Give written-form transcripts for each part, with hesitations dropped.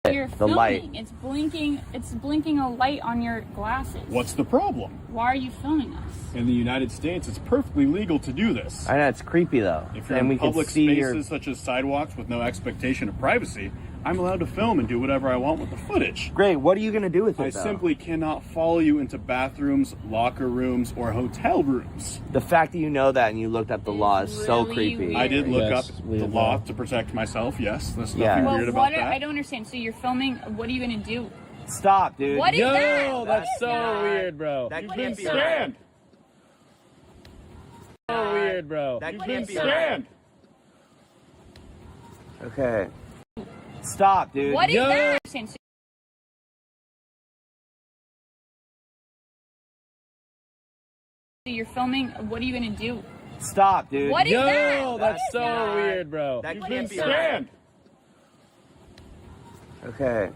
You're The filming. light. It's blinking. It's blinking a light on your glasses. What's the problem? Why are you filming us? In the United States, it's perfectly legal to do this. I know, it's creepy though. If you're and we in can public see spaces such as sidewalks with no expectation of privacy, I'm allowed to film and do whatever I want with the footage. Great, what are you gonna do with it I though? simply cannot follow you into bathrooms, locker rooms, or hotel rooms. The fact that you know that and you looked up the law is so Really creepy. weird. I did look Yes, up we the have law that. to protect myself, yes. There's Yeah. nothing Well, weird about what? that. I don't understand. So you're filming. What are you gonna do? Stop, dude. What is Yo, that? What that's is so that? weird, bro. That You can't can be stand! So weird, bro. That You can't can be stand! Okay. Stop, dude. What is Yo. that? So you're filming. What are you gonna do? Stop, dude. What is Yo, that? What that's is so that? weird, bro. That You can't can be stand! Okay.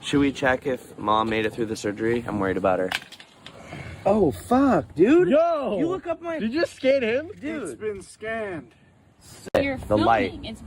Should we check if mom made it through the surgery? I'm worried about her. Oh, fuck, dude. Yo! You look up my... Did you just scan him? It's Dude. been scanned. You're The filming. light. It's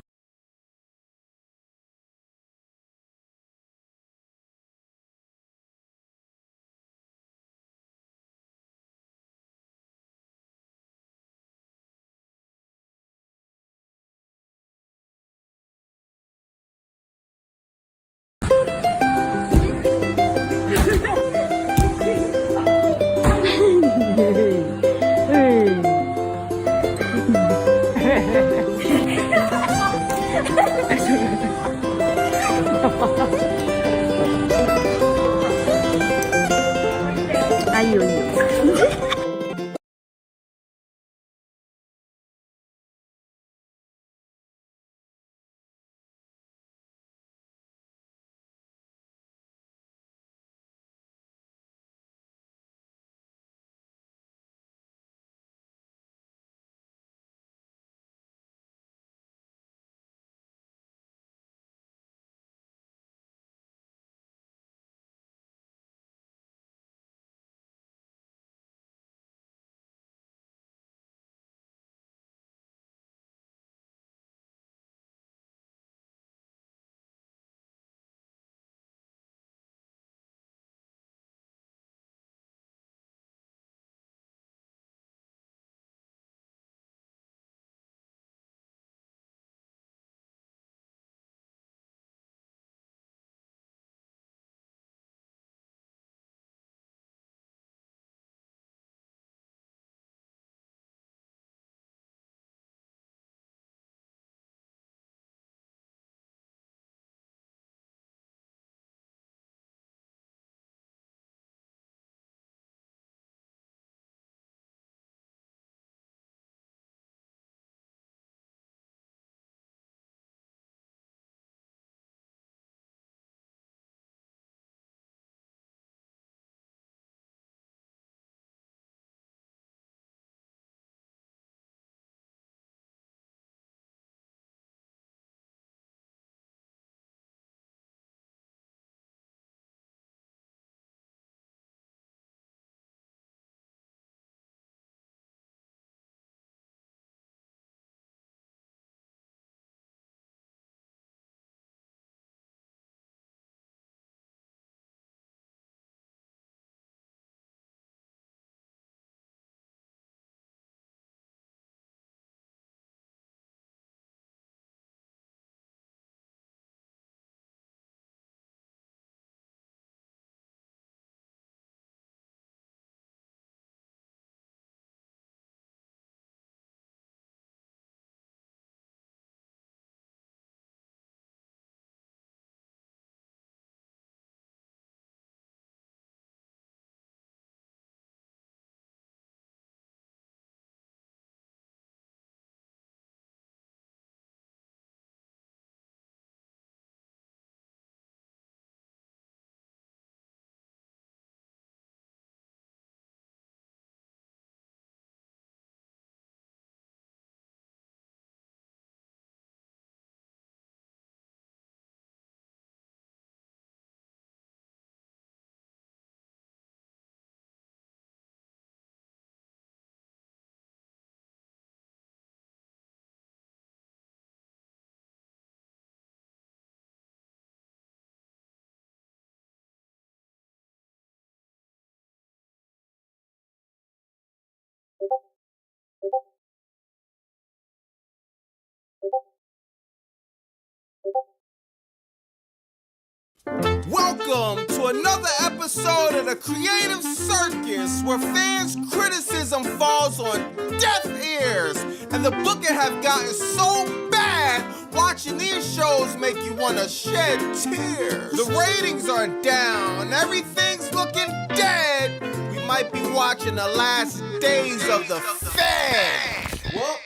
Welcome to another episode of the Creative Circus, where fans' criticism falls on deaf ears, and the booking have gotten so bad, watching these shows make you want to shed tears. The ratings are down, everything's looking dead. We might be watching the last days of the Fed. Well,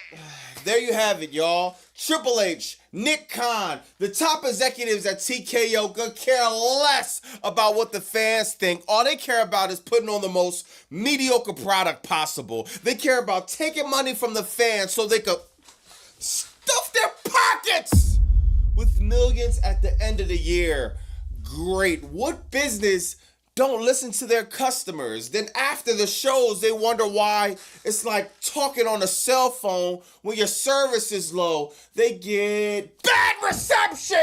there you have it, y'all. Triple H, Nick Khan, the top executives at TKO could care less about what the fans think. All they care about is putting on the most mediocre product possible. They care about taking money from the fans so they could stuff their pockets with millions at the end of the year. Great. What business don't listen to their customers? Then after the shows, they wonder why it's like talking on a cell phone when your service is low. They get bad reception.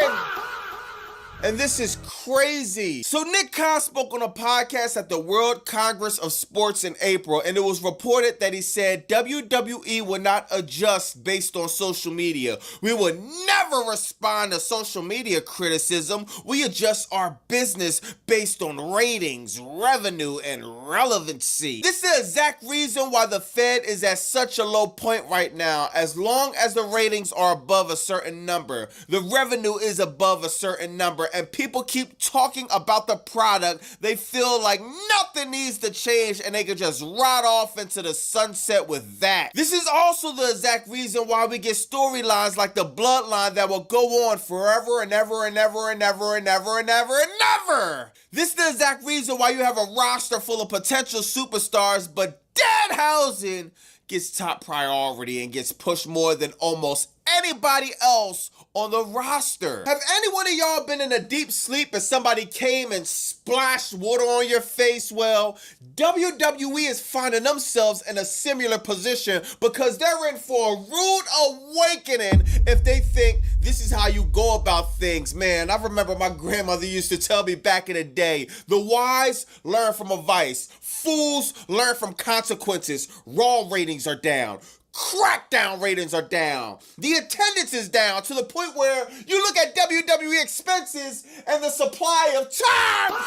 And this is crazy. So Nick Khan spoke on a podcast at the World Congress of Sports in April, and it was reported that he said WWE would not adjust based on social media. We would never respond to social media criticism. We adjust our business based on ratings, revenue, and relevancy. This is the exact reason why the Fed is at such a low point right now. As long as the ratings are above a certain number, the revenue is above a certain number, and people keep talking about the product, they feel like nothing needs to change and they can just ride off into the sunset with that. This is also the exact reason why we get storylines like the Bloodline that will go on forever and ever and ever and ever and ever and ever and ever. This is the exact reason why you have a roster full of potential superstars, but Danhausen gets top priority and gets pushed more than almost anybody else on the roster. Have any one of y'all been in a deep sleep and somebody came and splashed water on your face? Well, WWE is finding themselves in a similar position because they're in for a rude awakening if they think this is how you go about things. Man, I remember my grandmother used to tell me back in the day, the wise learn from advice, fools learn from consequences. Raw ratings are down. Crackdown ratings are down. The attendance is down to the point where you look at WWE expenses and the supply of time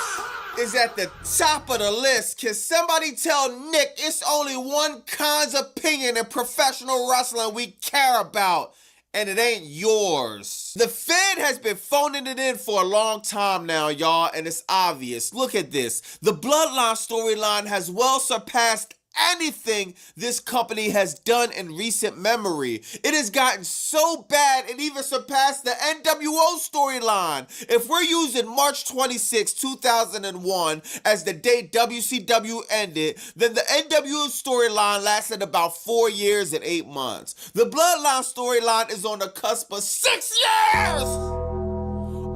is at the top of the list. Can somebody tell Nick it's only one Khan's opinion in professional wrestling we care about, and it ain't yours? The Fed has been phoning it in for a long time now, y'all, and it's obvious. Look at this. The Bloodline storyline has well surpassed anything this company has done in recent memory. It has gotten so bad it even surpassed the NWO storyline. If we're using March 26, 2001 as the day WCW ended, then the NWO storyline lasted about 4 years and 8 months. The Bloodline storyline is on the cusp of 6 years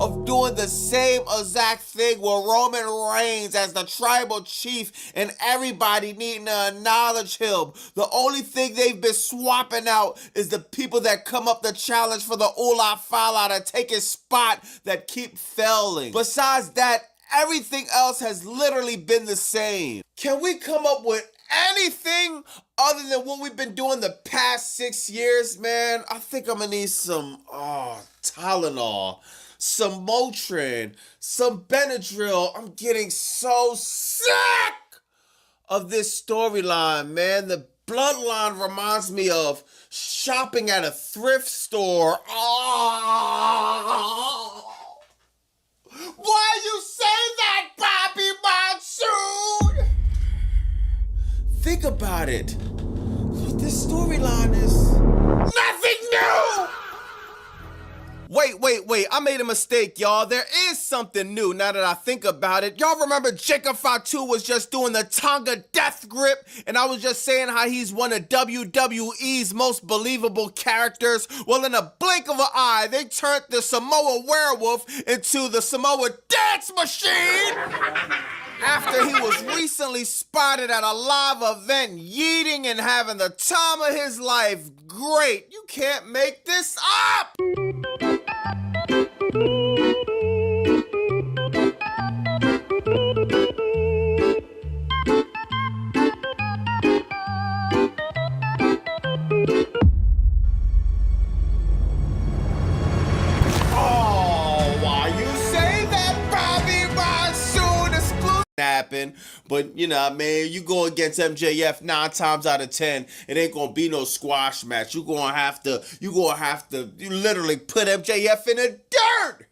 of doing the same exact thing with Roman Reigns as the tribal chief and everybody needing to acknowledge him. The only thing they've been swapping out is the people that come up to challenge for the Ola Fala to take his spot that keep failing. Besides that, everything else has literally been the same. Can we come up with anything other than what we've been doing the past 6 years, man? I think I'm gonna need some Tylenol, some Motrin, some Benadryl. I'm getting so sick of this storyline, man. The Bloodline reminds me of shopping at a thrift store. Oh. Why you say that, Bobby Monsoon? Think about it. This storyline is nothing new. Wait, I made a mistake, y'all. There is something new now that I think about it. Y'all remember Jacob Fatu was just doing the Tonga death grip, and I was just saying how he's one of WWE's most believable characters? Well, in a blink of an eye, they turned the Samoa werewolf into the Samoa dance machine after he was recently spotted at a live event yeeting and having the time of his life. Great, you can't make this up! Oh, why you say that, happen. But, you know, man, you go against MJF 9 times out of 10, it ain't gonna be no squash match. You literally put MJF in the dirt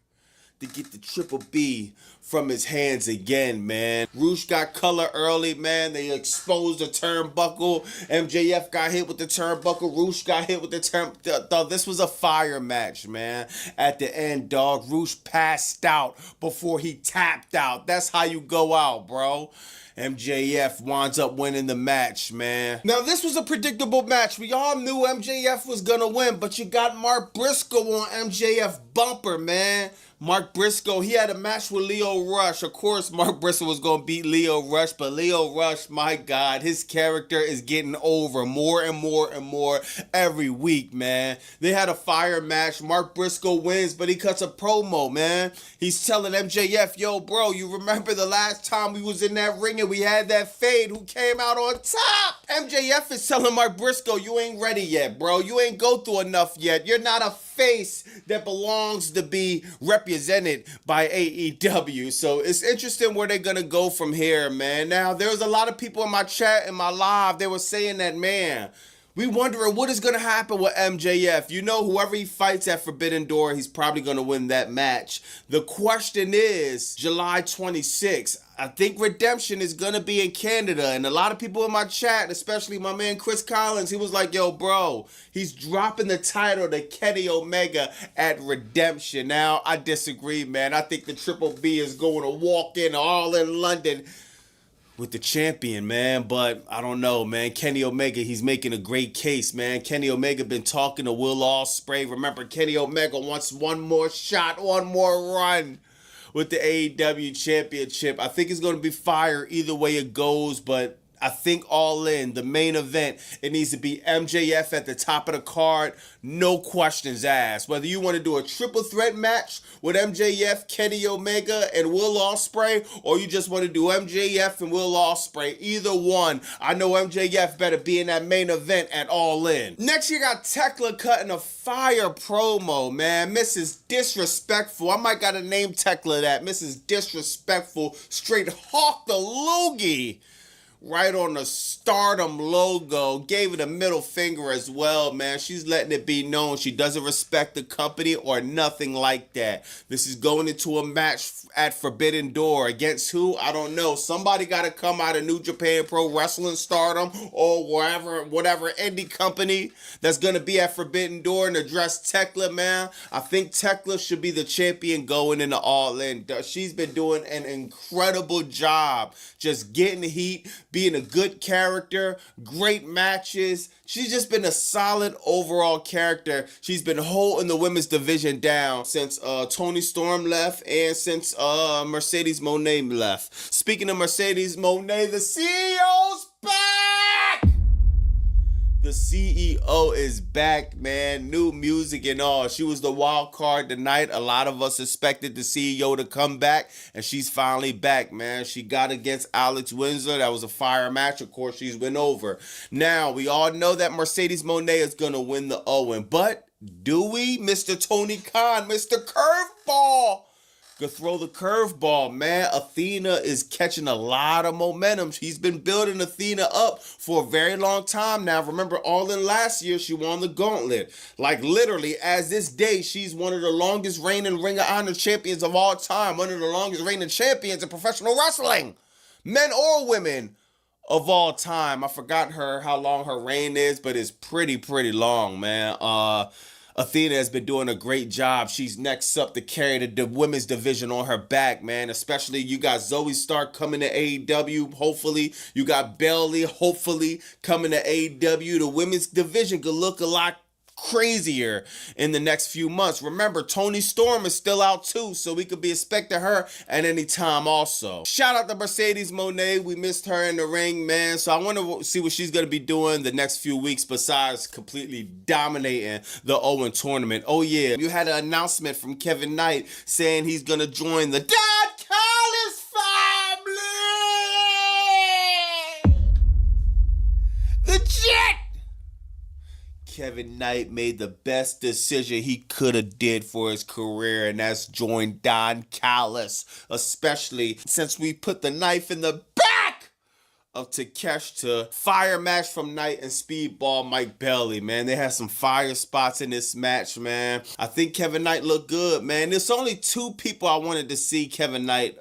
to get the Triple B from his hands again, man. Roosh got color early, man. They exposed the turnbuckle. MJF got hit with the turnbuckle. Roosh got hit with the turnbuckle. This was a fire match, man. At the end, dog, Roosh passed out before he tapped out. That's how you go out, bro. MJF winds up winning the match, man. Now, this was a predictable match. We all knew MJF was gonna win, but you got Mark Briscoe on MJF bumper, man. Mark Briscoe, he had a match with Lio Rush. Of course, Mark Briscoe was going to beat Lio Rush, but Lio Rush, my God, his character is getting over more and more and more every week, man. They had a fire match. Mark Briscoe wins, but he cuts a promo, man. He's telling MJF, yo, bro, you remember the last time we was in that ring and we had that fade? Who came out on top? MJF is telling Mark Briscoe, you ain't ready yet, bro. You ain't go through enough yet. You're not a face that belongs to be represented by AEW. So it's interesting where they're gonna go from here, man. Now, there was a lot of people in my chat, in my live, they were saying that, man, we wondering what is gonna happen with MJF. You know, whoever he fights at Forbidden Door, he's probably gonna win that match. The question is, July 26th, I think Redemption is gonna be in Canada, and a lot of people in my chat, especially my man Chris Collins, he was like, yo, bro, he's dropping the title to Kenny Omega at Redemption. Now, I disagree, man. I think the Triple B is going to walk in all in London with the champion, man, but I don't know, man. Kenny Omega, he's making a great case, man. Kenny Omega been talking to Will Ospreay. Remember, Kenny Omega wants one more shot, one more run with the AEW championship. I think it's going to be fire either way it goes, but I think All In, the main event, it needs to be MJF at the top of the card, no questions asked. Whether you want to do a triple threat match with MJF, Kenny Omega, and Will Ospreay, or you just want to do MJF and Will Ospreay, either one, I know MJF better be in that main event at All In. Next, you got Tekla cutting a fire promo, man. Mrs. Disrespectful. I might gotta name Tekla that. Mrs. Disrespectful, straight hawk the loogie right on the Stardom logo. Gave it a middle finger as well, man. She's letting it be known she doesn't respect the company or nothing like that. This is going into a match at Forbidden Door. Against who? I don't know. Somebody got to come out of New Japan Pro Wrestling, Stardom, or whatever indie company that's going to be at Forbidden Door and address Tekla, man. I think Tekla should be the champion going into All In. She's been doing an incredible job just getting the heat, being a good character, great matches. She's just been a solid overall character. She's been holding the women's division down since Toni Storm left and since Mercedes Moné left. Speaking of Mercedes Moné, the CEO's back! The CEO is back, man. New music and all. She was the wild card tonight. A lot of us expected the CEO to come back, and she's finally back, man. She got against Alex Windsor. That was a fire match. Of course, she's went over. Now, we all know that Mercedes Moné is going to win the Owen, but do we? Mr. Tony Khan, Mr. Curveball, could throw the curveball, man. Athena is catching a lot of momentum. He's been building Athena up for a very long time now. Remember, All In last year, she won the gauntlet. Like, literally, as this day, she's one of the longest reigning Ring of Honor champions of all time. One of the longest reigning champions in professional wrestling. Men or women of all time. I forgot how long her reign is, but it's pretty long, man. Athena has been doing a great job. She's next up to carry the women's division on her back, man. Especially you got Zoe Stark coming to AEW, hopefully. You got Bayley, hopefully, coming to AEW. The women's division could look a lot crazier in the next few months. Remember, Toni Storm is still out too, so we could be expecting her at any time also. Shout out to Mercedes Moné. We missed her in the ring, man. So I want to see what she's going to be doing the next few weeks besides completely dominating the Owen tournament. Oh yeah, you had an announcement from Kevin Knight saying he's going to join the Don Callis family. The Jet. Kevin Knight made the best decision he could have did for his career, and that's join Don Callis, especially since we put the knife in the back of Takeshita. Fire match from Knight and Speedball Mike Bailey, man. They had some fire spots in this match, man. I think Kevin Knight looked good, man. There's only two people I wanted to see Kevin Knight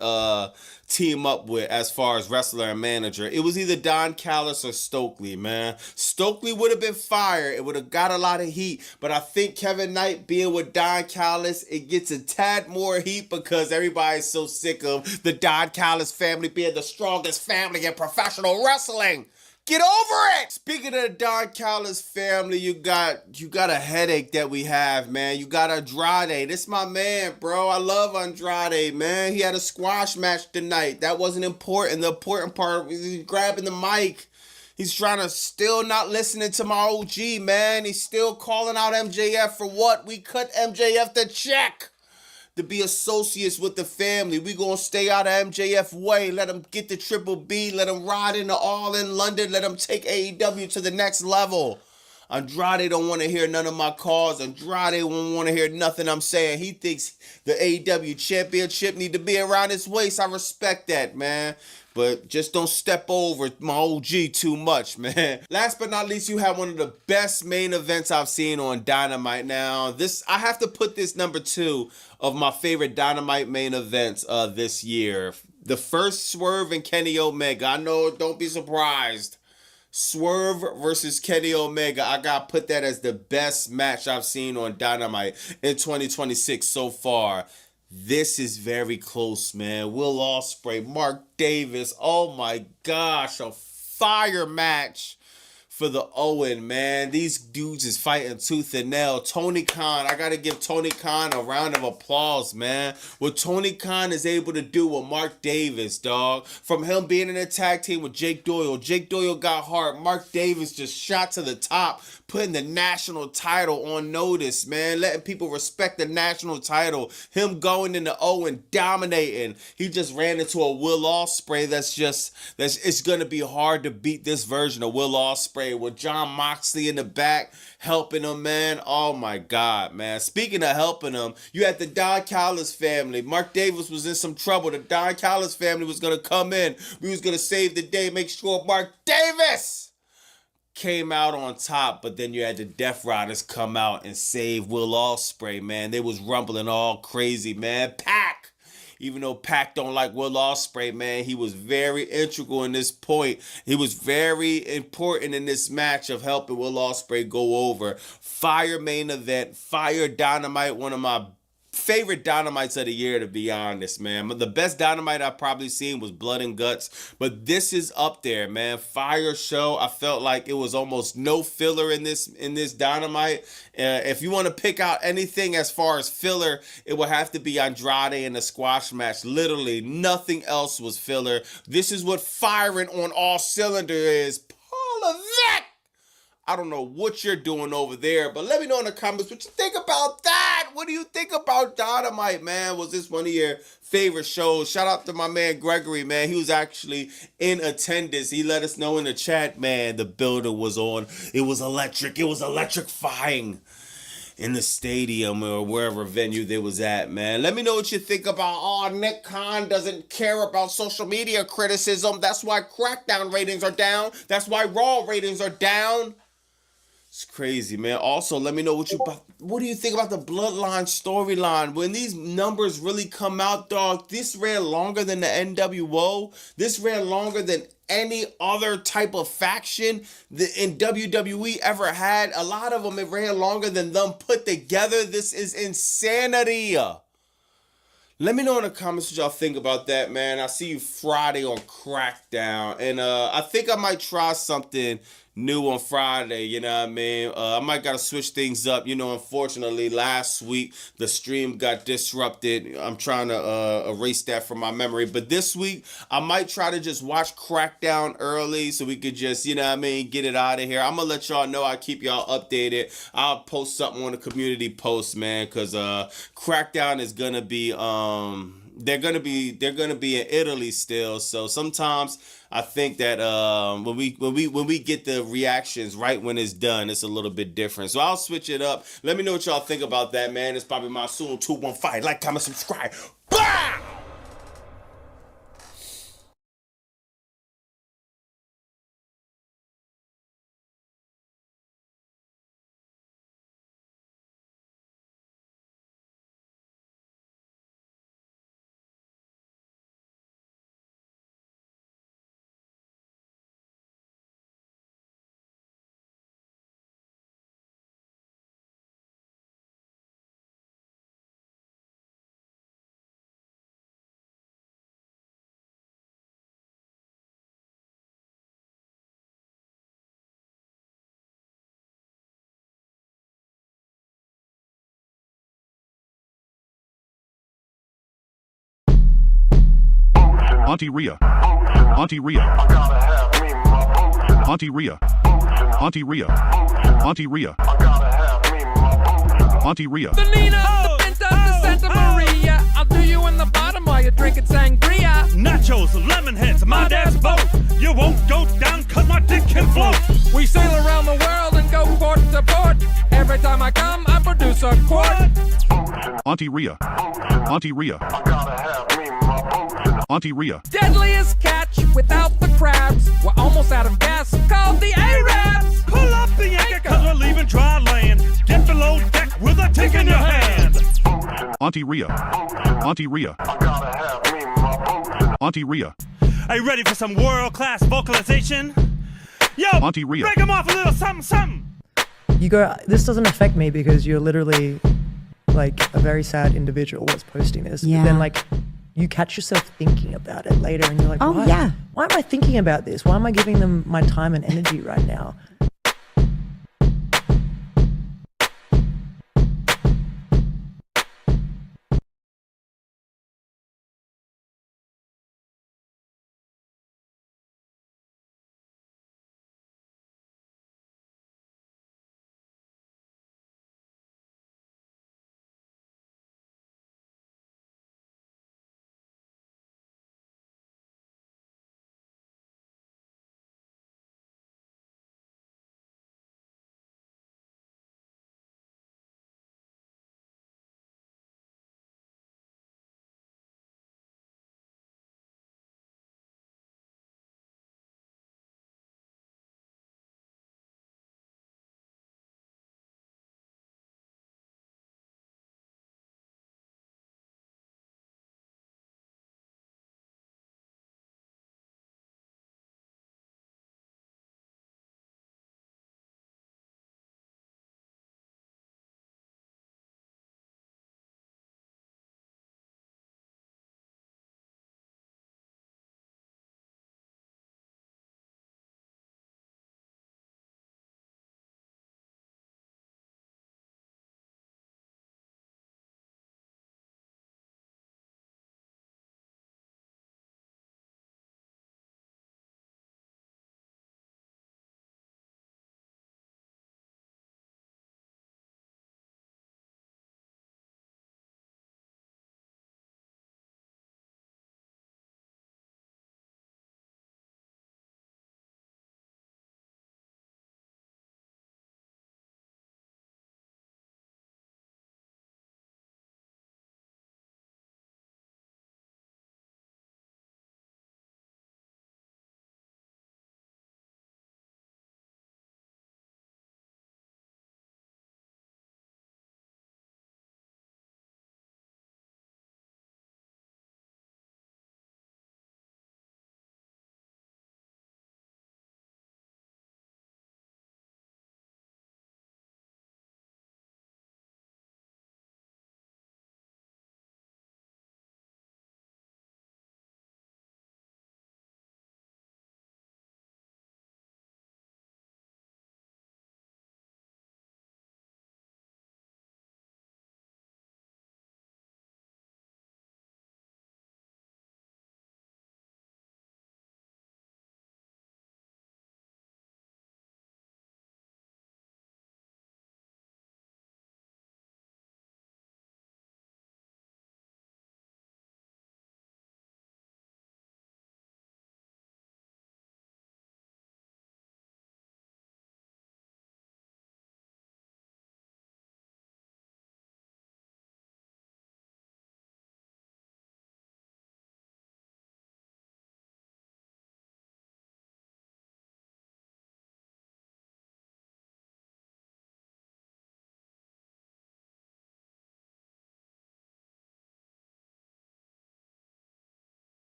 team up with as far as wrestler and manager. It was either Don Callis or Stokely, man. Stokely would have been fire. It would have got a lot of heat, but I think Kevin Knight being with Don Callis, it gets a tad more heat because everybody's so sick of the Don Callis family being the strongest family in professional wrestling. Get over it! Speaking of the Don Callis family, you got a headache that we have, man. You got Andrade. This my man, bro. I love Andrade, man. He had a squash match tonight. That wasn't important. The important part was he's grabbing the mic. He's trying to still not listening to my OG, man. He's still calling out MJF for what? We cut MJF the check to be associates with the family. We gonna stay out of MJF way. Let him get the Triple B. Let him ride into All in London. Let him take AEW to the next level. Andrade don't want to hear none of my calls. Andrade won't want to hear nothing I'm saying. He thinks the AEW championship need to be around his waist. I respect that, man. But just don't step over my OG too much, man. Last but not least, you have one of the best main events I've seen on Dynamite. Now, I have to put this number 2 of my favorite Dynamite main events this year. The first, Swerve and Kenny Omega. I know, don't be surprised. Swerve versus Kenny Omega. I gotta put that as the best match I've seen on Dynamite in 2026 so far. This is very close, man. Will Ospreay, Mark Davis. Oh my gosh, a fire match for the Owen, man. These dudes is fighting tooth and nail. Tony Khan, I gotta give Tony Khan a round of applause, man. What Tony Khan is able to do with Mark Davis, dog. From him being in a tag team with Jake Doyle. Jake Doyle got hard. Mark Davis just shot to the top, putting the national title on notice, man. Letting people respect the national title. Him going into Owen, dominating. He just ran into a Will Ospreay it's gonna be hard to beat this version of Will Ospreay with John Moxley in the back helping him, man. Oh my God, man. Speaking of helping him, you had the Don Callis family. Mark Davis was in some trouble. The Don Callis family was going to come in. We was going to save the day, make sure Mark Davis came out on top, but then you had the Death Riders come out and save Will Ospreay, man. They was rumbling all crazy, man. Pac! Even though Pac don't like Will Ospreay, man, he was very integral in this point. He was very important in this match of helping Will Ospreay go over. Fire main event, fire Dynamite, one of my favorite Dynamites of the year, to be honest, man. But the best Dynamite I've probably seen was Blood and Guts, but this is up there, man. Fire show. I felt like it was almost no filler in this Dynamite. If you want to pick out anything as far as filler, it would have to be Andrade in the squash match. Literally nothing else was filler. This is what firing on all cylinders is. Paul Levesque! I don't know what you're doing over there, but let me know in the comments what you think about that. What do you think about Dynamite, man? Was this one of your favorite shows? Shout out to my man Gregory, man. He was actually in attendance. He let us know in the chat, man, the building was on. It was electric. It was electrifying in the stadium or wherever venue they was at, man. Let me know what you think about, Nick Khan doesn't care about social media criticism. That's why Crackdown ratings are down. That's why Raw ratings are down. It's crazy, man. Also, let me know what do you think about the Bloodline storyline? When these numbers really come out, dog, this ran longer than the NWO. This ran longer than any other type of faction that in WWE ever had. A lot of them, it ran longer than them put together. This is insanity. Let me know in the comments what y'all think about that, man. I see you Friday on Crackdown, and I think I might try something new on Friday, you know what I mean? I might gotta switch things up. You know, unfortunately, last week the stream got disrupted. I'm trying to erase that from my memory. But this week, I might try to just watch Crackdown early so we could just, you know what I mean, get it out of here. I'm gonna let y'all know. I keep y'all updated. I'll post something on the community post, man, because Crackdown is gonna be they're gonna be in Italy still. So sometimes I think that when we get the reactions right when it's done, it's a little bit different. So I'll switch it up. Let me know what y'all think about that, man. It's probably my soon 215. Like, comment, subscribe. Bah! Auntie Rhea. Auntie Rhea. Auntie Rhea. Auntie Rhea. Auntie Rhea. Auntie Rhea. The Nina, the Pinta, the Santa Maria. I'll do you in the bottom while you're drinking sangria. Nachos, lemon heads, my dad's boat. You won't go down cause my dick can float. We sail around the world and go port to port. Every time I come, I produce a quart. Auntie Rhea. Auntie Rhea. Auntie Rhea. Deadliest catch without the crabs. We're almost out of gas, called the Arabs. Pull up the anchor cause we're leaving dry land. Get below deck with a tick in your hand. Auntie Rhea. Auntie Rhea. Auntie Rhea. Are you ready for some world-class vocalization? Yo, Auntie Rhea. break 'em off a little something, something. You go, this doesn't affect me because you're literally like a very sad individual was posting this. Yeah. But then like you catch yourself thinking about it later and you're like, Oh, why, yeah. why am I thinking about this? Why am I giving them my time and energy right now?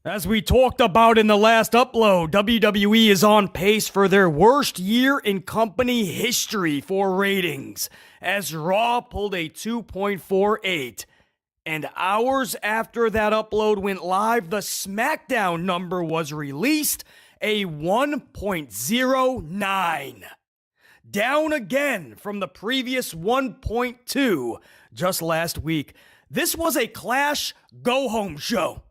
As we talked about in the last upload, WWE is on pace for their worst year in company history for ratings, as Raw pulled a 2.48. And hours after that upload went live, the SmackDown number was released, a 1.09. Down again from the previous 1.2 just last week. This was a Clash go-home show.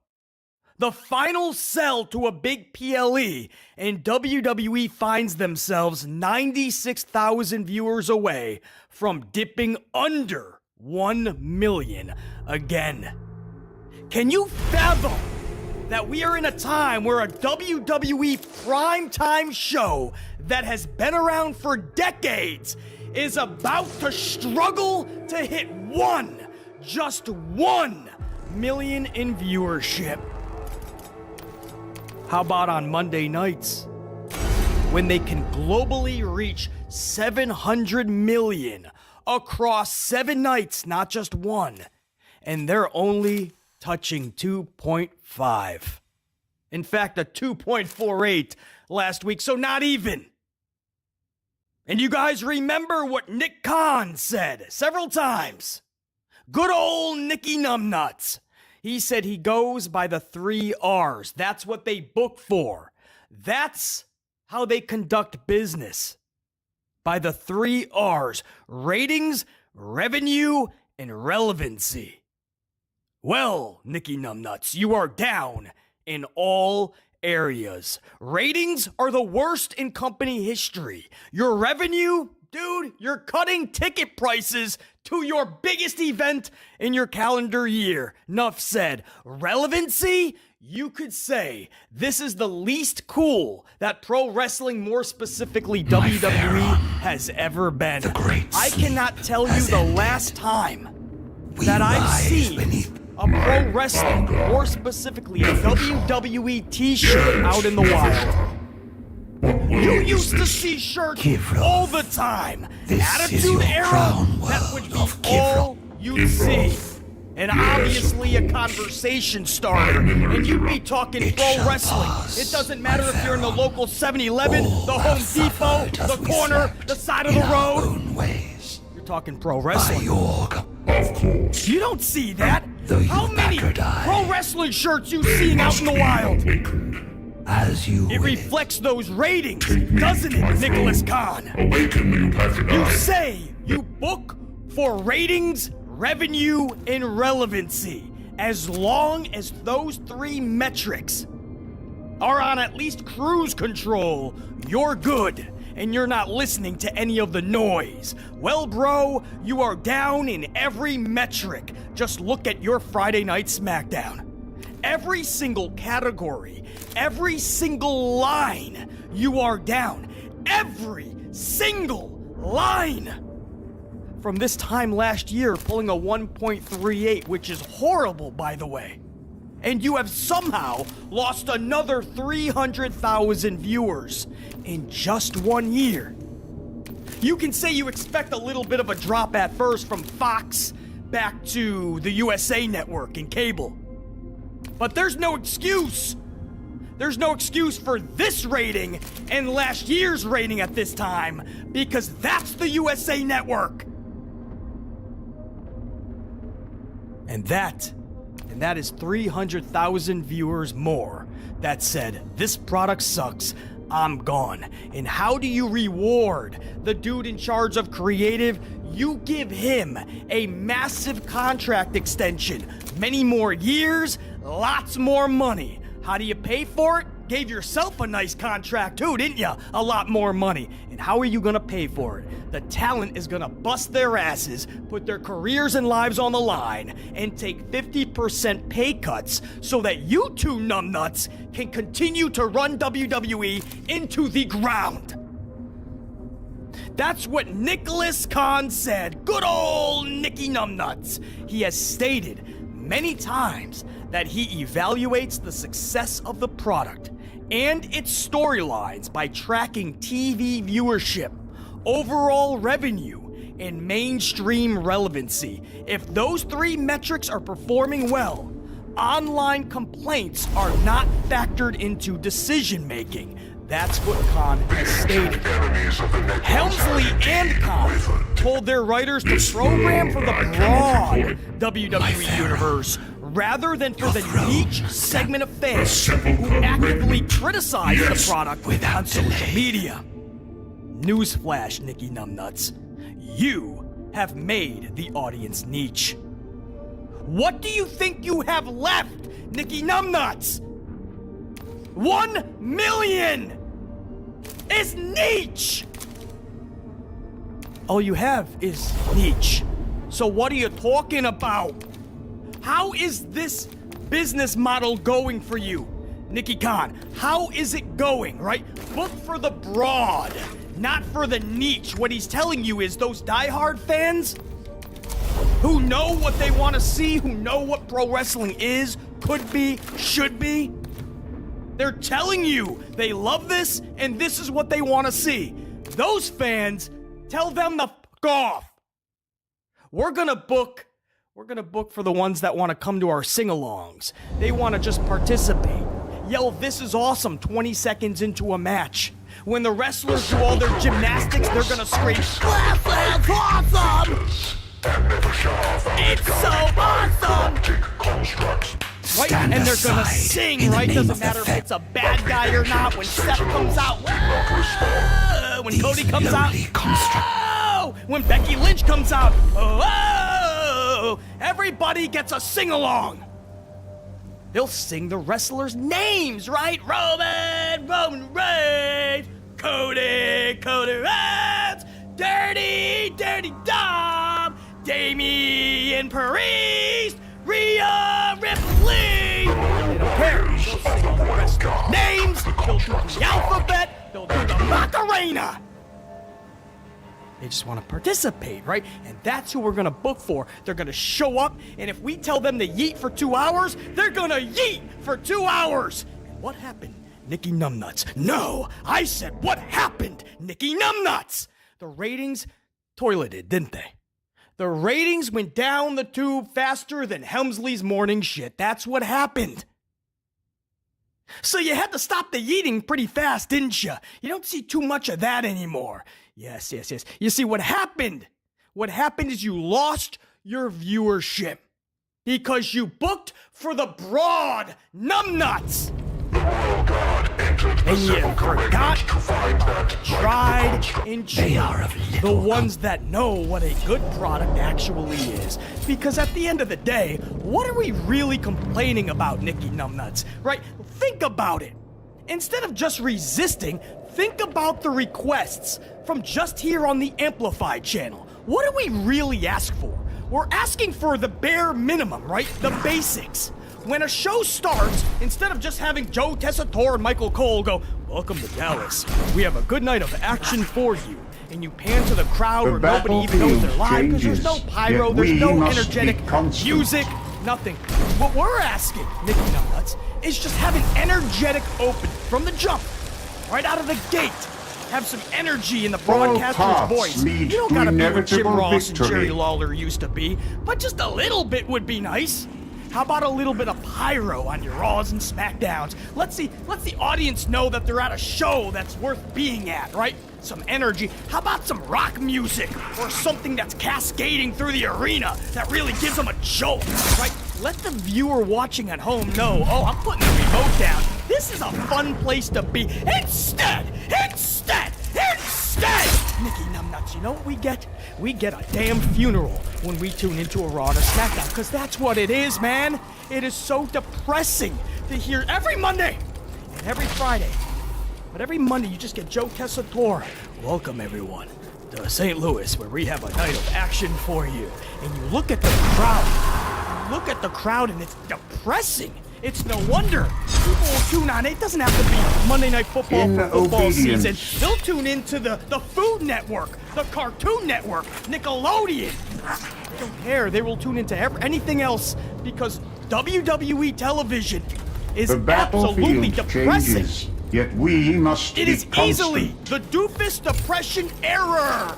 The final sell to a big PLE, and WWE finds themselves 96,000 viewers away from dipping under 1 million again. Can you fathom that we are in a time where a WWE primetime show that has been around for decades is about to struggle to hit just 1 million in viewership? How about on Monday nights, when they can globally reach 700 million across 7 nights, not just one, and they're only touching 2.5. In fact, a 2.48 last week, so not even. And you guys remember what Nick Khan said several times. Good old Nicky Numbnuts. He said he goes by the 3 R's. That's what they book for. That's how they conduct business. By the 3 R's. Ratings, revenue, and relevancy. Well, Nicky Numbnuts, you are down in all areas. Ratings are the worst in company history. Your revenue, dude, you're cutting ticket prices to your biggest event in your calendar year. Nuff said. Relevancy? You could say this is the least cool that pro wrestling, more specifically WWE, has ever been. I cannot tell you the last time that I've seen a pro wrestling, more specifically a WWE t-shirt out in the wild. You used to see shirts all the time. Attitude Era, that would be all you'd see. And obviously a conversation starter. And you'd be talking pro wrestling. It doesn't matter if you're in the local 7-Eleven, the Home Depot, the corner, the side of the road. You're talking pro wrestling. You don't see that. How many pro wrestling shirts you seeing out in the wild? It reflects those ratings, doesn't it, Nicholas Khan? You say you book for ratings, revenue, and relevancy. As long as those 3 metrics are on at least cruise control, you're good, and you're not listening to any of the noise. Well, bro, you are down in every metric. Just look at your Friday Night SmackDown. Every single category, every single line, you are down. Every single line! From this time last year, pulling a 1.38, which is horrible, by the way. And you have somehow lost another 300,000 viewers in just 1 year. You can say you expect a little bit of a drop at first from Fox back to the USA Network and cable. But there's no excuse. There's no excuse for this rating and last year's rating at this time, because that's the USA Network. And that is 300,000 viewers more that said, this product sucks, I'm gone. And how do you reward the dude in charge of creative? You give him a massive contract extension, many more years, lots more money. How do you pay for it? Gave yourself a nice contract too, didn't ya? A lot more money. And how are you gonna pay for it? The talent is gonna bust their asses, put their careers and lives on the line, and take 50% pay cuts so that you two numbnuts can continue to run WWE into the ground. That's what Nicholas Khan said. Good old Nicky Numbnuts. He has stated many times that he evaluates the success of the product and its storylines by tracking TV viewership, overall revenue, and mainstream relevancy. If those 3 metrics are performing well, online complaints are not factored into decision making. That's what Khan has stated. Helmsley and Khan told their writers to program for the broad WWE universe rather than for the niche segment of fans who actively criticize the product on social media. Newsflash, Nicky Numbnuts. You have made the audience niche. What do you think you have left, Nicky Numbnuts? 1 million is niche! All you have is niche. So what are you talking about? How is this business model going for you, Nicky Khan? How is it going, right? Book for the broad, not for the niche. What he's telling you is those diehard fans who know what they want to see, who know what pro wrestling is, could be, should be, they're telling you they love this and this is what they want to see. Those fans, tell them to fuck off. We're gonna book for the ones that want to come to our sing-alongs. They want to just participate. Yell, this is awesome 20 seconds into a match. When the wrestlers do all their gymnastics, they're gonna scream, that's awesome! It's so awesome! Right? And they're gonna sing, right? Doesn't matter if it's a bad guy or not. When Seth comes out, whoa! When Cody comes out, whoa! When Becky Lynch comes out, whoa! Everybody gets a sing-along. They'll sing the wrestlers' names, right? Roman Reigns, Cody Rhodes, Dirty Dom, Damian Priest, Rhea Ripley. They don't care. They'll sing all the wrestlers' names. They'll do the alphabet. They'll do the Macarena. They just want to participate, right? And that's who we're going to book for. They're going to show up, and if we tell them to yeet for 2 hours, they're going to yeet for 2 hours. And what happened, Nicky Numbnuts? No, I said what happened, Nicky Numbnuts. The ratings toileted, didn't they? The ratings went down the tube faster than Helmsley's morning shit. That's what happened. So you had to stop the yeeting pretty fast, didn't you? You don't see too much of that anymore. Yes. You see, what happened is you lost your viewership because you booked for the broad numbnuts. And you forgot about the tried and true, the ones that know what a good product actually is. Because at the end of the day, what are we really complaining about, Nicky Numbnuts? Right? Think about it. Instead of just resisting, think about the requests from just here on the Amplified channel. What do we really ask for? We're asking for the bare minimum, right? The basics. When a show starts, instead of just having Joe Tessitore and Michael Cole go, "Welcome to Dallas. We have a good night of action for you." And you pan to the crowd where nobody even knows they're live because there's no pyro, there's no energetic music, nothing. What we're asking, Nicky Numbnuts, is just have an energetic open from the jump, right out of the gate. Have some energy in the broadcaster's voice. You don't gotta be what Jim Ross and Jerry Lawler used to be, but just a little bit would be nice. How about a little bit of pyro on your Raws and SmackDowns? Let's the audience know that they're at a show that's worth being at, right? Some energy. How about some rock music or something that's cascading through the arena that really gives them a jolt, right? Let the viewer watching at home know, oh, I'm putting the remote down. This is a fun place to be. Instead, Nicky Numbnuts, you know what we get? We get a damn funeral when we tune into a Raw or SmackDown, because that's what it is, man. It is so depressing to hear every Monday and every Friday. But every Monday you just get Joe Tessitore. Welcome, everyone, to St. Louis, where we have a night of action for you. And you look at the crowd. You look at the crowd, and it's depressing. It's no wonder people will tune on. It doesn't have to be Monday Night Football for football season. They'll tune into the Food Network, the Cartoon Network, Nickelodeon. They don't care. They will tune into anything else because WWE television is absolutely depressing. Changes, yet we must it is constant. Easily the doofus depression error.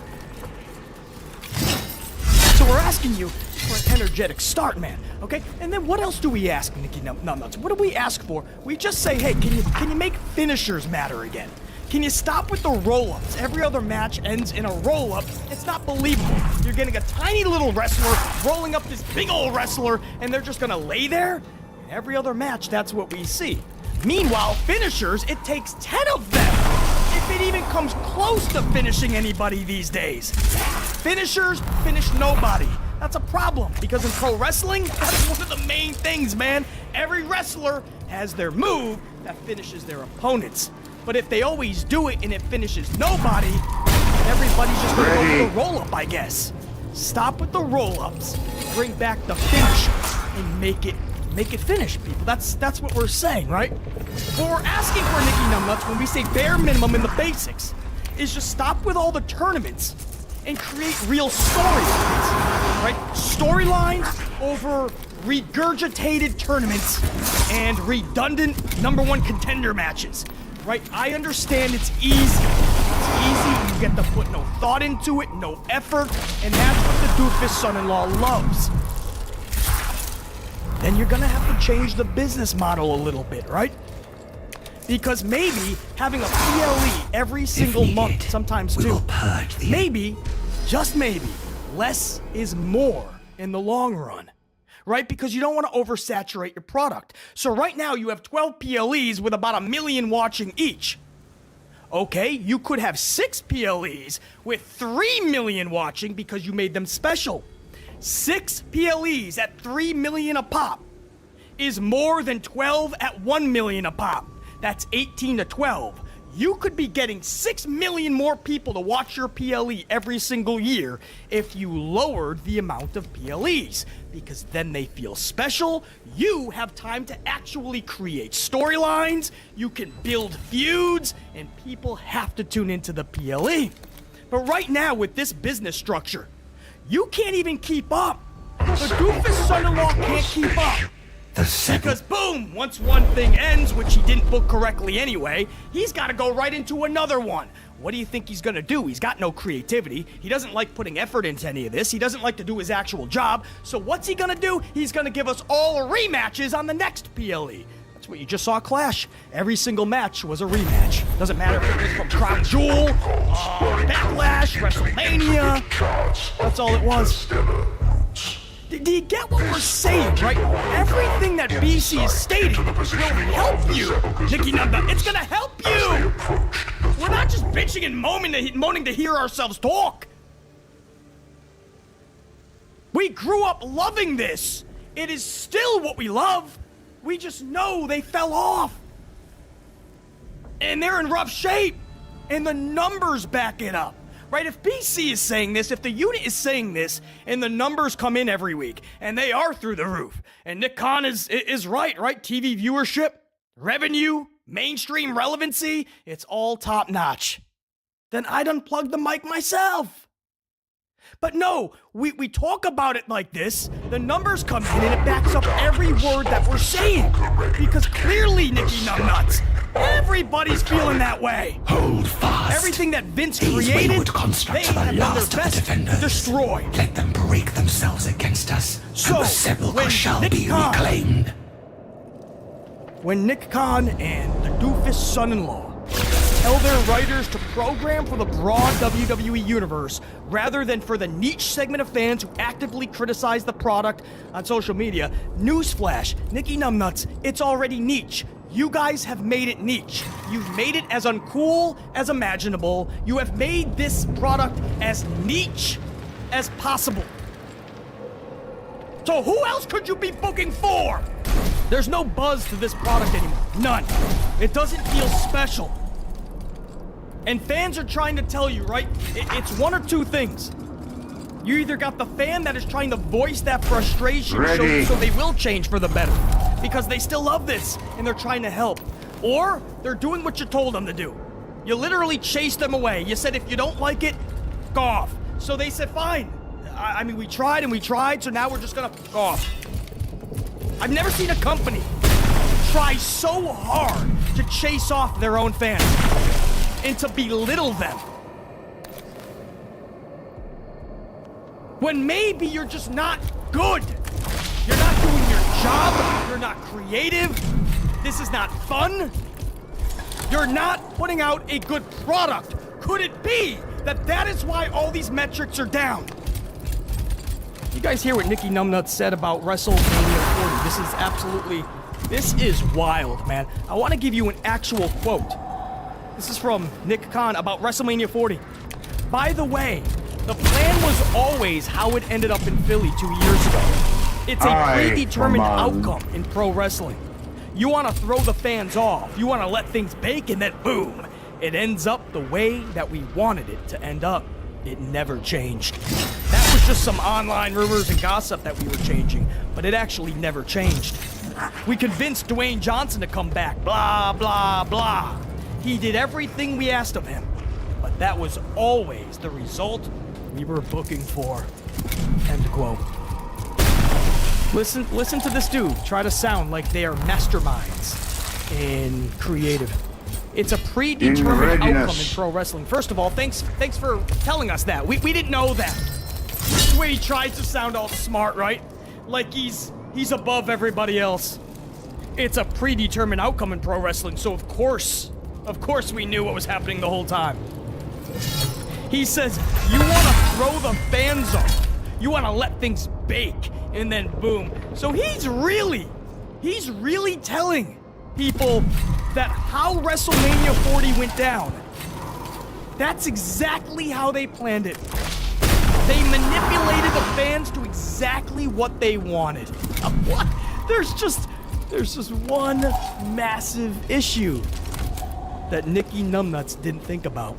So we're asking you, for an energetic start, man. Okay? And then what else do we ask, Nicky Numbnuts? What do we ask for? We just say, hey, can you make finishers matter again? Can you stop with the roll-ups? Every other match ends in a roll-up. It's not believable. You're getting a tiny little wrestler rolling up this big old wrestler, and they're just gonna lay there? In every other match, that's what we see. Meanwhile, finishers, it takes 10 of them. If it even comes close to finishing anybody these days. Finishers finish nobody. That's a problem, because in pro wrestling, that's one of the main things, man. Every wrestler has their move that finishes their opponents. But if they always do it and it finishes nobody, everybody's just gonna go for the roll-up, I guess. Stop with the roll-ups, bring back the finishers, and make it finish, people. That's what we're saying, right? What we're asking for, Nicky Numbnuts, when we say bare minimum in the basics, is just stop with all the tournaments and create real storylines, right? Storylines over regurgitated tournaments and redundant #1 contender matches. Right? I understand it's easy. It's easy. You get to put no thought into it, no effort, and that's what the doofus son-in-law loves. Then you're gonna have to change the business model a little bit, right? Because maybe having a PLE every single month, sometimes two, maybe, just maybe, less is more in the long run. Right? Because you don't want to oversaturate your product. So right now you have 12 PLEs with about 1 million watching each. Okay, you could have 6 PLEs with 3 million watching because you made them special. 6 PLEs at 3 million a pop is more than 12 at 1 million a pop. That's 18 to 12. You could be getting 6 million more people to watch your PLE every single year if you lowered the amount of PLEs, because then they feel special. You have time to actually create storylines, you can build feuds, and people have to tune into the PLE. But right now, with this business structure, you can't even keep up. The doofus son-in-law can't keep up. Because boom, once one thing ends, which he didn't book correctly anyway, he's got to go right into another one. What do you think he's gonna do? He's got no creativity. He doesn't like putting effort into any of this. He doesn't like to do his actual job. So what's he gonna do? He's gonna give us all rematches on the next PLE. That's what you just saw Clash. Every single match was a rematch. Doesn't matter if it was from Crown Jewel, Backlash, WrestleMania. That's all it was. Do you get what we're saying, right? Everything that BC is stating will help you, Nicky Numbnut. It's gonna help you! We're not just bitching and moaning to hear ourselves talk. We grew up loving this. It is still what we love. We just know they fell off. And they're in rough shape. And the numbers back it up. Right, if BC is saying this, if the unit is saying this, and the numbers come in every week, and they are through the roof, and Nick Khan is right? TV viewership, revenue, mainstream relevancy, it's all top notch. Then I'd unplug the mic myself. But no, we talk about it like this, the numbers come in, and it backs up every word that we're saying. Because clearly, Nicky Numbnuts, everybody's feeling that way. Hold fast. Everything that Vince created, they have done their best to destroy. Let them break themselves against us, so, and the sepulchre when shall Nick be Khan, reclaimed. When Nick Khan and the doofus son-in-law tell their writers to program for the broad WWE universe rather than for the niche segment of fans who actively criticize the product on social media, newsflash, Nicky Numbnuts, it's already niche. You guys have made it niche. You've made it as uncool as imaginable. You have made this product as niche as possible. So who else could you be booking for? There's no buzz to this product anymore. None. It doesn't feel special. And fans are trying to tell you, right? It's one or two things. You either got the fan that is trying to voice that frustration so they will change for the better. Because they still love this, and they're trying to help. Or, they're doing what you told them to do. You literally chased them away. You said, if you don't like it, go off. So they said, fine. I mean, we tried and we tried, so now we're just gonna go off. I've never seen a company try so hard to chase off their own fans and to belittle them. when maybe you're just not good. You're not doing your job. You're not creative. This is not fun. You're not putting out a good product. Could it be that that is why all these metrics are down? You guys hear what Nicky Numbnuts said about WrestleMania 40? This is wild, man. I want to give you an actual quote. This is from Nick Khan about WrestleMania 40. By the way, the plan was always how it ended up in Philly 2 years ago. It's a predetermined outcome in pro wrestling. You want to throw the fans off. You want to let things bake, and then boom, it ends up the way that we wanted it to end up. It never changed. That was just some online rumors and gossip that we were changing, but it actually never changed. We convinced Dwayne Johnson to come back, blah, blah, blah. He did everything we asked of him, but that was always the result we were booking for. End quote. Listen to this dude try to sound like they are masterminds and creative. It's a predetermined outcome in pro wrestling. First of all, thanks for telling us that. We didn't know that. The way he tries to sound all smart, right? Like he's above everybody else. It's a predetermined outcome in pro wrestling, so of course we knew what was happening the whole time. He says, you want to throw the fans off. You want to let things bake, and then boom. So he's really telling people that how WrestleMania 40 went down. That's exactly how they planned it. They manipulated the fans to exactly what they wanted. What? There's just one massive issue that Nicky Numbnuts didn't think about.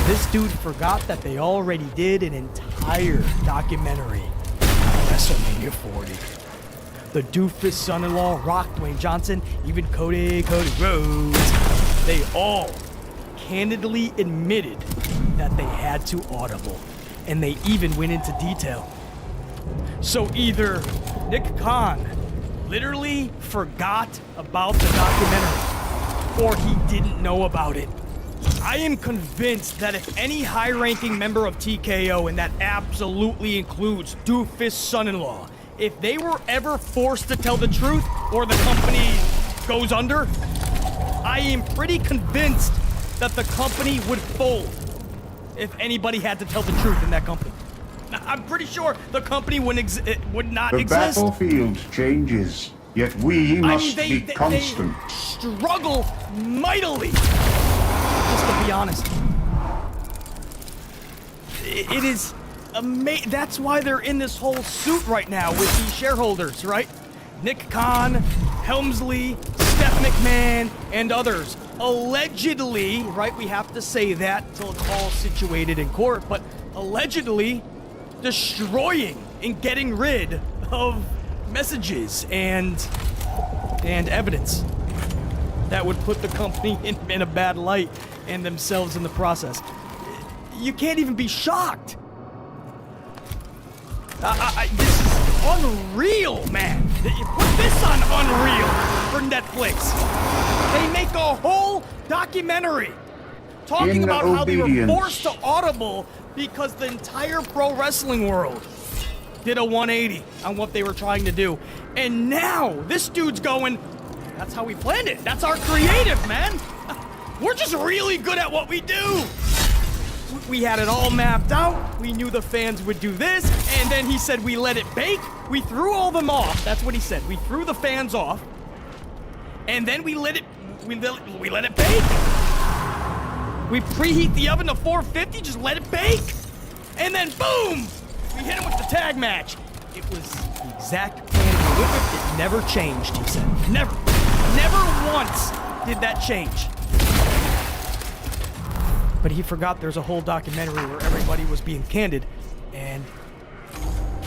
This dude forgot that they already did an entire documentary on WrestleMania 40. The doofus son-in-law, Rock, Dwayne Johnson, even Cody Rhodes, they all candidly admitted that they had to audible, and they even went into detail. So either Nick Khan literally forgot about the documentary, or he didn't know about it. I am convinced that if any high-ranking member of TKO, and that absolutely includes Doofus son-in-law, if they were ever forced to tell the truth, or the company goes under, I am pretty convinced that the company would fold if anybody had to tell the truth in that company. I'm pretty sure the company would not exist. The battlefield changes, yet we must be constant. They struggle mightily, just to be honest. It is amazing. That's why they're in this whole suit right now with these shareholders, right? Nick Khan, Helmsley, Steph McMahon, and others. Allegedly, right? We have to say that until it's all situated in court, but allegedly destroying and getting rid of messages and evidence that would put the company in a bad light and themselves in the process. You can't even be shocked. This is unreal, man. You put this on Unreal for Netflix. They make a whole documentary talking about how they were forced to audible because the entire pro wrestling world did a 180 on what they were trying to do. And now this dude's going, that's how we planned it. That's our creative, man. We're just really good at what we do. We had it all mapped out. We knew the fans would do this. And then he said we let it bake. We threw all them off. That's what he said. We threw the fans off. And then we let it bake. We preheat the oven to 450, just let it bake. And then boom, we hit him with the tag match. It was the exact plan. It never changed, he said. Never once did that change. But he forgot there's a whole documentary where everybody was being candid and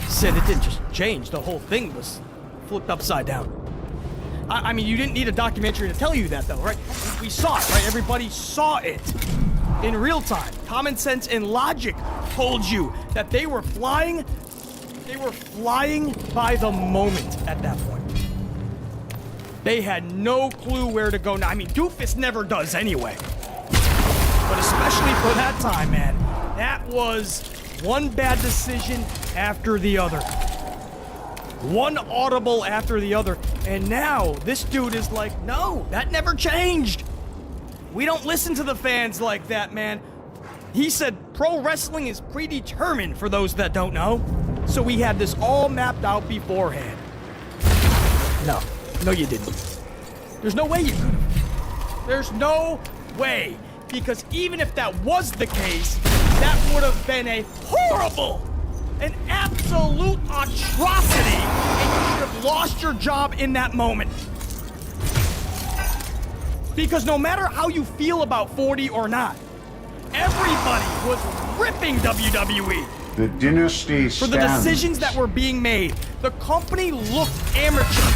said it didn't just change. The whole thing was flipped upside down. I mean, you didn't need a documentary to tell you that, though, right? We saw it, right? Everybody saw it in real time. Common sense and logic told you that they were flying by the moment at that point. They had no clue where to go now. I mean, Doofus never does anyway. But especially for that time, man, that was One bad decision after the other. One audible after the other. And now this dude is like, no, that never changed. We don't listen to the fans like that, man. He said pro wrestling is predetermined, for those that don't know. So we had this all mapped out beforehand. No, you didn't. There's no way you could have. There's no way. Because even if that was the case, that would have been a horrible, an absolute atrocity, and you should have lost your job in that moment. Because no matter how you feel about 40 or not, everybody was ripping WWE. The dynasty For the decisions that were being made. The company looked amateur.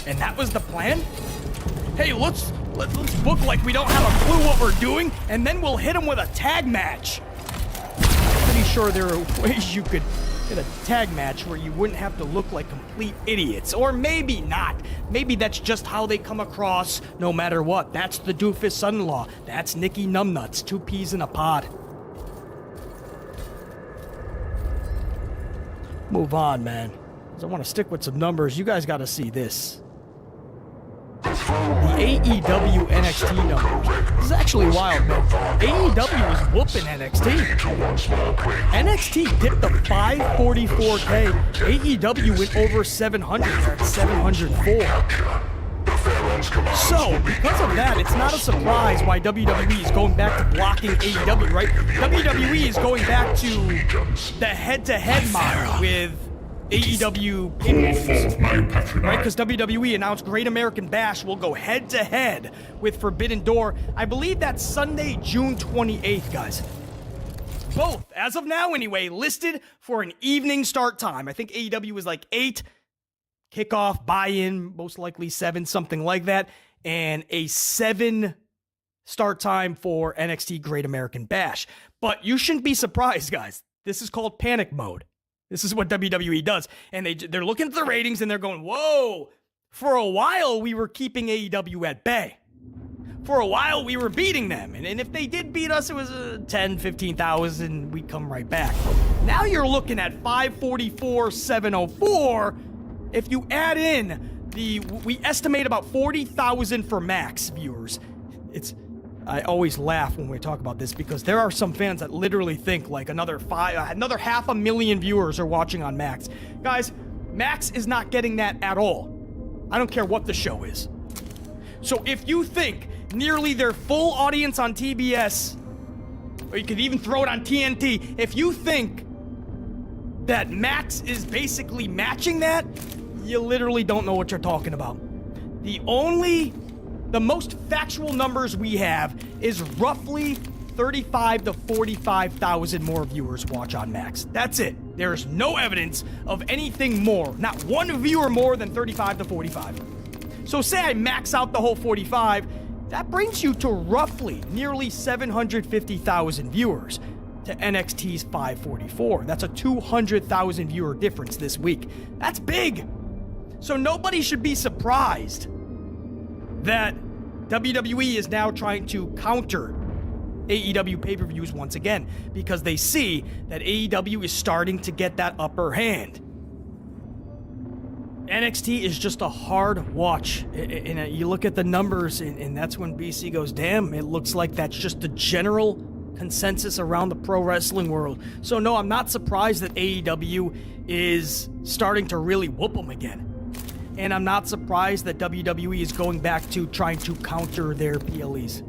And that was the plan? Hey, let's book like we don't have a clue what we're doing, and then we'll hit them with a tag match. I'm pretty sure there are ways you could hit a tag match where you wouldn't have to look like complete idiots. Or maybe not. Maybe that's just how they come across no matter what. That's the doofus son-in-law. That's Nikki Numbnuts. 2 peas in a pod. Move on, man. 'Cause I want to stick with some numbers. You guys got to see this. The AEW NXT numbers. This is actually wild, man. AEW was whooping NXT. NXT dipped to 544K. AEW went over 700. They're at 704. So, because of that, it's not a surprise why WWE is going back to blocking AEW, right? WWE is going back to the head-to-head model with AEW pay-per-views, right? Because WWE announced Great American Bash will go head-to-head with Forbidden Door. I believe that's Sunday, June 28th, guys. Both, as of now anyway, listed for an evening start time. I think AEW was like 8, kickoff, buy-in, most likely 7, something like that, and a 7 start time for NXT Great American Bash. But you shouldn't be surprised, guys. This is called panic mode. This is what WWE does. And they're looking at the ratings and they're going, whoa, for a while we were keeping AEW at bay. For a while we were beating them. And if they did beat us, it was 10, 15,000, we'd come right back. Now you're looking at 544, 704. If you add in we estimate about 40,000 for Max viewers. I always laugh when we talk about this because there are some fans that literally think like another 500,000 viewers are watching on Max. Guys, Max is not getting that at all. I don't care what the show is. So if you think nearly their full audience on TBS, or you could even throw it on TNT, if you think that Max is basically matching that, you literally don't know what you're talking about. The most factual numbers we have is roughly 35 to 45,000 more viewers watch on Max. That's it. There's no evidence of anything more. Not one viewer more than 35 to 45. So say I max out the whole 45, that brings you to roughly nearly 750,000 viewers to NXT's 544. That's a 200,000 viewer difference this week. That's big. So nobody should be surprised that WWE is now trying to counter AEW pay-per-views once again because they see that AEW is starting to get that upper hand. NXT is just a hard watch. And you look at the numbers and that's when BC goes, damn, it looks like that's just the general consensus around the pro wrestling world. So no, I'm not surprised that AEW is starting to really whoop them again. And I'm not surprised that WWE is going back to trying to counter their PLEs.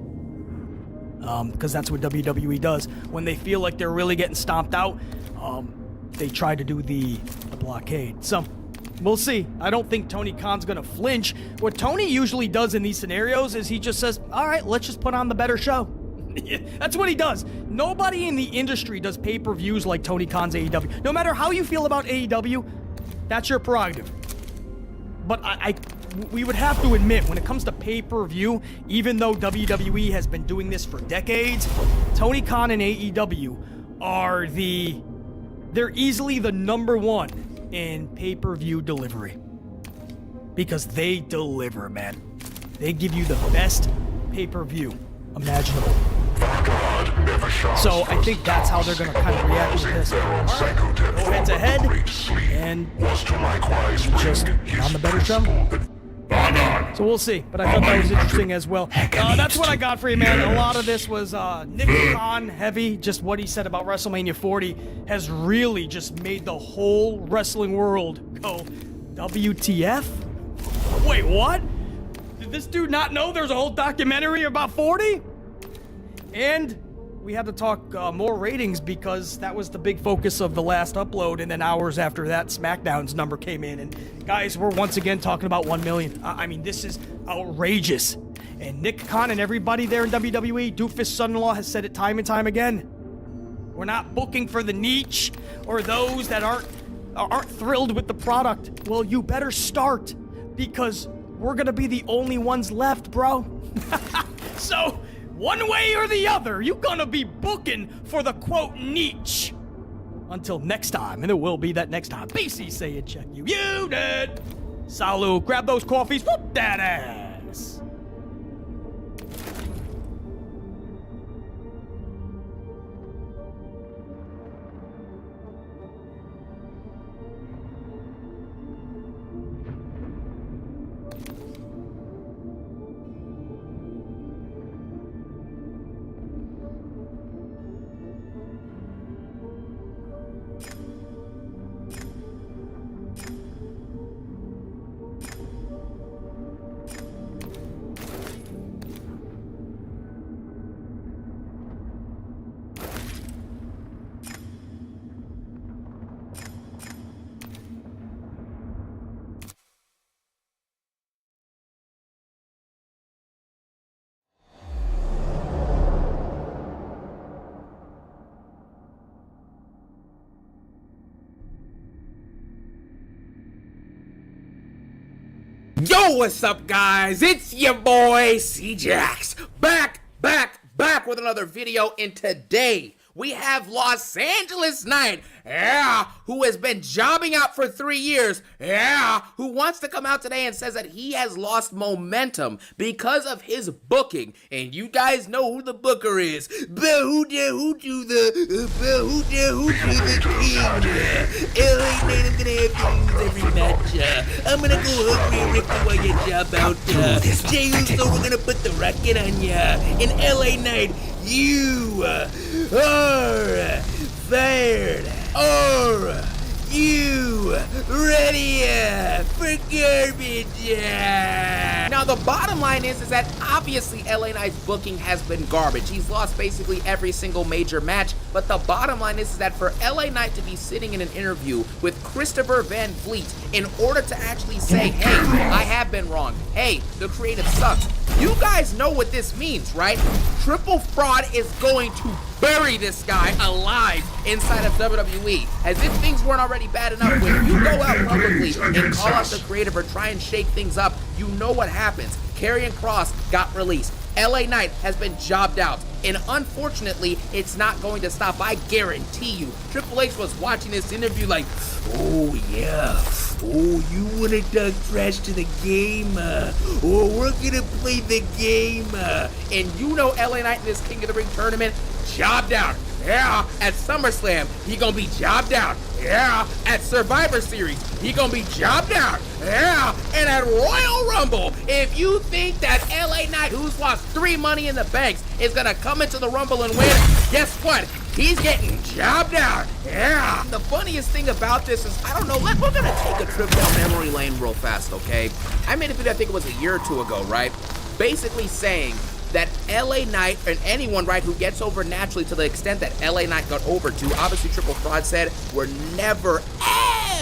Because that's what WWE does. When they feel like they're really getting stomped out, they try to do the blockade. So, we'll see. I don't think Tony Khan's going to flinch. What Tony usually does in these scenarios is he just says, all right, let's just put on the better show. That's what he does. Nobody in the industry does pay-per-views like Tony Khan's AEW. No matter how you feel about AEW, that's your prerogative. But we would have to admit, when it comes to pay-per-view, even though WWE has been doing this for decades, Tony Khan and AEW are they're easily the number one in pay-per-view delivery. Because they deliver, man. They give you the best pay-per-view imaginable. So I think that's how they're going to kind of react to this. All right, go head to head, and just on the better show. So we'll see, but I thought that was interesting as well. That's what I got for you, man. A lot of this was Nick Khan heavy. Just what he said about WrestleMania 40 has really just made the whole wrestling world go, WTF? Wait, what? Did this dude not know there's a whole documentary about 40? And we had to talk more ratings because that was the big focus of the last upload, and then hours after that, SmackDown's number came in, and guys, we're once again talking about 1 million. I mean, this is outrageous. And Nick Khan and everybody there in WWE, Doofus' son-in-law, has said it time and time again. We're not booking for the niche or those that aren't thrilled with the product. Well, you better start, because we're gonna be the only ones left, bro. So, one way or the other, you're gonna be booking for the quote niche. Until next time, and it will be that next time. BC saying check you. You did. Salud. Grab those coffees. Whoop that ass. Yo, what's up, guys? It's your boy, C-Jax, back with another video, and today we have Los Angeles Knight, who has been jobbing out for 3 years, who wants to come out today and says that he has lost momentum because of his booking, and you guys know who the booker is. But who do the king? LA Knight, I'm gonna have to lose every match. I'm gonna go hungry and Ricky while you job out. Jey Uso, we're gonna put the rocket on ya. And LA Knight, you are fired. Are you ready for garbage? Now the bottom line is that obviously LA Knight's booking has been garbage. He's lost basically every single major match, but the bottom line is that for LA Knight to be sitting in an interview with Christopher Van Vliet in order to actually say, hey, I have been wrong. Hey, the creative sucks. You guys know what this means, right? Triple Fraud is going to bury this guy alive inside of WWE. As if things weren't already bad enough, when you go out publicly and call out the creative or try and shake things up, you know what happens. Karrion Kross got released. LA Knight has been jobbed out. And unfortunately, it's not going to stop. I guarantee you. Triple H was watching this interview like, oh yeah, oh, you wanna talk trash to the game? Oh, we're gonna play the game. And you know LA Knight in this King of the Ring tournament, jobbed out. Yeah, at SummerSlam, he gonna be jobbed out. Yeah, at Survivor Series, he gonna be jobbed out. Yeah, and at Royal Rumble, if you think that LA Knight, who's lost 3 Money in the Banks, is gonna come into the Rumble and win, guess what? He's getting jobbed out. Yeah. The funniest thing about this is, I don't know, we're gonna take a trip down memory lane real fast, okay? I made a video, I think it was a year or two ago, right? Basically saying that LA Knight, and anyone, right, who gets over naturally to the extent that LA Knight got over to, obviously Triple Fraud said, we're never,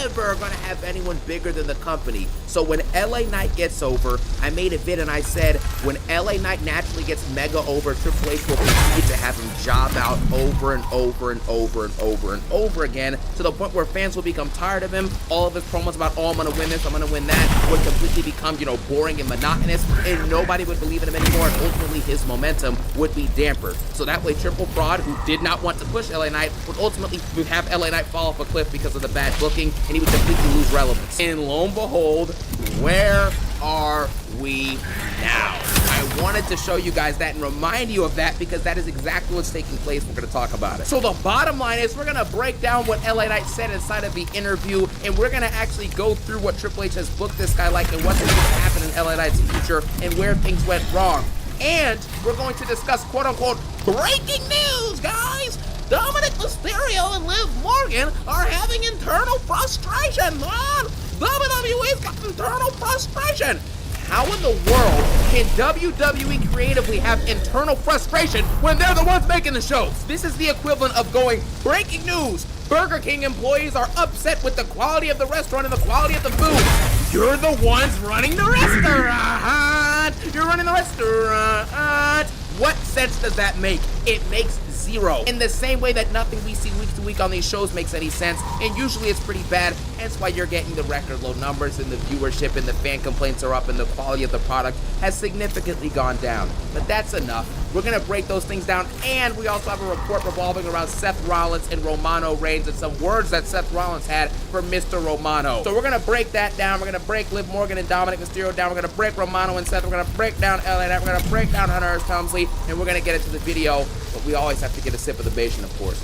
ever gonna have anyone bigger than the company. So when LA Knight gets over, I made a vid and I said, when LA Knight naturally gets mega over, Triple H will continue to have him job out over and over and over and over and over again, to the point where fans will become tired of him. All of his promos about, oh, I'm gonna win this, I'm gonna win that, would completely become, you know, boring and monotonous, and nobody would believe in him anymore, and ultimately his momentum would be dampered. So that way Triple Fraud, who did not want to push LA Knight, would ultimately have LA Knight fall off a cliff because of the bad booking, and he would completely lose relevance. And lo and behold, where are we now? I wanted to show you guys that and remind you of that because that is exactly what's taking place. We're going to talk about it. So the bottom line is we're going to break down what LA Knight said inside of the interview, and we're going to actually go through what Triple H has booked this guy like and what's going to happen in LA Knight's future and where things went wrong. And we're going to discuss quote-unquote breaking news, guys! Dominic Mysterio and Liv Morgan are having internal frustration, man! WWE's got internal frustration! How in the world can WWE creatively have internal frustration when they're the ones making the shows? This is the equivalent of going, breaking news! Burger King employees are upset with the quality of the restaurant and the quality of the food. You're the ones running the restaurant! You're running the restaurant! What sense does that make? It makes zero. In the same way that nothing we see week to week on these shows makes any sense, and usually it's pretty bad, hence why you're getting the record low numbers and the viewership and the fan complaints are up and the quality of the product has significantly gone down. But that's enough. We're gonna break those things down, and we also have a report revolving around Seth Rollins and Romano Reigns and some words that Seth Rollins had for Mr. Romano. So we're gonna break that down. We're gonna break Liv Morgan and Dominic Mysterio down. We're gonna break Romano and Seth. We're gonna break down LA Knight. We're gonna break down Hunter S. Helmsley, and we're gonna get into the video, but we always have to get a sip of the Bayesian, of course.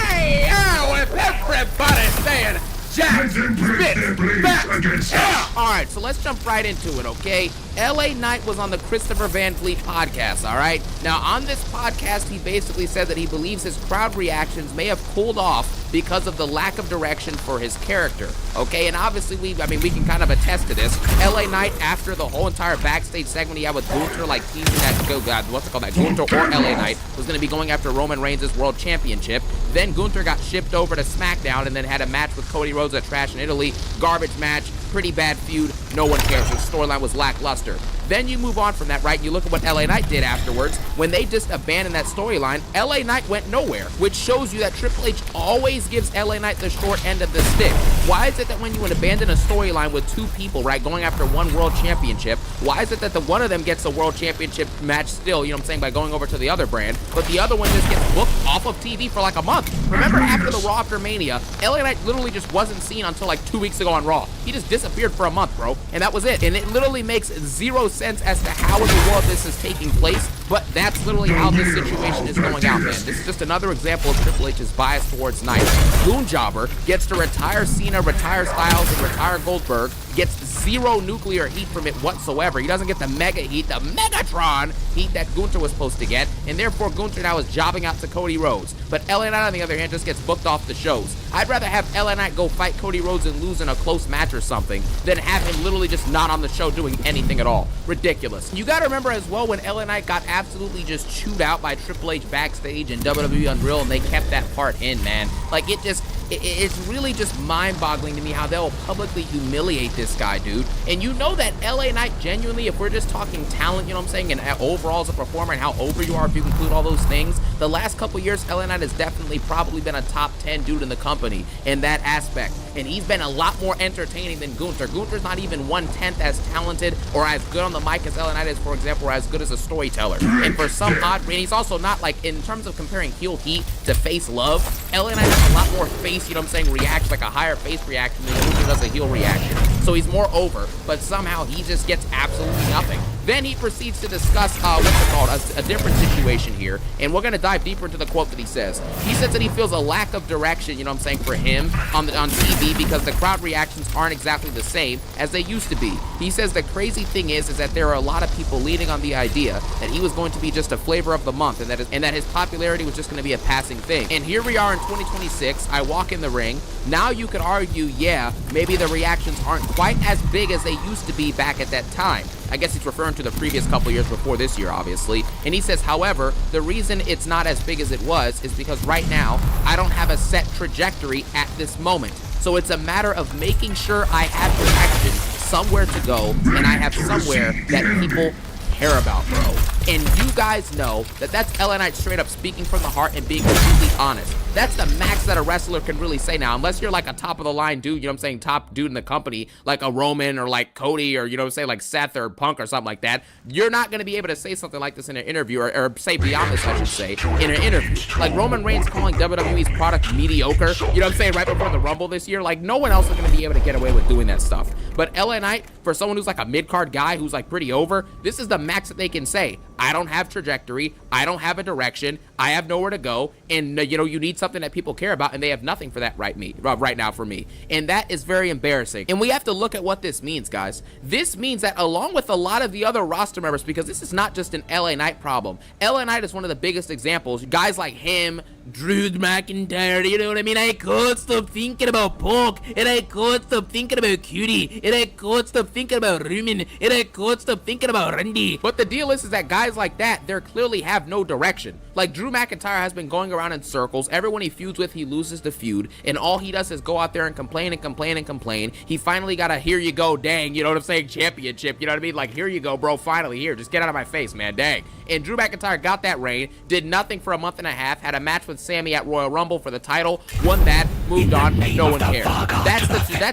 Hey, with everybody saying Jack Spitz back. Alright, so let's jump right into it, okay? LA Knight was on the Christopher Van Vliet podcast, alright? Now, on this podcast, he basically said that he believes his crowd reactions may have cooled off because of the lack of direction for his character, okay? And obviously, we can kind of attest to this. LA Knight, after the whole entire backstage segment he had with Gunther, like teasing that, Gunther or LA Knight was going to be going after Roman Reigns' World Championship. Then Gunther got shipped over to SmackDown and then had a match with Cody Rhodes at Trash in Italy. Garbage match, pretty bad feud, no one cares. The storyline was lackluster. Then you move on from that, right? You look at what LA Knight did afterwards. When they just abandoned that storyline, LA Knight went nowhere, which shows you that Triple H always gives LA Knight the short end of the stick. Why is it that when you abandon a storyline with two people, right, going after one world championship, why is it that the one of them gets a world championship match still, you know what I'm saying, by going over to the other brand, but the other one just gets booked off of TV for like a month? Remember after the Raw after Mania, LA Knight literally just wasn't seen until like 2 weeks ago on Raw. He just disappeared for a month, bro, and that was it. And it literally makes zero sense as to how in the world this is taking place, but that's literally how this situation is going out, man. This is just another example of Triple H's bias towards Knight. Goon Jobber gets to retire Cena, retire Styles, and retire Goldberg, gets zero nuclear heat from it whatsoever. He doesn't get the mega heat, the Megatron heat that Gunther was supposed to get, and therefore Gunther now is jobbing out to Cody Rhodes. But LA Knight, on the other hand, just gets booked off the shows. I'd rather have LA Knight go fight Cody Rhodes and lose in a close match or something than have him literally just not on the show doing anything at all. Ridiculous. You gotta remember as well when LA Knight got absolutely just chewed out by Triple H backstage and WWE Unreal, and they kept that part in, man. Like, it's really just mind-boggling to me how they'll publicly humiliate this guy, dude. And you know that LA Knight genuinely, if we're just talking talent, you know what I'm saying, and overall as a performer and how over you are if you include all those things, the last couple years, LA Knight has definitely probably been a top 10 dude in the company in that aspect. And he's been a lot more entertaining than Gunther. Gunther's not even 1/10 as talented or as good on the mic as LA Knight is, for example, or as good as a storyteller. And for some odd reason, he's also not, like, in terms of comparing heel heat to face love, LA Knight has a lot more face, you know what I'm saying, reaction, like a higher face reaction than Gunther does a heel reaction. So he's more over, but somehow he just gets absolutely nothing. Then he proceeds to discuss, a different situation here, and we're going to dive deeper into the quote that he says. He says that he feels a lack of direction, you know what I'm saying, for him on TV because the crowd reactions aren't exactly the same as they used to be. He says the crazy thing is that there are a lot of people leaning on the idea that he was going to be just a flavor of the month and that his popularity was just going to be a passing thing. And here we are in 2026, I walk in the ring. Now you could argue, yeah, maybe the reactions aren't quite as big as they used to be back at that time. I guess he's referring to the previous couple years before this year, obviously. And he says, however, the reason it's not as big as it was is because right now, I don't have a set trajectory at this moment. So it's a matter of making sure I have direction, somewhere to go, and I have somewhere that people care about, bro. And you guys know that that's LA Knight straight up speaking from the heart and being completely honest. That's the max that a wrestler can really say now, unless you're like a top of the line dude, you know what I'm saying, top dude in the company, like a Roman or like Cody or, you know what I'm saying, like Seth or Punk or something like that. You're not going to be able to say something like this in an interview, or say beyond this, I should say, in an interview. Like Roman Reigns calling WWE's product mediocre, you know what I'm saying, right before the Rumble this year. Like no one else is going to be able to get away with doing that stuff. But LA Knight, for someone who's like a mid-card guy who's like pretty over, this is the max that they can say. I don't have trajectory, I don't have a direction, I have nowhere to go, and you know, you need something that people care about, and they have nothing for that right now for me. And that is very embarrassing. And we have to look at what this means, guys. This means that along with a lot of the other roster members, because this is not just an LA Knight problem. LA Knight is one of the biggest examples. Guys like him, Drew McIntyre, you know what I mean? I can't stop thinking about Punk, and I can't stop thinking about Cutie, and I can't stop thinking about Roman, and I can't stop thinking about Randy. But the deal is that guys like that, they clearly have no direction. Like Drew McIntyre has been going around in circles. Everyone he feuds with, he loses the feud, and all he does is go out there and complain and complain and complain. He finally got a here you go, dang, you know what I'm saying, championship, you know what I mean? Like, here you go, bro, finally, here, just get out of my face, man, dang. And Drew McIntyre got that reign, did nothing for a month and a half, had a match with Sammy at Royal Rumble for the title, won that, moved on, no one cared. That's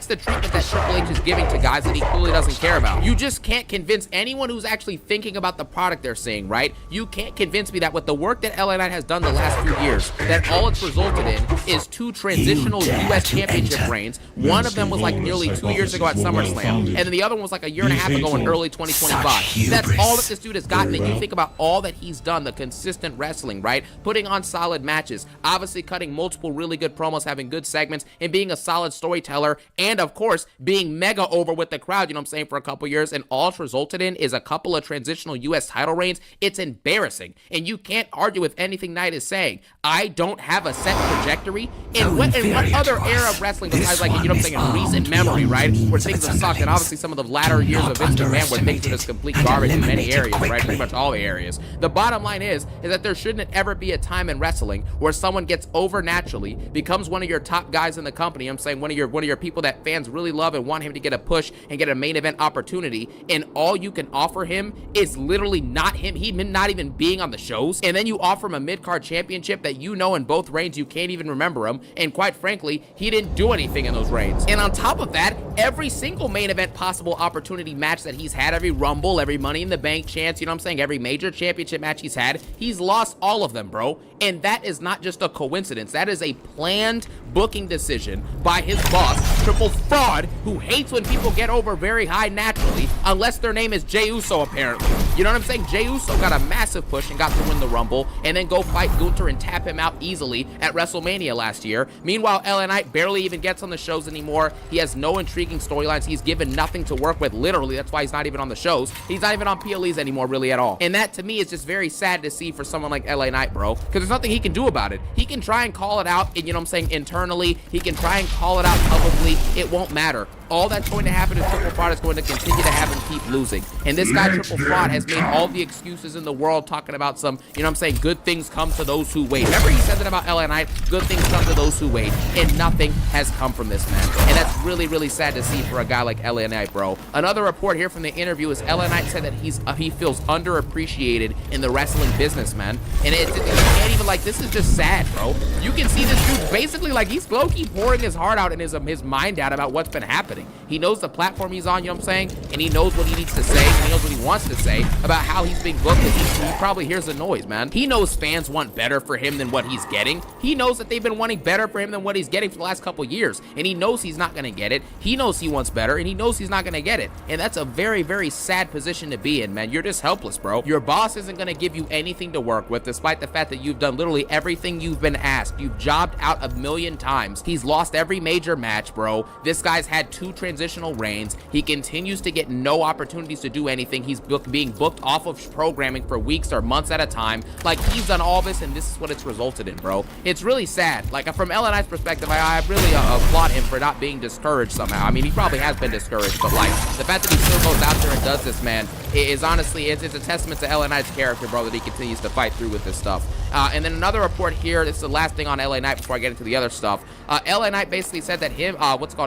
the treatment that Triple H is giving to guys that he clearly doesn't care about. You just can't convince anyone who's actually thinking about the product they're seeing, right? You can't convince me that with the work that LA Knight has done the last few years, that all it's resulted in is 2 transitional US championship reigns. One of them was like nearly 2 years ago at SummerSlam, and then the other one was like a year and a half ago in early 2025. That's all that this dude has gotten, and you think about all that he's done, the consistent wrestling, right? Putting on solid matches, obviously cutting multiple really good promos, having good segments, and being a solid storyteller, and of course, being mega over with the crowd, you know what I'm saying, for a couple years, and all it's resulted in is a couple of transitional US title reigns. It's embarrassing, and you can't argue with anything Knight is saying. I don't have a set trajectory. In what other era of wrestling besides, like, you know what I'm saying, in recent memory, right, where things have sucked, and obviously some of the latter years of Vince McMahon where things were just complete garbage in many areas, right, pretty much all the areas. The bottom line is that there shouldn't ever be a time in wrestling where someone gets over naturally, becomes one of your top guys in the company, I'm saying one of your people that fans really love and want him to get a push and get a main event opportunity, and all you can offer him is literally not him, he not even being on the shows, and then you offer him a mid-card championship that you know in both reigns you can't even remember him, and quite frankly, he didn't do anything in those reigns. And on top of that, every single main event possible opportunity match that he's had, every Rumble, every Money in the Bank chance, you know what I'm saying, every major championship match he's had, he's lost all of them, bro. And that is not just a coincidence. That is a planned booking decision by his boss, Triple Fraud, who hates when people get over very high naturally, unless their name is Jey Uso, apparently. You know what I'm saying? Jey Uso got a massive push and got to win the Rumble, and then go fight Gunther and tap him out easily at WrestleMania last year. Meanwhile, LA Knight barely even gets on the shows anymore. He has no intriguing storylines. He's given nothing to work with, literally. That's why he's not even on the shows. He's not even on PLEs anymore, really, at all. And that, to me, is just very sad to see for someone like LA Knight, bro, because there's nothing he can do about it. He can try and call it out, and, you know what I'm saying, internally. He can try and call it out publicly. It won't matter. All that's going to happen is Triple Fraud is going to continue to have him keep losing. And this guy, Triple Fraud, has made all the excuses in the world talking about some, you know what I'm saying, good things come to those who wait. Remember he said that about LA Knight, good things come to those who wait, and nothing has come from this man. And that's really, really sad to see for a guy like LA Knight, bro. Another report here from the interview is LA Knight said that he feels underappreciated in the wrestling business, man. And you can't even, like, this is just sad, bro. You can see this dude basically, like, he's low-key pouring his heart out and his mind out about what's been happening. He knows the platform he's on, you know what I'm saying? And he knows what he needs to say, and he knows what he wants to say about how he's being booked, and he probably hears the noise, man. He knows fans want better for him than what he's getting. He knows that they've been wanting better for him than what he's getting for the last couple years, and he knows he's not going to get it. He knows he wants better, and he knows he's not going to get it. And that's a very, very sad position to be in, man. You're just helpless, bro. Your boss isn't going to give you anything to work with, despite the fact that you've done literally everything you've been asked. You've jobbed out 1,000,000 times. He's lost every major match, bro. This guy's had 2 transitional reigns. He continues to get no opportunities to do anything. He's being booked off of programming for weeks or months at a time. Like, he's done all this, and this is what it's resulted in, bro. It's really sad. Like, from LA Knight's perspective, I really applaud him for not being discouraged somehow. I mean, he probably has been discouraged, but, like, the fact that he still goes out there and does this, man, is honestly, it's a testament to LA Knight's character, bro, that he continues to fight through with this stuff. And then another report here, this is the last thing on LA Knight before I get into the other stuff. LA Knight basically said that him,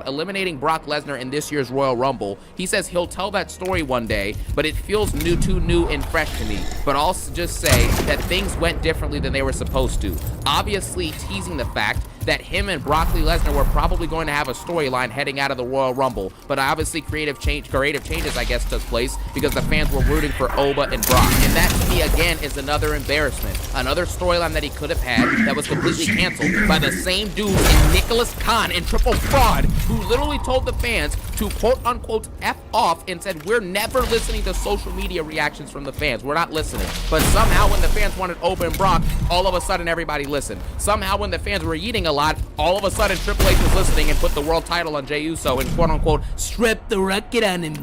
eliminating Brock Lesnar in this year's Royal Rumble, he says he'll tell that story one day, but it feels too new and fresh to me. But I'll just say that things went differently than they were supposed to. Obviously teasing the fact that him and Brock Lesnar were probably going to have a storyline heading out of the Royal Rumble, but obviously creative changes, I guess, took place because the fans were rooting for Oba and Brock. And that, to me, again, is another embarrassment. Another storyline that he could have had that was completely canceled by the same dude in Nicholas Khan and Triple Fraud, who literally told the fans to quote-unquote F off and said, we're never listening to social media reactions from the fans. We're not listening. But somehow when the fans wanted Oba and Brock, all of a sudden everybody listened. Somehow when the fans were eating a lot, all of a sudden Triple H was listening and put the world title on Jey Uso and quote-unquote strip the record on him.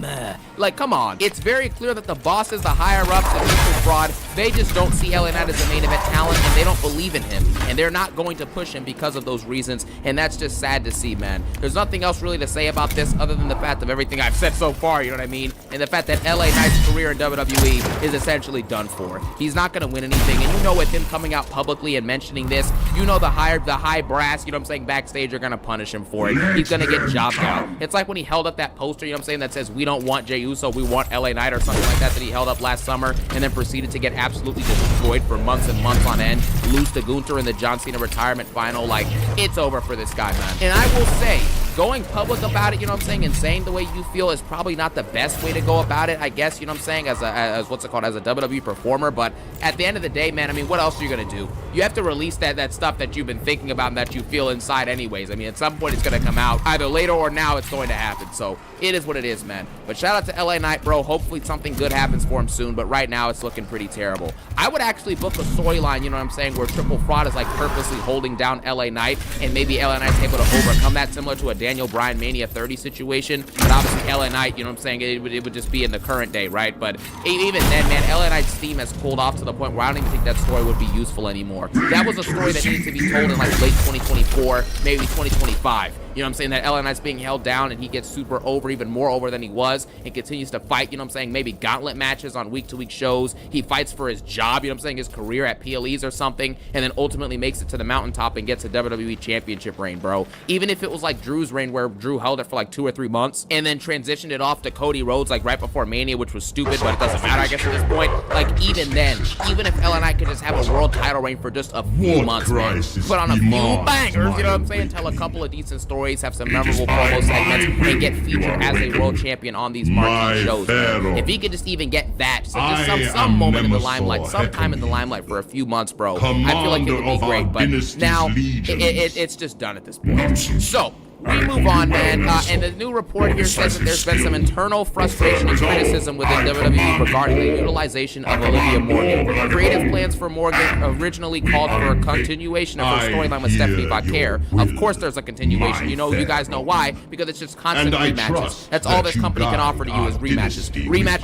Like, come on. It's very clear that the bosses, the higher-ups, the Triple Fraud, they just don't see LA Knight as a main event talent, and they don't believe in him, and they're not going to push him because of those reasons, and that's just sad to see, man. There's nothing else really to say about this other than the fact of everything I've said so far, you know what I mean? And the fact that LA Knight's career in WWE is essentially done for. He's not going to win anything, and you know with him coming out publicly and mentioning this, you know the high brass, you know what I'm saying, backstage are going to punish him for it. He's going to get jobbed out. It's like when he held up that poster, you know what I'm saying, that says, we don't want Jey Uso, we want LA Knight, or something like that he held up last summer, and then proceeded to get absolutely destroyed for months and months on end, lose to Gunther in the John Cena retirement final. Like, it's over for this guy, man. And I will say, going public about it, you know what I'm saying, and saying the way you feel is probably not the best way to go about it, I guess, you know what I'm saying, as a WWE performer. But at the end of the day, man, I mean, what else are you gonna do? You have to release that stuff that you've been thinking about and that you feel inside anyways. I mean, at some point it's gonna come out, either later or now it's going to happen. So it is what it is, man. But shout out to LA Knight, bro. Hopefully something good happens for him soon, but right now it's looking pretty terrible. I would actually book a storyline, you know what I'm saying, where Triple Fraud is like purposely holding down LA Knight, and maybe LA Knight's able to overcome that, similar to a Daniel Bryan Mania 30 situation. But obviously LA Knight, you know what I'm saying, it would just be in the current day, right? But even then, man, LA Knight's steam has cooled off to the point where I don't even think that story would be useful anymore. That was a story that needed to be told in like late 2024, maybe 2025. You know what I'm saying, that LA Knight's being held down and he gets super over, even more over than he was, and continues to fight, you know what I'm saying, maybe gauntlet matches on week-to-week shows. He fights for his job, you know what I'm saying, his career at PLEs or something, and then ultimately makes it to the mountaintop and gets a WWE Championship reign, bro. Even if it was like Drew's reign, where Drew held it for like 2 or 3 months, and then transitioned it off to Cody Rhodes like right before Mania, which was stupid, but it doesn't matter, I guess, at this point. Like, even then, even if LA Knight could just have a world title reign for just a few months, man, put on a few bangers, you know what I'm saying, tell a couple of decent stories, have some memorable promo segments, and get featured as a world champion on these marquee shows, man. If he could just even get that, so just some moment in the limelight, sometime in the limelight for a few months, bro, I feel like it would be great. But now it's just done at this point. So we move on, man, and the new report here says that there's been some internal frustration and criticism within WWE regarding the utilization of Olivia Morgan. Creative plans for Morgan originally called for a continuation of her storyline with Stephanie Vaquer. Of course there's a continuation. You guys know why, because it's just constant rematches. That's all this company can offer to you is rematches. Rematch.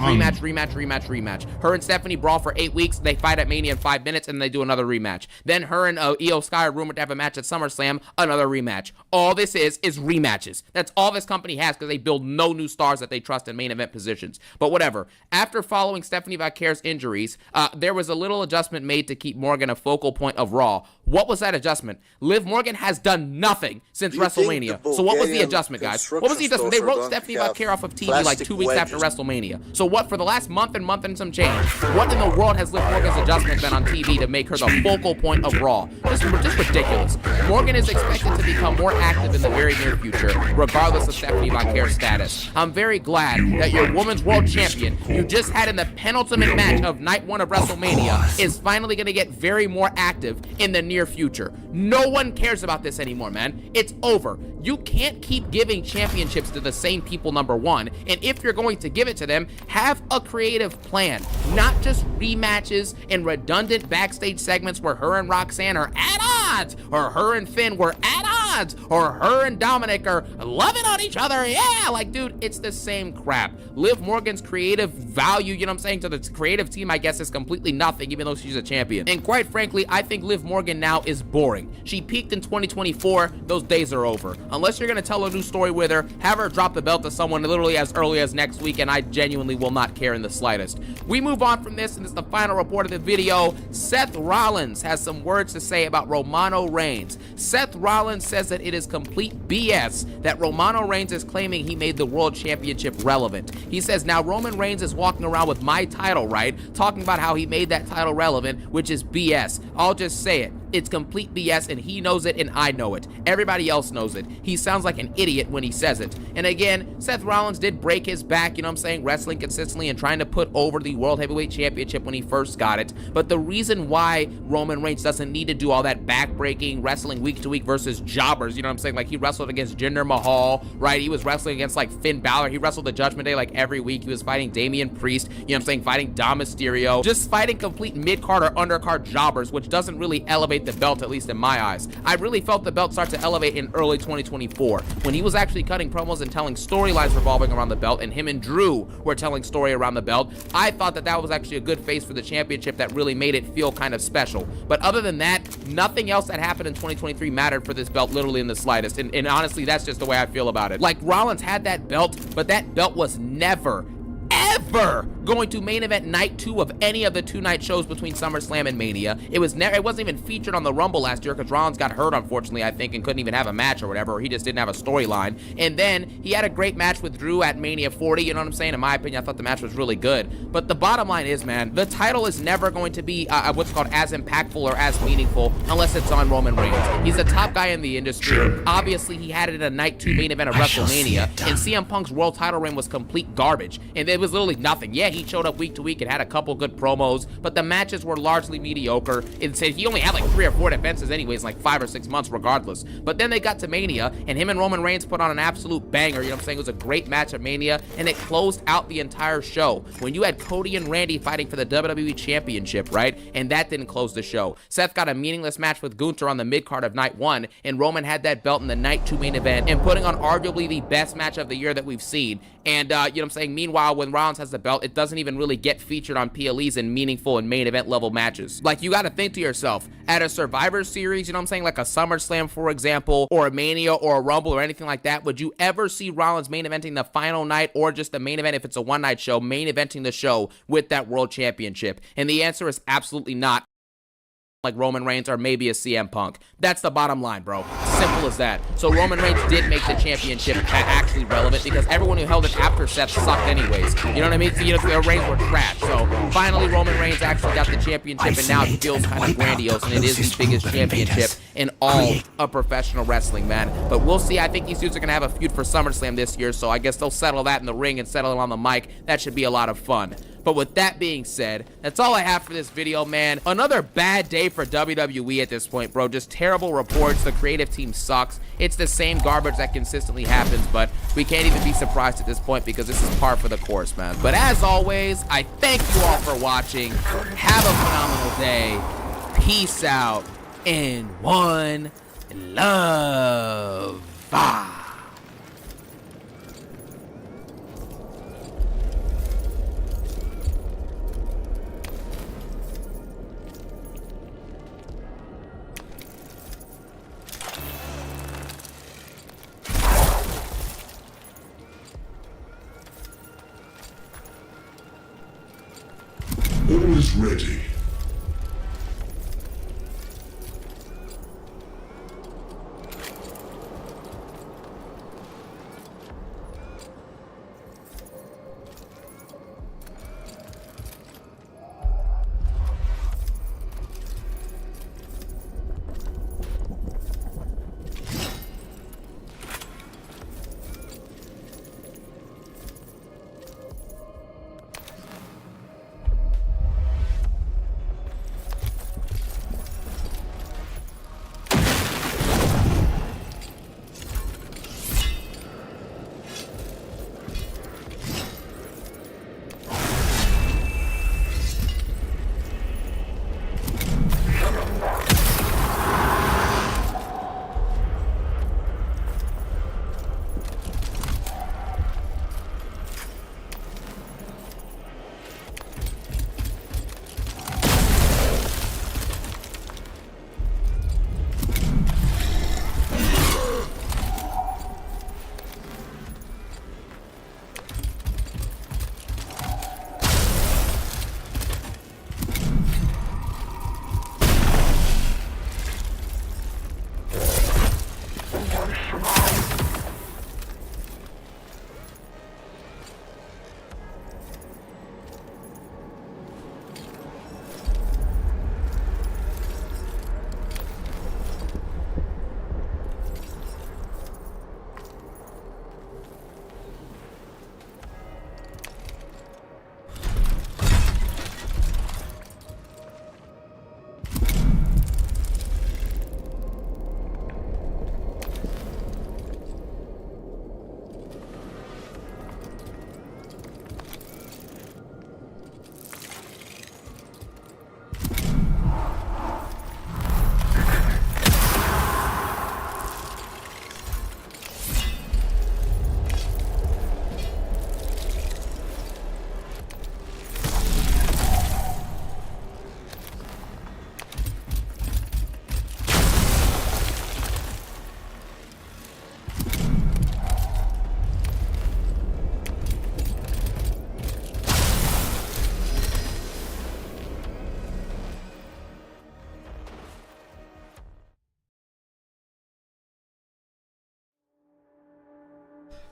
Her and Stephanie brawl for 8 weeks, they fight at Mania in 5 minutes, and they do another rematch. Then her and Io Sky are rumored to have a match at SummerSlam, another rematch. All this is rematches. That's all this company has, because they build no new stars that they trust in main event positions. But whatever. After following Stephanie Vaquer's injuries, there was a little adjustment made to keep Morgan a focal point of Raw. What was that adjustment? Liv Morgan has done nothing since WrestleMania. So what was the adjustment, guys? What was the adjustment? They wrote Stephanie Vaquer off of TV like 2 weeks after WrestleMania. So what, for the last month and some change, what in the world has Liv Morgan's adjustment been on TV to make her the focal point of Raw? Just ridiculous. Morgan is expected to become more active in the very near future, regardless of Stephanie Vaquer's status. I'm very glad that your women's world champion you just had in the penultimate match of night 1 of WrestleMania is finally going to get very more active in the near future. No one cares about this anymore, man. It's over. You can't keep giving championships to the same people, number one, and if you're going to give it to them, have a creative plan, not just rematches and redundant backstage segments where her and Roxanne are at odds, or her and Finn were at odds, odds, or her and Dominic are loving on each other. Yeah, like, dude, it's the same crap. Liv Morgan's creative value, you know what I'm saying, to the creative team, I guess, is completely nothing, even though she's a champion. And quite frankly, I think Liv Morgan now is boring. She peaked in 2024. Those days are over. Unless you're gonna tell a new story with her, have her drop the belt to someone literally as early as next week, and I genuinely will not care in the slightest. We move on from this, and it's the final report of the video. Seth Rollins has some words to say about Romano Reigns. Seth Rollins says that it is complete BS that Romano Reigns is claiming he made the World Championship relevant. He says, now Roman Reigns is walking around with my title, right? Talking about how he made that title relevant, which is BS. I'll just say it. It's complete BS, and he knows it, and I know it. Everybody else knows it. He sounds like an idiot when he says it. And again, Seth Rollins did break his back, you know what I'm saying, wrestling consistently and trying to put over the World Heavyweight Championship when he first got it. But the reason why Roman Reigns doesn't need to do all that back-breaking wrestling week to week versus jobbers, you know what I'm saying, like he wrestled against Jinder Mahal, right? He was wrestling against like Finn Balor. He wrestled the Judgment Day like every week. He was fighting Damian Priest, you know what I'm saying, fighting Dom Mysterio, just fighting complete mid-card or undercard jobbers, which doesn't really elevate the belt, at least in my eyes. I really felt the belt start to elevate in early 2024 when he was actually cutting promos and telling storylines revolving around the belt, and him and Drew were telling story around the belt. I thought that that was actually a good face for the championship that really made it feel kind of special. But other than that, nothing else that happened in 2023 mattered for this belt literally in the slightest. And honestly, that's just the way I feel about it. Like, Rollins had that belt, but that belt was never, ever going to main event night 2 of any of the 2-night shows between SummerSlam and Mania. It wasn't even featured on the Rumble last year because Rollins got hurt, unfortunately, I think, and couldn't even have a match or whatever, or he just didn't have a storyline. And then he had a great match with Drew at Mania 40, you know what I'm saying? In my opinion, I thought the match was really good. But the bottom line is, man, the title is never going to be what's called as impactful or as meaningful unless it's on Roman Reigns. He's the top guy in the industry. Obviously, he had it in a night 2 main event of WrestleMania, and CM Punk's world title reign was complete garbage, and it was literally nothing. Yeah, he showed up week to week and had a couple good promos, but the matches were largely mediocre. It said he only had like 3 or 4 defenses anyways, like 5 or 6 months regardless. But then they got to Mania, and him and Roman Reigns put on an absolute banger, you know what I'm saying? It was a great match at Mania, and it closed out the entire show. When you had Cody and Randy fighting for the WWE Championship, right? And that didn't close the show. Seth got a meaningless match with Gunther on the mid-card of night 1, and Roman had that belt in the night 2 main event, and putting on arguably the best match of the year that we've seen. And, you know what I'm saying? Meanwhile, when Rollins has the belt, it doesn't even really get featured on PLEs in meaningful and main event level matches. Like, you gotta think to yourself, at a Survivor Series, you know what I'm saying, like a SummerSlam, for example, or a Mania or a Rumble or anything like that, would you ever see Rollins main eventing the final night, or just the main event if it's a one-night show, main eventing the show with that World Championship? And the answer is absolutely not. Like Roman Reigns or maybe a CM Punk. That's the bottom line, bro. Simple as that. So Roman Reigns did make the championship actually relevant because everyone who held it after Seth sucked anyways. You know what I mean? So, you know, the Reigns were trash. So finally Roman Reigns actually got the championship, and now it feels kind of grandiose, and it is the biggest championship in all of professional wrestling, man. But we'll see. I think these dudes are going to have a feud for SummerSlam this year, so I guess they'll settle that in the ring and settle it on the mic. That should be a lot of fun. But with that being said, that's all I have for this video, man. Another bad day for WWE at this point, bro. Just terrible reports. The creative team sucks. It's the same garbage that consistently happens, but we can't even be surprised at this point because this is par for the course, man. But as always, I thank you all for watching. Have a phenomenal day. Peace out. And one love. Bye. All is ready.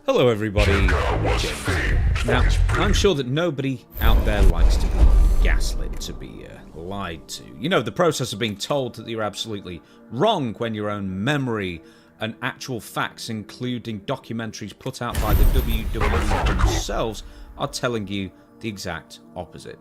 Hello everybody, James. Now, I'm sure that nobody out there likes to be gaslit, to be lied to. You know, the process of being told that you're absolutely wrong when your own memory and actual facts, including documentaries put out by the WWE themselves, are telling you the exact opposite.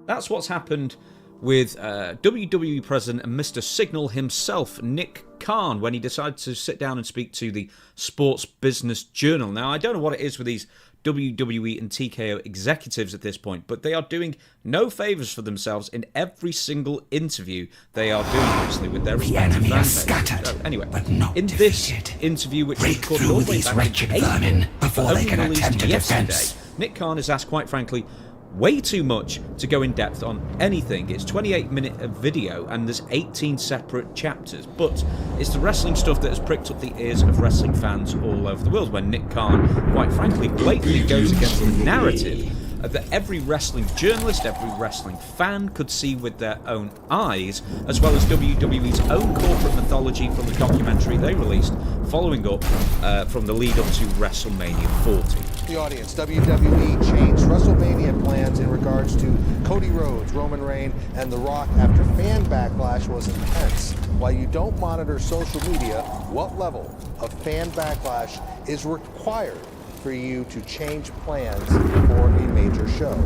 That's what's happened with WWE President and Mr. Signal himself, Nick Khan, when he decided to sit down and speak to the Sports Business Journal. Now, I don't know what it is with these WWE and TKO executives at this point, but they are doing no favours for themselves in every single interview they are doing, obviously, with their respective fan bases. So, anyway, in this interview, which was recorded all the way back in April, but only released yesterday, Nick Khan has asked, quite frankly, way too much to go in depth on anything. It's 28 minutes of video and there's 18 separate chapters, but it's the wrestling stuff that has pricked up the ears of wrestling fans all over the world when Nick Khan, quite frankly, blatantly goes against the narrative that every wrestling journalist, every wrestling fan could see with their own eyes, as well as WWE's own corporate mythology from the documentary they released following up from the lead up to WrestleMania 40. The audience, WWE changed WrestleMania plans in regards to Cody Rhodes, Roman Reigns, and The Rock after fan backlash was intense. While you don't monitor social media, what level of fan backlash is required for you to change plans for a major show?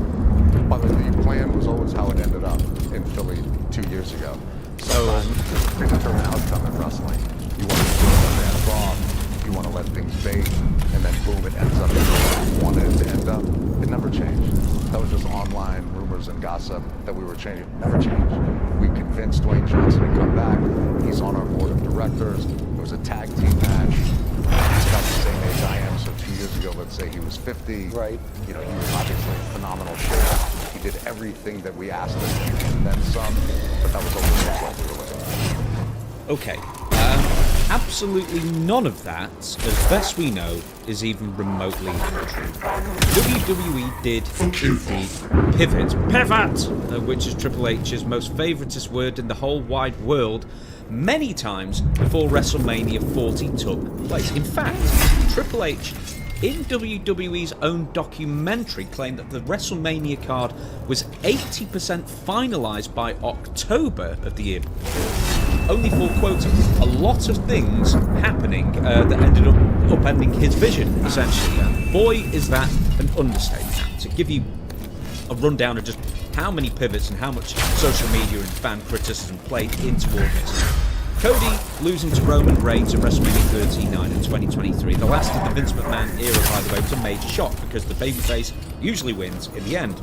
But the plan was always how it ended up in Philly 2 years ago. Sometimes they determine outcome in wrestling. You want to advance off, you want to let things bake, and then boom, it ends up where you wanted it to end up. It never changed. That was just online rumors and gossip that we were changing. It never changed. We convinced Dwayne Johnson to come back. He's on our board of directors. It was a tag team match. He's about the same age I am, so 2 years ago, let's say he was 50. Right. You know, he was obviously in phenomenal shape. He did everything that we asked him to, and then some, but that was always the result we were looking for. Okay. Absolutely none of that, as best we know, is even remotely true. WWE did indeed pivot, which is Triple H's most favoritist word in the whole wide world, many times before WrestleMania 40 took place. In fact, Triple H, in WWE's own documentary, claimed that the WrestleMania card was 80% finalised by October of the year. Only for, quote, a lot of things happening that ended up upending his vision, essentially. Boy, is that an understatement. To give you a rundown of just how many pivots and how much social media and fan criticism played into all this. Cody losing to Roman Reigns at WrestleMania 39 in 2023. The last of the Vince McMahon era, by the way, was a major shock because the babyface usually wins in the end.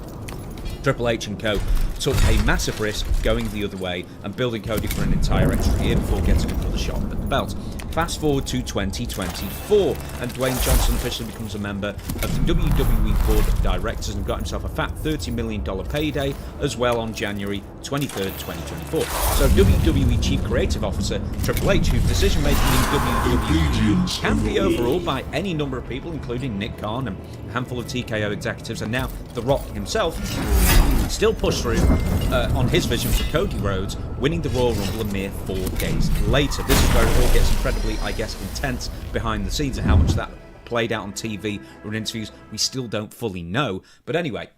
Triple H and co. took a massive risk going the other way and building Cody for an entire extra year before getting another shot at the belt. Fast forward to 2024 and Dwayne Johnson officially becomes a member of the WWE Board of Directors and got himself a fat $30 million payday as well on January 23rd, 2024. So WWE Chief Creative Officer Triple H, whose decision making in WWE can be overruled by any number of people, including Nick Khan and a handful of TKO executives, and now The Rock himself, still pushed through on his vision for Cody Rhodes winning the Royal Rumble a mere 4 days later. This is where it all gets incredibly, I guess, intense behind the scenes, and how much that played out on TV or in interviews we still don't fully know. But anyway,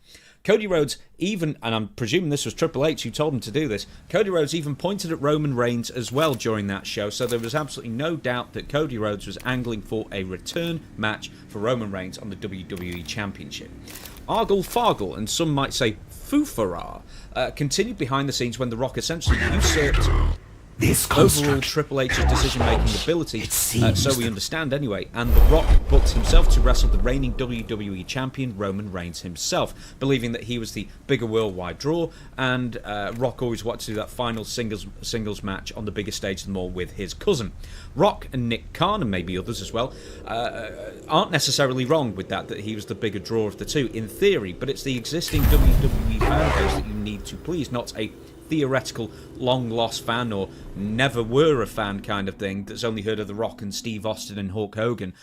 Cody Rhodes even, and I'm presuming this was Triple H who told him to do this, Cody Rhodes even pointed at Roman Reigns as well during that show, so there was absolutely no doubt that Cody Rhodes was angling for a return match for Roman Reigns on the WWE Championship. Argle Fargle, and some might say Fufara, continued behind the scenes when The Rock essentially usurped overall Triple H's decision-making ability, so we understand anyway, and The Rock booked himself to wrestle the reigning WWE champion Roman Reigns himself, believing that he was the bigger worldwide draw, and Rock always wanted to do that final singles match on the biggest stage of them all with his cousin. Rock and Nick Khan, and maybe others as well, aren't necessarily wrong with that he was the bigger draw of the two, in theory, but it's the existing WWE fan base that you need to please, not a theoretical long-lost fan or never were a fan kind of thing that's only heard of The Rock and Steve Austin and Hulk Hogan.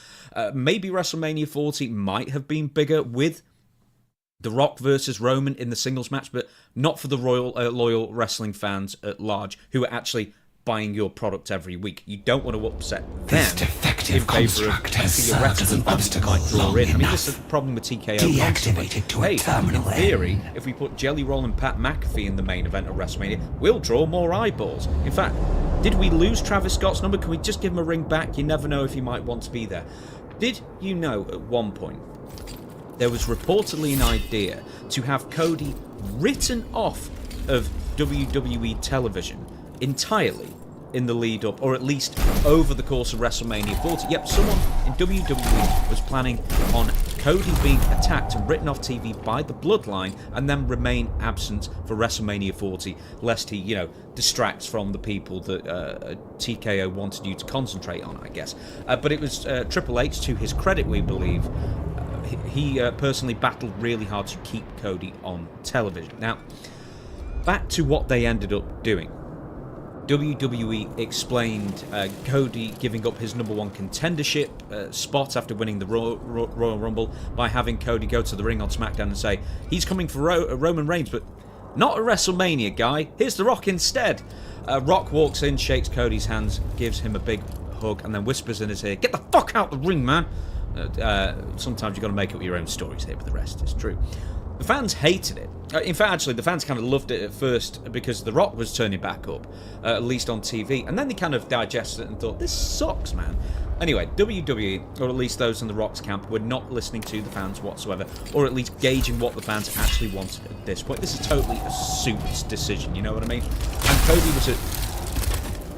Maybe WrestleMania 40 might have been bigger with The Rock versus Roman in the singles match, but not for the loyal wrestling fans at large who are actually buying your product every week. You don't want to upset them Destructive construct has served as an obstacle long I mean, enough. this is the problem with TKO. Deactivated to a Hey, terminal in theory, if we put Jelly Roll and Pat McAfee in the main event of WrestleMania, we'll draw more eyeballs. In fact, did we lose Travis Scott's number? Can we just give him a ring back? You never know if he might want to be there. Did you know at one point there was reportedly an idea to have Cody written off of WWE television entirely in the lead up, or at least over the course of WrestleMania 40. Yep, someone in WWE was planning on Cody being attacked and written off TV by the Bloodline and then remain absent for WrestleMania 40, lest he, distracts from the people that TKO wanted you to concentrate on, I guess. But it was Triple H, to his credit, we believe, he personally battled really hard to keep Cody on television. Now, back to what they ended up doing. WWE explained Cody giving up his #1 contendership spot after winning the Royal Rumble by having Cody go to the ring on SmackDown and say, he's coming for Roman Reigns, but not a WrestleMania, guy. Here's The Rock instead. Rock walks in, shakes Cody's hands, gives him a big hug, and then whispers in his ear, get the fuck out the ring, man. Sometimes you've got to make up your own stories here, but the rest is true. The fans hated it. In fact, actually, the fans kind of loved it at first because The Rock was turning back up, at least on TV. And then they kind of digested it and thought, this sucks, man. Anyway, WWE, or at least those in The Rock's camp, were not listening to the fans whatsoever, or at least gauging what the fans actually wanted at this point. This is totally a Suits decision, you know what I mean? And Cody was at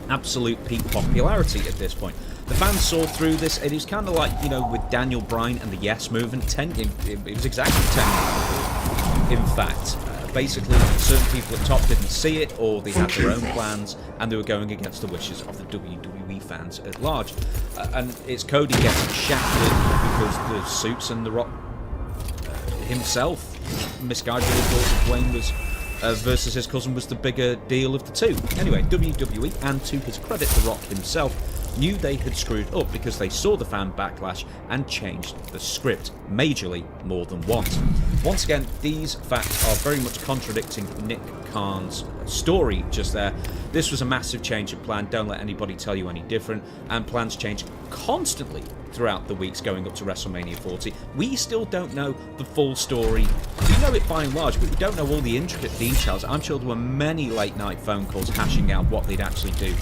absolute peak popularity at this point. The fans saw through this. It was kind of like, with Daniel Bryan and the Yes Movement. It was exactly 10 years. In fact, basically, certain people at top didn't see it, or they had their own plans, and they were going against the wishes of the WWE fans at large. And it's Cody getting shafted because the Suits and The Rock himself misguided thought Dwayne was versus his cousin was the bigger deal of the two. Anyway, WWE, and to his credit, The Rock himself, knew they had screwed up because they saw the fan backlash and changed the script majorly more than once. Once again, these facts are very much contradicting Nick Khan's story just there. This was a massive change of plan, don't let anybody tell you any different, and plans change constantly throughout the weeks going up to WrestleMania 40. We still don't know the full story. We know it by and large, but we don't know all the intricate details. I'm sure there were many late night phone calls hashing out what they'd actually do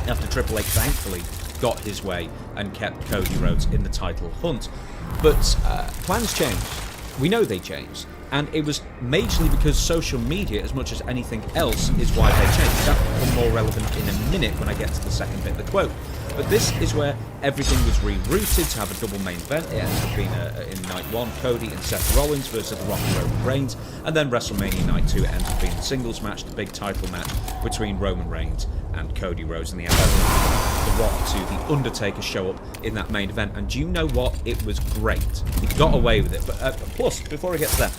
after Triple H thankfully got his way and kept Cody Rhodes in the title hunt. But plans changed. We know they changed. And it was majorly because social media, as much as anything else, is why they changed. That will become more relevant in a minute when I get to the second bit of the quote. But this is where everything was rerouted to have a double main event. It ended up being in night 1, Cody and Seth Rollins versus The Rock and Roman Reigns. And then WrestleMania night 2, it ended up being a singles match, the big title match between Roman Reigns and Cody Rhodes. And the The Rock to The Undertaker show up in that main event. And do you know what? It was great. He got away with it. But plus, before I get to that,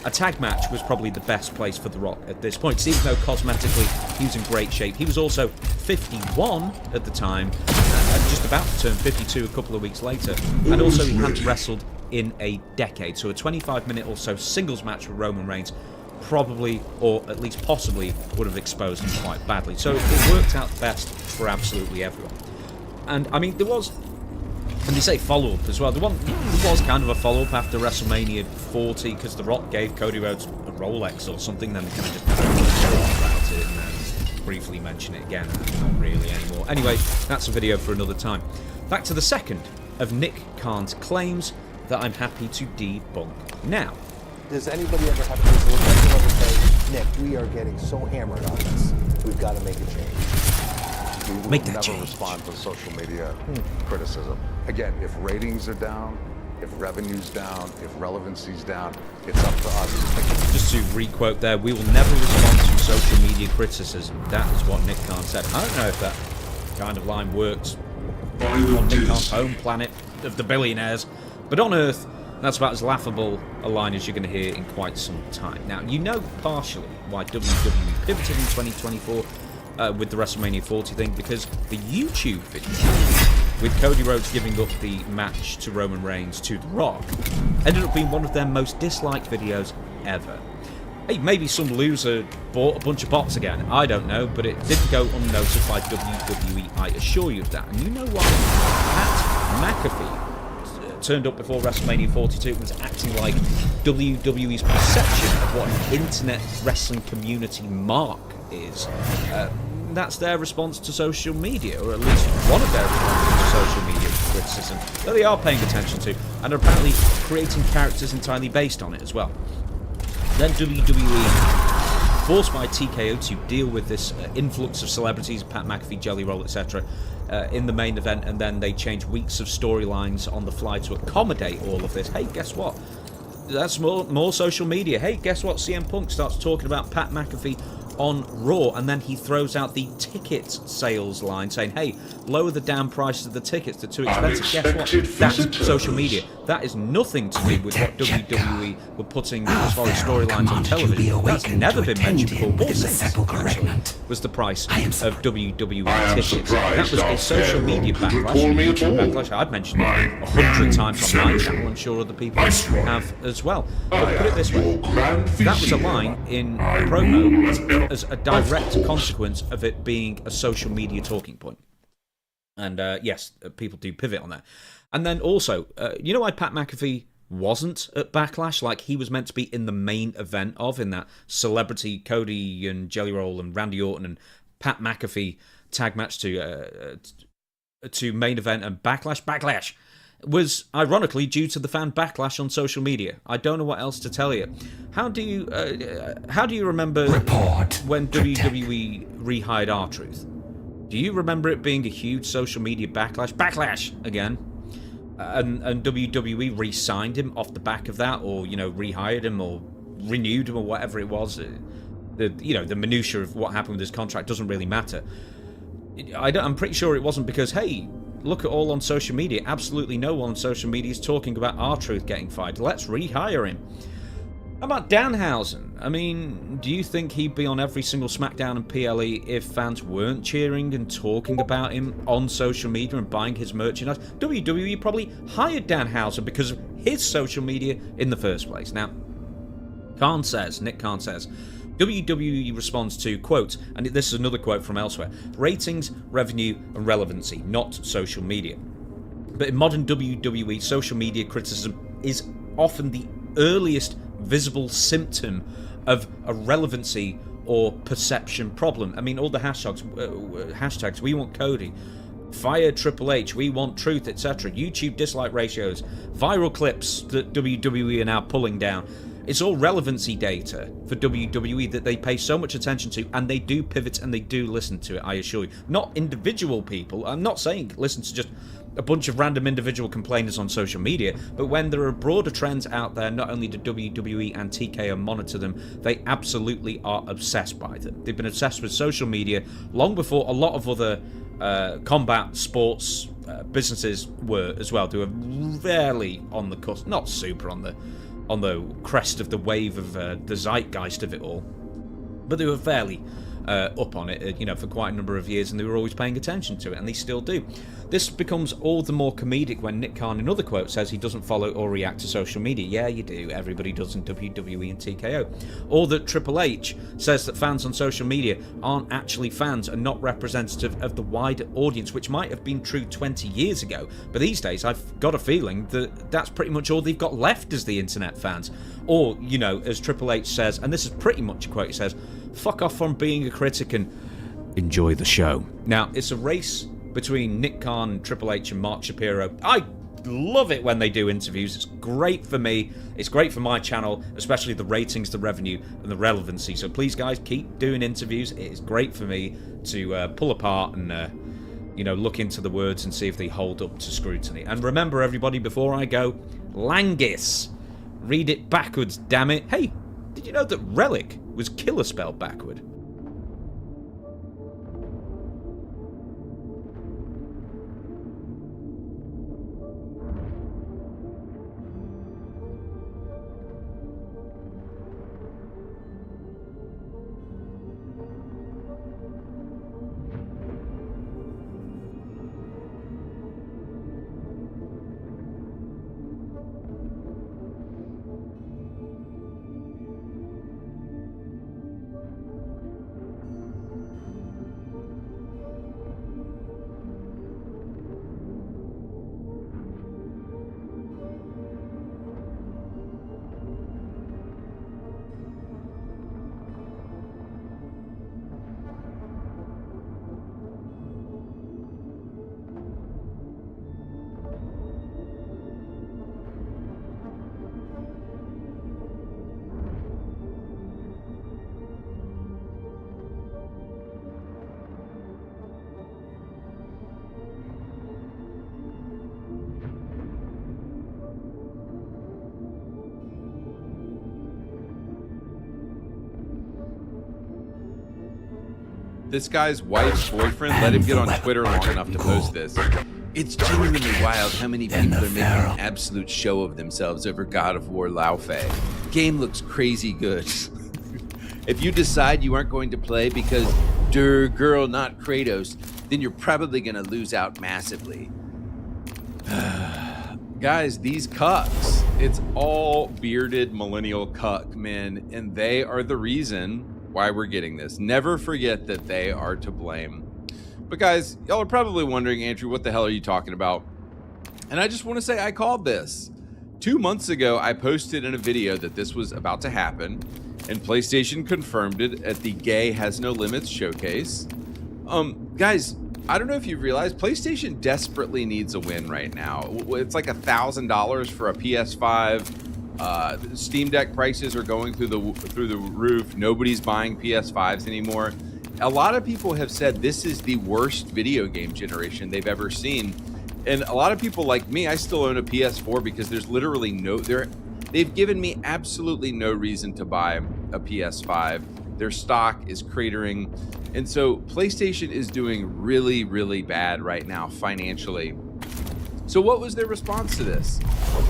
a tag match was probably the best place for The Rock at this point. Even though cosmetically he was in great shape, he was also 51 at the time, and just about to turn 52 a couple of weeks later. And also he hadn't wrestled in a decade. So a 25-minute or so singles match with Roman Reigns probably, or at least possibly, would have exposed him quite badly. So it worked out best for absolutely everyone. And I mean, there was, and they say follow-up as well. There was kind of a follow-up after WrestleMania 40 because The Rock gave Cody Rhodes a Rolex or something. Then they kind of just talk about it and then briefly mention it again. Not really anymore. Anyway, that's a video for another time. Back to the second of Nick Khan's claims that I'm happy to debunk now. Does anybody ever have to look at someone and say, Nick, we are getting so hammered on this, we've got to make a change? We will never respond to social media criticism. Again, if ratings are down, if revenue's down, if relevancy's down, it's up to us. Just to re-quote there, we will never respond to social media criticism. That is what Nick Khan said. I don't know if that kind of line works on Nick Khan's home planet of the billionaires, but on Earth, that's about as laughable a line as you're going to hear in quite some time. Now, you know partially why WWE pivoted in 2024 with the WrestleMania 40 thing, because the YouTube video with Cody Rhodes giving up the match to Roman Reigns to The Rock ended up being one of their most disliked videos ever. Hey, maybe some loser bought a bunch of bots again. I don't know, but it didn't go unnoticed by WWE. I assure you of that. And you know why? Pat McAfee turned up before WrestleMania 42 and was acting like WWE's perception of what an internet wrestling community mark is. That's their response to social media, or at least one of their responses to social media criticism that they are paying attention to, and are apparently creating characters entirely based on it as well. Then WWE, forced by TKO to deal with this influx of celebrities, Pat McAfee, Jelly Roll, etc., in the main event, and then they change weeks of storylines on the fly to accommodate all of this. Hey, guess what? That's more social media. Hey, guess what? CM Punk starts talking about Pat McAfee on Raw, and then he throws out the ticket sales line saying, hey, lower the damn prices of the tickets, they're too expensive. Guess what? That's social media. That is nothing to do with what WWE were putting as far as storylines on television. That's never been mentioned before, or since, actually, was the price of WWE tickets. That was a social media backlash. I've mentioned it 100 times on my channel. I'm sure other people have as well. But put it this way, that was a line in the promo as a direct consequence of it being a social media talking point. And yes, people do pivot on that. And then also, you know why Pat McAfee wasn't at Backlash? Like, he was meant to be in the main event in that celebrity Cody and Jelly Roll and Randy Orton and Pat McAfee tag match to main event and Backlash. Backlash was ironically due to the fan backlash on social media. I don't know what else to tell you. How do you remember when WWE rehired R-Truth? Do you remember it being a huge social media backlash again? And WWE re-signed him off the back of that, or rehired him, or renewed him, or whatever it was. The minutiae of what happened with his contract doesn't really matter. I'm pretty sure it wasn't because, hey, look at all on social media. Absolutely no one on social media is talking about R-Truth getting fired. Let's rehire him. How about Danhausen? I mean, do you think he'd be on every single SmackDown and PLE if fans weren't cheering and talking about him on social media and buying his merchandise? WWE probably hired Danhausen because of his social media in the first place. Now, Nick Khan says, WWE responds to, quote, and this is another quote from elsewhere, ratings, revenue, and relevancy, not social media. But in modern WWE, social media criticism is often the earliest visible symptom of a relevancy or perception problem. I mean, all the hashtags, we want Cody, fire Triple H, we want truth, etc., YouTube dislike ratios, viral clips that WWE are now pulling down. It's all relevancy data for WWE that they pay so much attention to, and they do pivot and they do listen to it, I assure you. Not individual people. I'm not saying listen to just a bunch of random individual complainers on social media, but when there are broader trends out there, not only do WWE and TKO monitor them, they absolutely are obsessed by them. They've been obsessed with social media long before a lot of other combat sports businesses were as well. They were rarely on the cusp, not super on the crest of the wave of the zeitgeist of it all, but they were fairly up on it, for quite a number of years, and they were always paying attention to it, and they still do. This becomes all the more comedic when Nick Khan, in other quotes, says he doesn't follow or react to social media. Yeah, you do. Everybody does in WWE and TKO. Or that Triple H says that fans on social media aren't actually fans and not representative of the wider audience, which might have been true 20 years ago, but these days I've got a feeling that that's pretty much all they've got left as the internet fans. Or, as Triple H says, and this is pretty much a quote, he says, fuck off from being a critic and enjoy the show. Now, it's a race between Nick Khan, Triple H, and Mark Shapiro. I love it when they do interviews. It's great for me. It's great for my channel, especially the ratings, the revenue, and the relevancy. So please, guys, keep doing interviews. It is great for me to pull apart and, look into the words and see if they hold up to scrutiny. And remember, everybody, before I go, Langis. Read it backwards, damn it. Hey, did you know that Relic was killer spelled backward? this guy's wife's boyfriend let him get on Twitter long enough to post this. It's genuinely wild how many people are making an absolute show of themselves over God of War Laufey. Game looks crazy good. If you decide you aren't going to play because girl, not Kratos, then you're probably going to lose out massively. Guys, these cucks, it's all bearded millennial cuck men, and they are the reason why we're getting this. Never forget that they are to blame. But guys, y'all are probably wondering, Andrew, what the hell are you talking about? And I just want to say I called this. 2 months ago, I posted in a video that this was about to happen, and PlayStation confirmed it at the Gay Has No Limits showcase. Guys, I don't know if you've realized, PlayStation desperately needs a win right now. It's like $1,000 for a PS5. Steam Deck prices are going through the roof. Nobody's buying PS5s anymore. A lot of people have said this is the worst video game generation they've ever seen. And a lot of people like me, I still own a PS4 because there's literally they've given me absolutely no reason to buy a PS5. Their stock is cratering. And so PlayStation is doing really, really bad right now financially. So what was their response to this?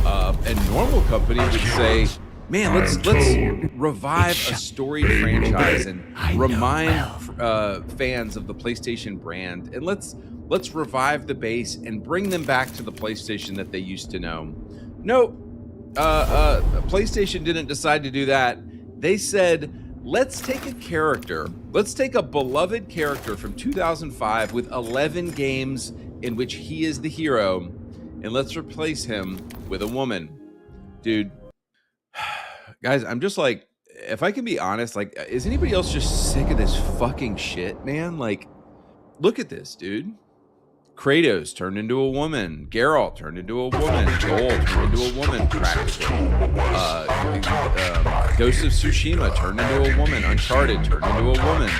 A normal company would say, man, let's revive a storied franchise and remind fans of the PlayStation brand, and let's revive the base and bring them back to the PlayStation that they used to know. Nope. PlayStation didn't decide to do that. They said, let's take a character. Let's take a beloved character from 2005 with 11 games in which he is the hero, and let's replace him with a woman. Dude, guys, I'm just like, if I can be honest, like, is anybody else just sick of this fucking shit, man? Like, look at this, dude. Kratos turned into a woman. Geralt turned into a woman. Joel turned into a woman, practically. Ghost of Tsushima turned into a woman. Uncharted turned into a woman.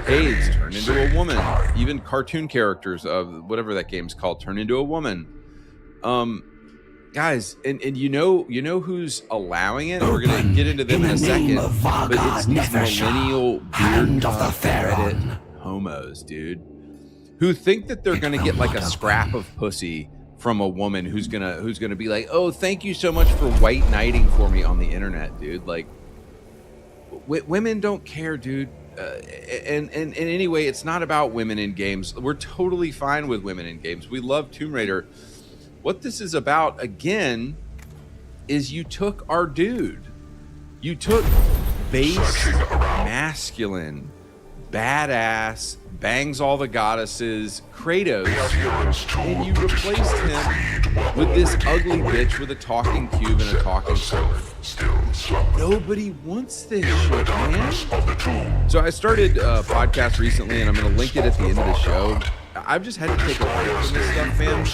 Hades turned into a woman. Even cartoon characters of whatever that game's called turned into a woman. Guys, and you know who's allowing it? We're gonna get into them in a second, but it's these millennial beard Reddit homos, dude, who think that they're gonna get like a scrap of pussy from a woman who's gonna be like, oh, thank you so much for white knighting for me on the internet, dude. Like, women don't care, dude. And anyway, it's not about women in games. We're totally fine with women in games. We love Tomb Raider. What this is about, again, is you took our dude. You took base, masculine, badass, bangs all the goddesses, Kratos, and you replaced him with this ugly bitch with a talking cube and a talking sword. Nobody wants this shit, man. So I started a podcast recently, and I'm going to link it at the end of the show. I've just had to take a break from this stuff, man.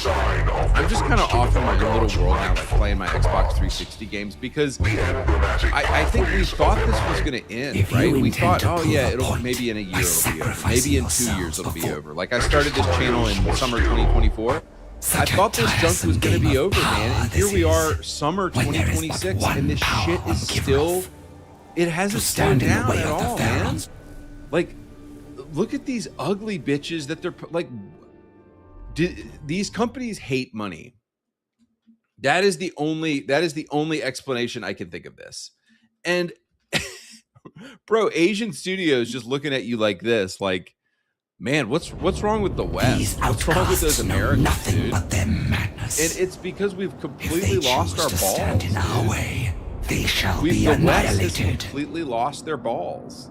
I'm just kind of off in my own little world now, like playing my Xbox 360 games, because I think we thought this was going to end, right? We thought, oh yeah, maybe in a year it'll be over. Maybe in 2 years it'll be over. Like, I started this channel in summer 2024. I thought this junk was going to be over, man. And here we are, summer 2026, and this shit is still, it hasn't slowed down at all, man. Like, look at these ugly bitches that they're like. These companies hate money. That is the only explanation I can think of this. And bro, Asian studios just looking at you like this, like, man, what's wrong with the West? What's wrong with those Americans, dude? And it's because we've completely lost our balls. The West has completely lost their balls.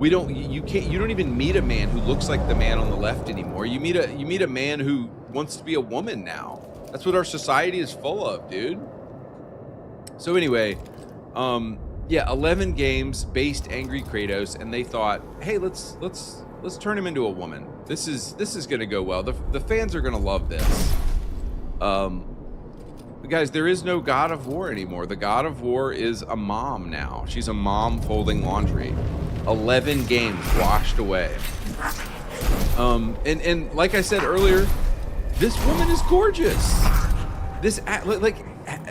You don't even meet a man who looks like the man on the left anymore. You meet a man who wants to be a woman now. That's what our society is full of, dude. So anyway, yeah, 11 games based angry Kratos, and they thought, hey, let's turn him into a woman. This is gonna go well. The fans are gonna love this. Guys, there is no God of War anymore. The God of War is a mom now. She's a mom folding laundry. 11 games washed away. And like I said earlier, this woman is gorgeous.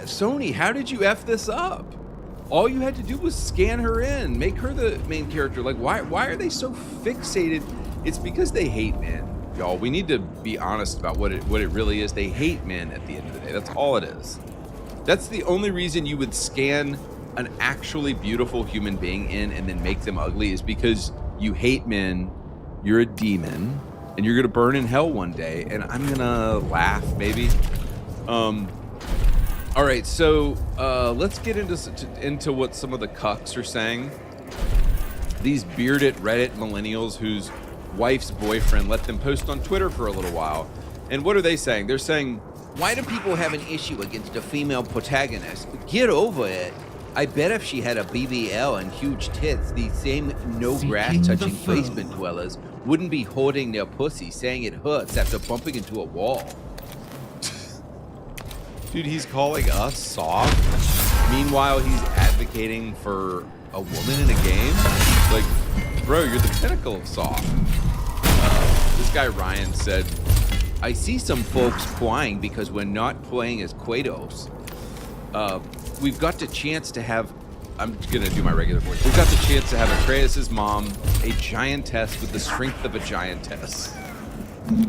Sony, how did you F this up? All you had to do was scan her in, make her the main character. Like, why are they so fixated? It's because they hate men, y'all. We need to be honest about what it really is. They hate men at the end of the day. That's all it is. That's the only reason you would scan an actually beautiful human being in and then make them ugly, is because you hate men, you're a demon, and you're gonna burn in hell one day, and I'm gonna laugh, maybe. All right, so let's get into what some of the cucks are saying. These bearded Reddit millennials whose wife's boyfriend let them post on Twitter for a little while. And what are they saying? They're saying, why do people have an issue against a female protagonist? Get over it. I bet if she had a BBL and huge tits, these same no-grass-touching basement dwellers wouldn't be hoarding their pussy, saying it hurts after bumping into a wall. Dude, he's calling us soft. Meanwhile, he's advocating for a woman in a game. Like, bro, you're the pinnacle of soft. This guy Ryan said, I see some folks crying because we're not playing as Kratos. We've got the chance to have, I'm gonna do my regular voice. We've got the chance to have Atreus' mom, a giantess with the strength of a giantess. Dude,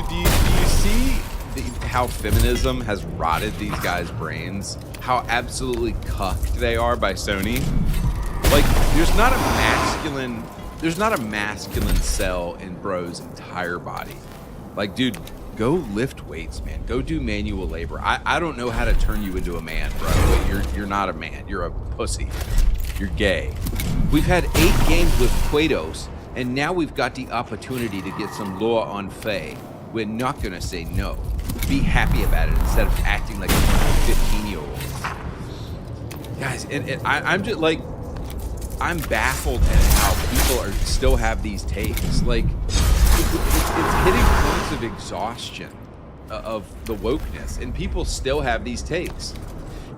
do you see how feminism has rotted these guys' brains? How absolutely cucked they are by Sony? Like, there's not a masculine cell in bro's entire body. Like, dude, go lift weights, man. Go do manual labor. I don't know how to turn you into a man, bro. But you're not a man. You're a pussy. You're gay. We've had 8 games with Kratos, and now we've got the opportunity to get some lore on Faye. We're not gonna say no. Be happy about it instead of acting like 15-year-olds. Guys, and I'm just like, I'm baffled at how people still have these takes. Like, it's hitting points of exhaustion of the wokeness, and people still have these takes.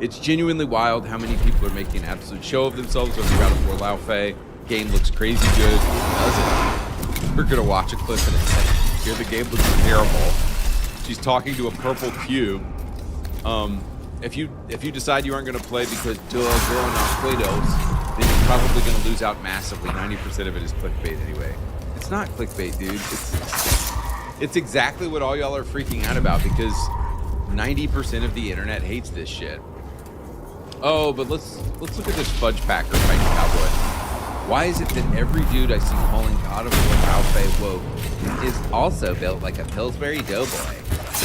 It's genuinely wild how many people are making an absolute show of themselves when they're out of Lao Fei. Game looks crazy good. Doesn't. We're gonna watch a clip in a second. Here, the game looks terrible. She's talking to a purple cube. If you decide you aren't gonna play because girl, not Kratos, then you're probably gonna lose out massively. 90% of it is clickbait anyway. It's not clickbait, dude. It's exactly what all y'all are freaking out about, because 90% of the internet hates this shit. Oh, but let's look at this fudge packer fighting cowboy. Why is it that every dude I see calling God of War Alfei woke is also built like a Pillsbury Doughboy?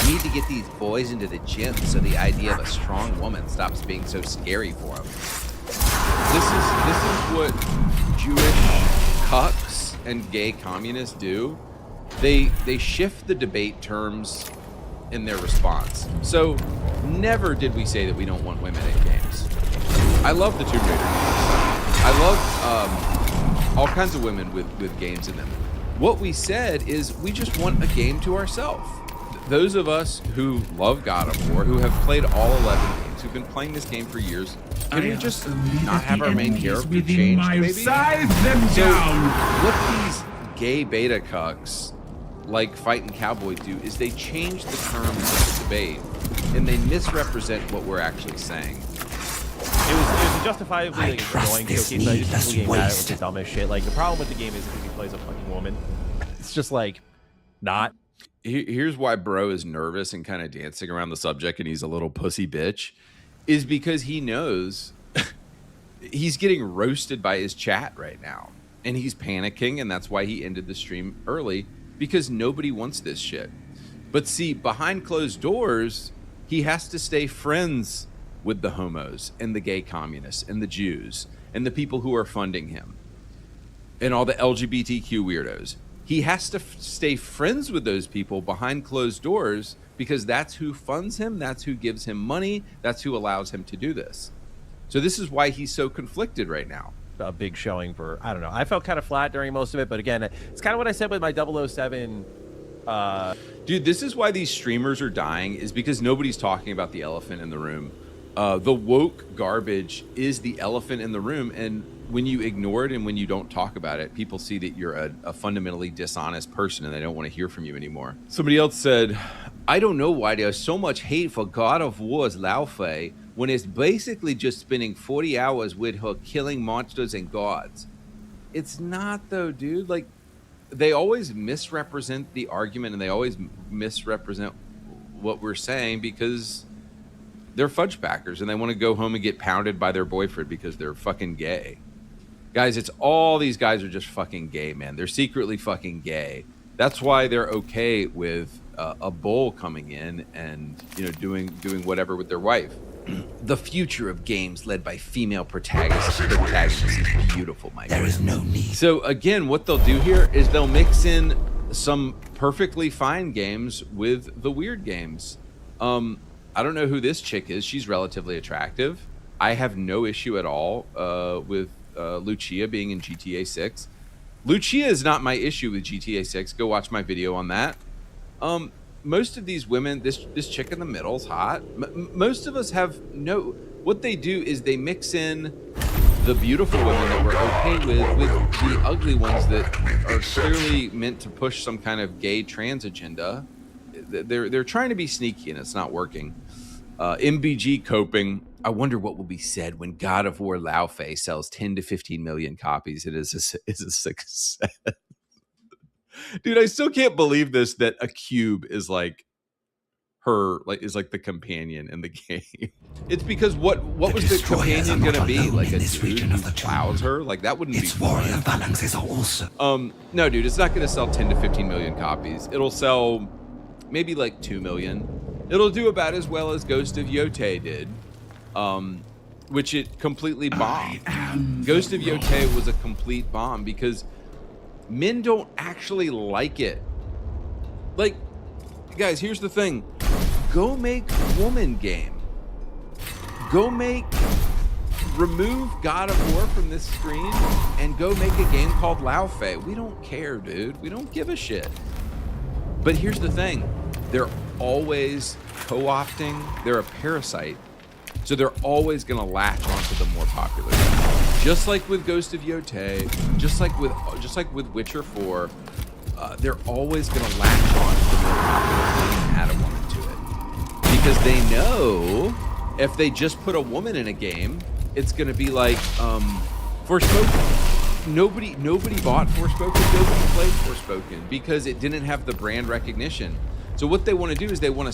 We need to get these boys into the gym so the idea of a strong woman stops being so scary for them. This is what Jewish cucks and gay communists do. They shift the debate terms in their response. So never did we say that we don't want women in games. I love the Tomb Raider games. I love all kinds of women with games in them. What we said is we just want a game to ourselves. Those of us who love God of War, who have played all 11 games, who've been playing this game for years, can we just not have our main character changed, maybe? So what these gay beta cucks like Fighting Cowboy do is they change the terms of the debate, and they misrepresent what we're actually saying. It was justifiably like, annoying showcase. I just game that it was the dumbest shit. Like, the problem with the game is because he plays a fucking woman. It's just like not. Here's why bro is nervous and kind of dancing around the subject, and he's a little pussy bitch, is because he knows he's getting roasted by his chat right now, and he's panicking, and that's why he ended the stream early, because nobody wants this shit. But see, behind closed doors, he has to stay friends with the homos and the gay communists and the Jews and the people who are funding him and all the LGBTQ weirdos. He has to stay friends with those people behind closed doors because that's who funds him, that's who gives him money, that's who allows him to do this. So this is why he's so conflicted right now. A big showing for, I don't know. I felt kind of flat during most of it, but again, it's kind of what I said with my 007. Dude, this is why these streamers are dying, is because nobody's talking about the elephant in the room. The woke garbage is the elephant in the room, and when you ignore it and when you don't talk about it, people see that you're a fundamentally dishonest person and they don't want to hear from you anymore. Somebody else said, I don't know why there's so much hate for God of War's Lao Fei when it's basically just spending 40 hours with her killing monsters and gods. It's not though, dude. Like, they always misrepresent the argument and they always misrepresent what we're saying because they're fudge packers and they want to go home and get pounded by their boyfriend because they're fucking gay. Guys, it's all these guys are just fucking gay, man. They're secretly fucking gay. That's why they're okay with a bull coming in and, you know, doing whatever with their wife. The future of games led by female protagonists is beautiful, Mike. There is no need. So again, what they'll do here is they'll mix in some perfectly fine games with the weird games. I don't know who this chick is. She's relatively attractive. I have no issue at all with Lucia being in GTA 6. Lucia is not my issue with GTA 6. Go watch my video on that. Most of these women, this chick in the middle is hot. Most of us have no... What they do is they mix in the beautiful women that we're okay with the ugly ones that are clearly meant to push some kind of gay trans agenda. They're trying to be sneaky and it's not working. MBG coping. I wonder what will be said when God of War Lao Fei sells 10 to 15 million copies. It is a success. Dude, I still can't believe this, that a cube is like her, like is like the companion in the game. It's because what was the companion gonna be? Like a dude who plows her? Like that wouldn't be fun. No, dude, it's not gonna sell 10 to 15 million copies. It'll sell maybe like 2 million. It'll do about as well as Ghost of Yotei did, which it completely bombed. Ghost of Yotei was a complete bomb because men don't actually like it. Like, guys, here's the thing. Go make woman game. Remove God of War from this screen and go make a game called Lao Fei. We don't care, dude. We don't give a shit. But here's the thing. They're always co-opting. They're a parasite. So they're always going to latch onto the more popular game. Just like with Ghost of Yotei, just like with Witcher 4, they're always going to latch on to the more popular game and add a woman to it. Because they know if they just put a woman in a game, it's going to be like Forspoken. Nobody bought Forspoken. Nobody played Forspoken because it didn't have the brand recognition. So what they want to do is they want to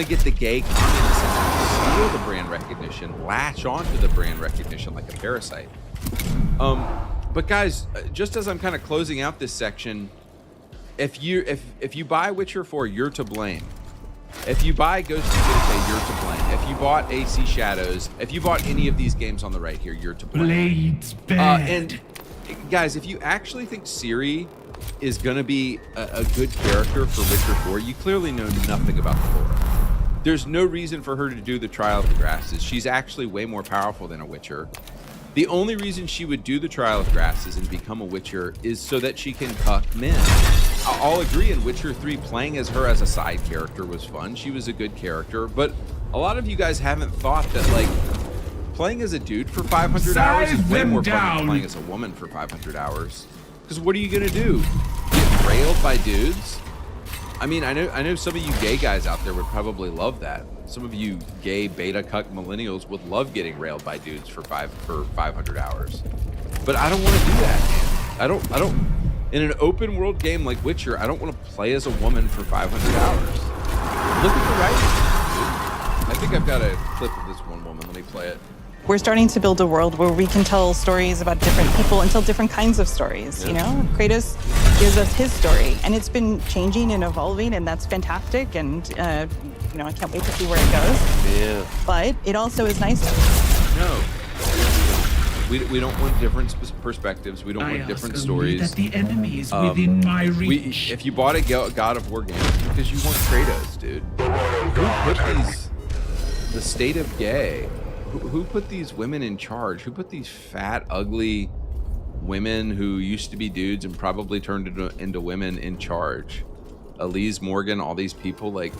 get the gay communists and steal the brand recognition, latch onto the brand recognition like a parasite. But guys, just as I'm kind of closing out this section, if you buy Witcher 4, you're to blame. If you buy Ghost of Yotei, you're to blame. If you bought AC Shadows, if you bought any of these games on the right here, you're to blame. Blade's bad. And guys, if you actually think Ciri is going to be a good character for Witcher 4, you clearly know nothing about the lore. There's no reason for her to do the Trial of the Grasses. She's actually way more powerful than a Witcher. The only reason she would do the Trial of Grasses and become a Witcher is so that she can cuck men. I'll agree, in Witcher 3, playing as her as a side character was fun. She was a good character, but a lot of you guys haven't thought that, like, playing as a dude for 500 hours is way more fun than playing as a woman for 500 hours. Because what are you gonna do? Get railed by dudes? I mean, I know some of you gay guys out there would probably love that. Some of you gay beta cuck millennials would love getting railed by dudes for 500 hours. But I don't want to do that, man. I don't. In an open world game like Witcher, I don't want to play as a woman for 500 hours. Look at the writing. I think I've got a clip of this one woman. Let me play it. We're starting to build a world where we can tell stories about different people and tell different kinds of stories, you know? Kratos gives us his story, and it's been changing and evolving, and that's fantastic, and, you know, I can't wait to see where it goes. Yeah. But it also is nice to... No. We don't want different perspectives. We don't want different stories. That the enemy is within my reach. If you bought a God of War game, it's because you want Kratos, dude. Who put the state of gay? Who put these women in charge? Who put these fat, ugly women who used to be dudes and probably turned into women in charge? Elise Morgan, all these people, like,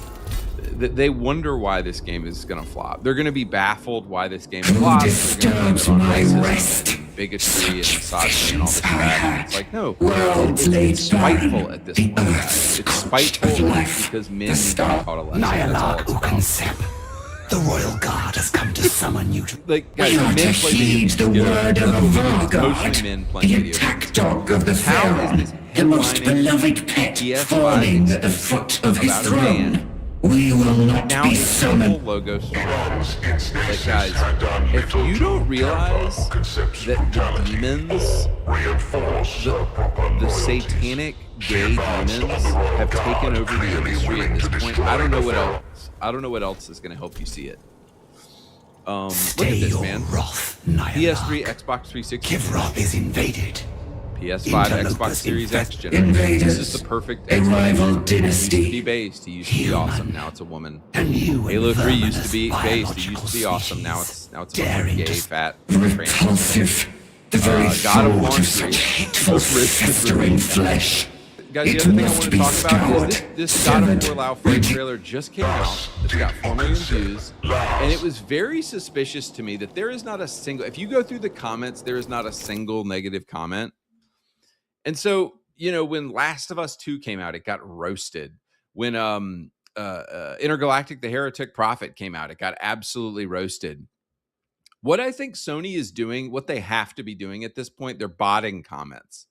they wonder why this game is gonna flop. They're gonna be baffled why this game flops. They're gonna blame it on racism and bigotry and misogyny and all this crap. And it's like, no, it's spiteful at this point, guys. It's spiteful because men need to be called a lesson. That's all it's about. The royal guard has come to summon you to... Like, guys, we are men to play heed videos. the word of It's Vargard, mostly men playing the video attack games. dog of the Pharaoh, the most beloved pet, falling at the foot of his throne. We will not now be it's summoned. simple logo strong. Like, guys, if you don't realize that the demons, the satanic gay demons have taken over the industry at this point, I don't know what else. I don't know what else is going to help you see it. Look at this, man. PS3, Xbox 360. Kivroth is invaded. PS5, Xbox Series X generation. Invaders, This is the perfect a rival He dynasty. used to be based. He used to be awesome. Now it's a woman. Halo 3 used to be based. He used to be awesome. Now it's a bunch of gay, fat, repulsive. The very God of War thought of such hateful, festering flesh. Guys, the other thing I want to talk about is this God of War Lao Fate trailer just came out. It's got 4 million views, and it was very suspicious to me that there is not a single. If you go through the comments, there is not a single negative comment. And so, you know, when Last of Us 2 came out, it got roasted. When Intergalactic: The Heretic Prophet came out, it got absolutely roasted. What I think Sony is doing, what they have to be doing at this point, they're botting comments.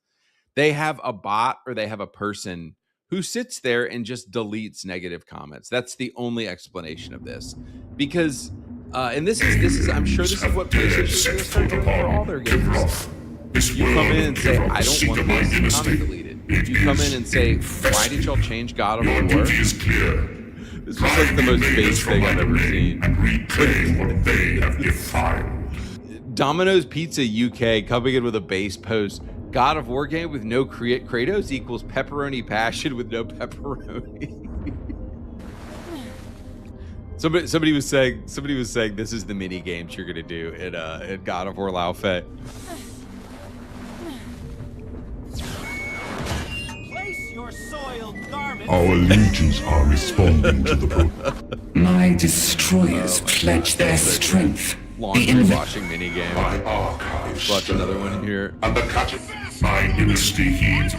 They have a bot or they have a person who sits there and just deletes negative comments. That's the only explanation of this. Because, and this is, I'm sure this is what PlayStation is doing for all their games. You come in and say, I don't want this comment deleted. You come in and say, why did y'all change God of War? This was like the most base thing I've ever seen. Domino's Pizza UK coming in with a base post. God of War game with no Kratos equals pepperoni passion with no pepperoni. Somebody was saying this is the mini games you're gonna do in God of War Lao Fei. Our legions are responding to the protest. My destroyers pledge their strength. Laundry washing mini game. Watch another one here. And the cut. My dynasty heeds.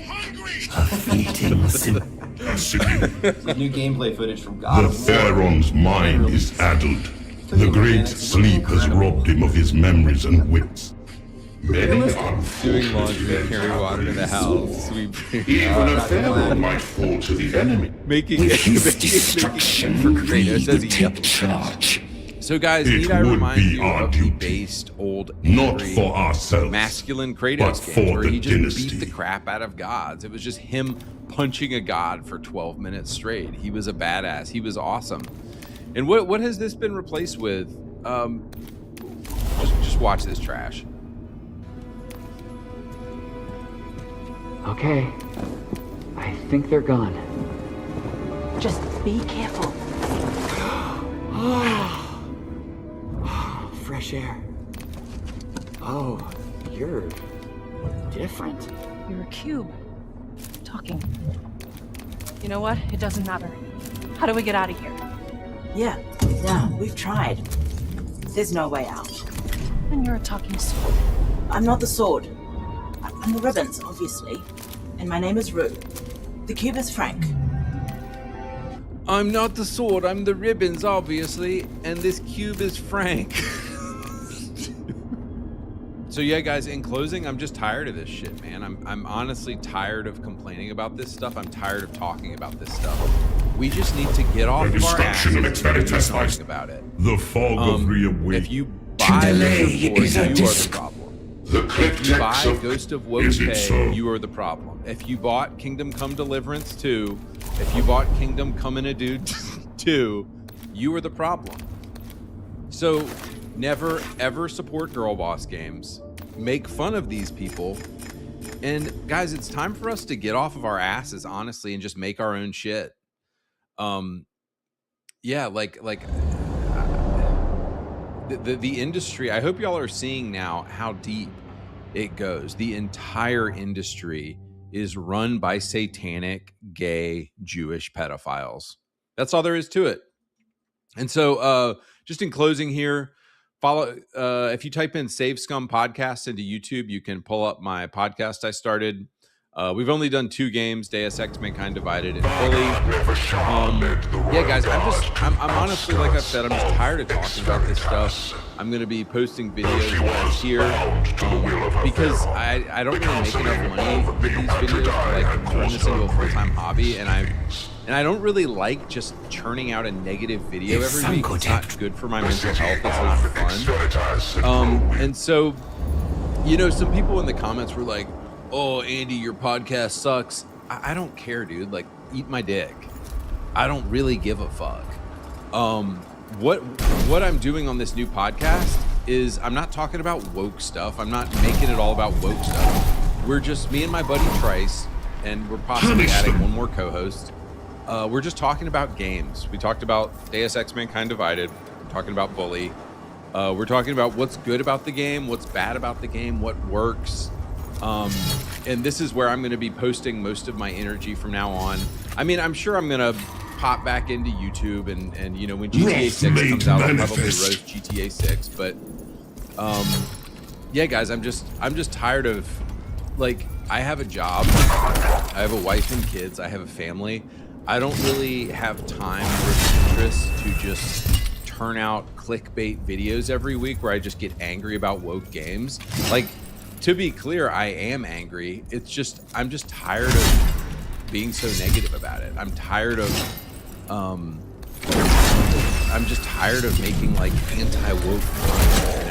New gameplay footage from God of War. The Pharaoh's mind is addled. The great sleep has robbed him of his memories and wits. Many are doing laundry, carry water to the house, sweep. Even a Pharaoh might fall to the enemy. Making destruction for Kratos as he yells. So guys, need I remind you of the based old not for ourselves, masculine but Kratos for games where the he just dynasty. beat the crap out of gods. It was just him punching a god for 12 minutes straight. He was a badass. He was awesome. And what has this been replaced with? Just watch this trash. Okay, I think they're gone. Just be careful. Fresh air. Oh, you're different. You're a cube. Talking. You know what? It doesn't matter. How do we get out of here? Yeah, we've tried. There's no way out. And you're a talking sword. I'm not the sword. I'm the ribbons, obviously. And my name is Rue. The cube is Frank. I'm not the sword, I'm the ribbons, obviously, and this cube is Frank. So yeah, guys, in closing, I'm just tired of this shit, man. I'm honestly tired of complaining about this stuff. I'm tired of talking about this stuff. We just need to get off of our asses and do something about it. The fog of reawakening. If you buy Ghost of War, you are the problem. If you buy Ghost of Woe, you are the problem. If you bought Kingdom Come Deliverance 2, if you bought Kingdom Come in a Dude 2, you are the problem. So never ever support girl boss games. Make fun of these people. And guys, it's time for us to get off of our asses, honestly, and just make our own shit. Yeah, like the industry, I hope y'all are seeing now how deep it goes. The entire industry is run by satanic, gay, Jewish pedophiles. That's all there is to it. And so just in closing here, follow if you type in Save Scum Podcast into YouTube, you can pull up my podcast I started. We've only done 2 games, Deus Ex: Mankind Divided and Bully. Yeah, guys, I'm honestly, like I've said, I'm just tired of talking about this stuff. I'm going to be posting videos when I'm here because I don't really make enough money with these videos to like turn this into a full-time hobby, and I don't really like just churning out a negative video every week. It's not good for my mental health. It's not fun. And so, you know, some people in the comments were like, "Oh, Andy, your podcast sucks." I don't care, dude. Like, eat my dick. I don't really give a fuck. What I'm doing on this new podcast is I'm not talking about woke stuff. I'm not making it all about woke stuff. We're just me and my buddy Trice, and we're possibly adding one more co-host. We're just talking about games. We talked about Deus Ex: Mankind Divided. We're talking about Bully. We're talking about what's good about the game, what's bad about the game, what works. And this is where I'm going to be posting most of my energy from now on. I mean, I'm sure I'm going to pop back into YouTube and you know, when GTA 6 comes out, I'll probably roast GTA 6. But yeah, guys, I'm just tired of, like, I have a job, I have a wife and kids, I have a family. I don't really have time or interest to just turn out clickbait videos every week where I just get angry about woke games. Like, to be clear, I am angry. It's just, I'm just tired of being so negative about it. I'm tired of, I'm just tired of making like anti-woke fun, you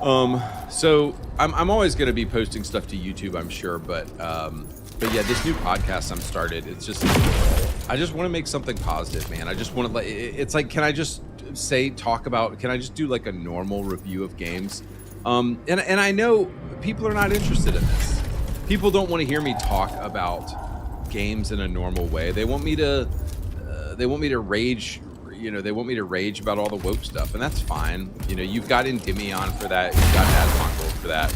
know? So I'm always going to be posting stuff to YouTube, I'm sure, but yeah, this new podcast I'm started, it's just, I just want to make something positive, man. I just want to, like, it's like, can I just can I just do like a normal review of games? And I know people are not interested in this. People don't want to hear me talk about games in a normal way. They want me to rage, you know, they want me to rage about all the woke stuff, and that's fine. You know, you've got Endymion for that, you've got Admon for that.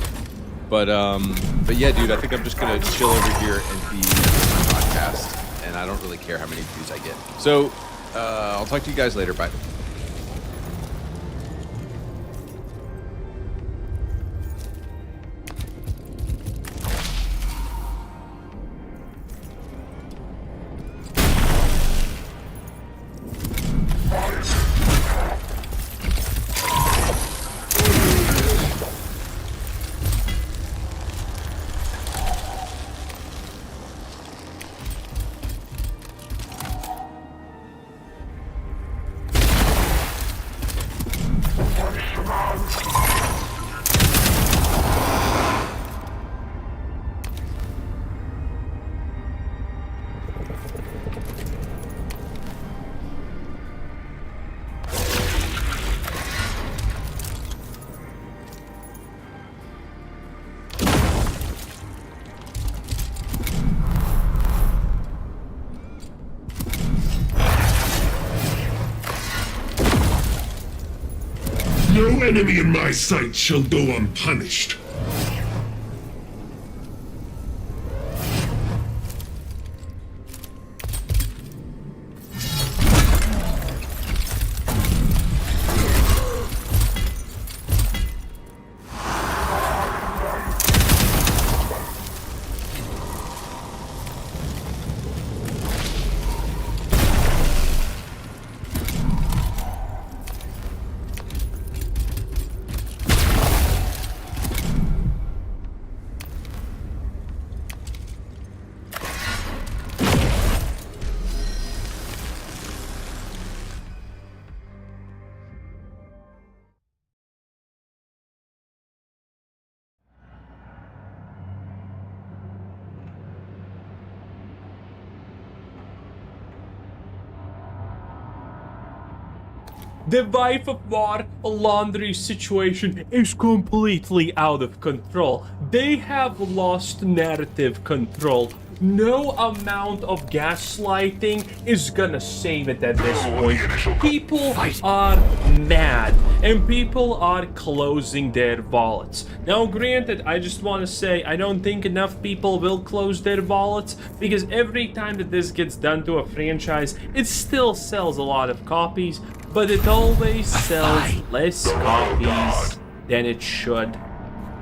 But yeah, dude, I think I'm just gonna chill over here and be on my podcast, and I don't really care how many views I get. So I'll talk to you guys later. Bye. No enemy in my sight shall go unpunished. The Wife of War laundry situation is completely out of control. They have lost narrative control. No amount of gaslighting is gonna save it at this point. People are mad, and people are closing their wallets. Now, granted, I just want to say I don't think enough people will close their wallets, because every time that this gets done to a franchise, it still sells a lot of copies, but it always sells less copies than it should.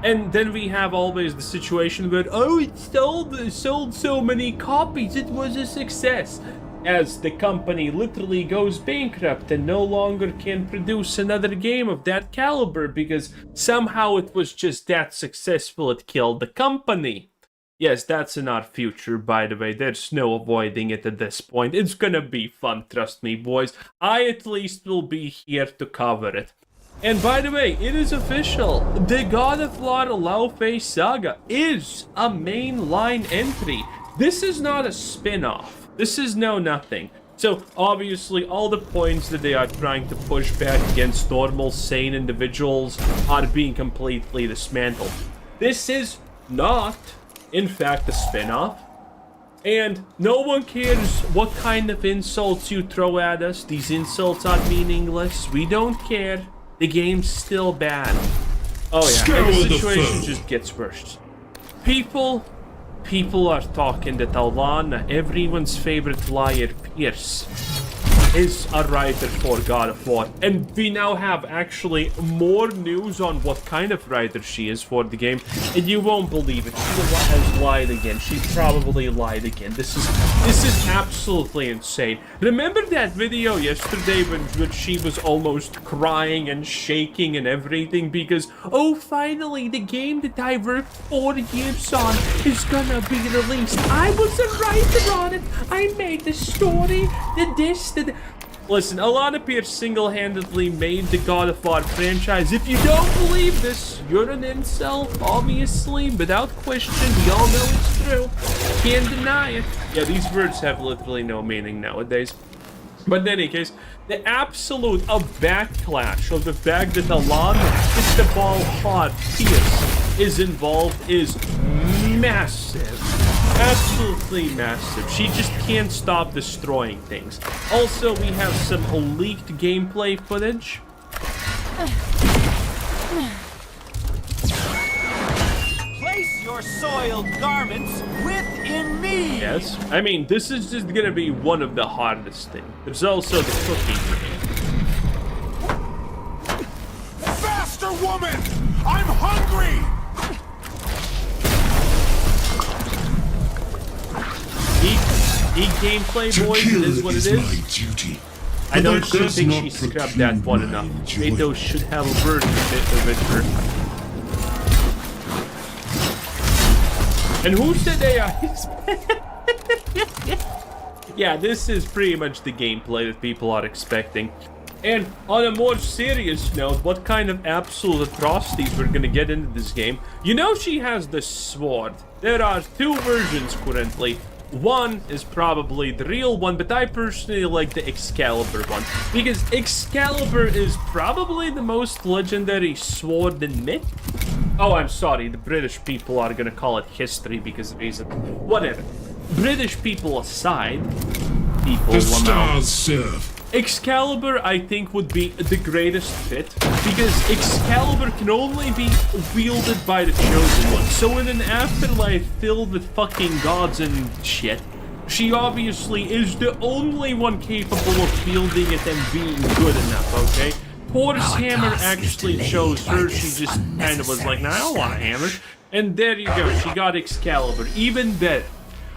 And then we have always the situation where, oh, it sold so many copies, it was a success. As the company literally goes bankrupt and no longer can produce another game of that caliber because somehow it was just that successful it killed the company. Yes, that's in our future, by the way. There's no avoiding it at this point. It's gonna be fun, trust me, boys. I at least will be here to cover it. And by the way, it is official. The God of War Laufey Saga is a mainline entry. This is not a spin-off. This is no nothing. So obviously all the points that they are trying to push back against normal, sane individuals are being completely dismantled. This is not, in fact, a spin-off. And no one cares what kind of insults you throw at us. These insults are meaningless. We don't care. The game's still bad. Oh yeah, and the situation just gets worse. People are talking that Alana, everyone's favorite liar, Pierce, is a writer for God of War. And we now have actually more news on what kind of writer she is for the game. And you won't believe it. She has lied again. She probably lied again. This is absolutely insane. Remember that video yesterday when she was almost crying and shaking and everything because, oh, finally, the game that I worked 4 years on is gonna be released. I was a writer on it. I made the story, the Listen, Alana Pierce single-handedly made the God of War franchise. If you don't believe this, you're an incel, obviously, without question. We all know it's true. Can't deny it. Yeah, these words have literally no meaning nowadays. But in any case, the absolute backlash of the fact that Alana is the ball hard Pierce is involved is massive. Absolutely massive. She just can't stop destroying things. Also, we have some leaked gameplay footage. Place your soiled garments within me. Yes, I mean, this is just gonna be one of the hardest things. There's also the cooking game. Faster, woman! I'm hungry! Eat gameplay, boys, it is what it is. I don't think she scrubbed that one enough. Kratos should have a version of it for. And who said AI? Yeah, this is pretty much the gameplay that people are expecting. And on a more serious note, what kind of absolute atrocities we're gonna get into this game? You know she has the sword. There are 2 versions currently. One is probably the real one, but I personally like the Excalibur one. Because Excalibur is probably the most legendary sword in myth. Oh, I'm sorry, the British people are gonna call it history because of reason. Whatever. British people aside, people the stars serve. Excalibur, I think, would be the greatest fit, because Excalibur can only be wielded by the Chosen One. So in an afterlife filled with fucking gods and shit, she obviously is the only one capable of wielding it and being good enough, okay? Thor's hammer actually chose her, she just kind of was like, nah, I don't want a hammer. And there you go, she got Excalibur, even better.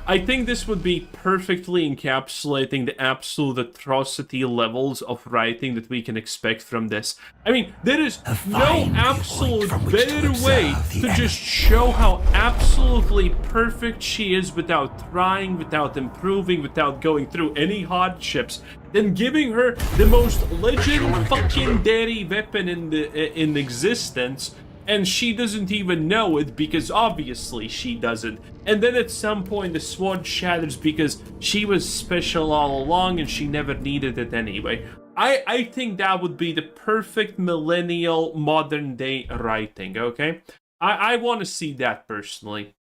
I think this would be perfectly encapsulating the absolute atrocity levels of writing that we can expect from this. I mean, there is no absolute better way to just show how absolutely perfect she is without trying, without improving, without going through any hardships than giving her the most legendary weapon in existence. And she doesn't even know it because obviously she doesn't. And then at some point the sword shatters because she was special all along and she never needed it anyway. I think that would be the perfect millennial modern day writing, okay? I want to see that personally.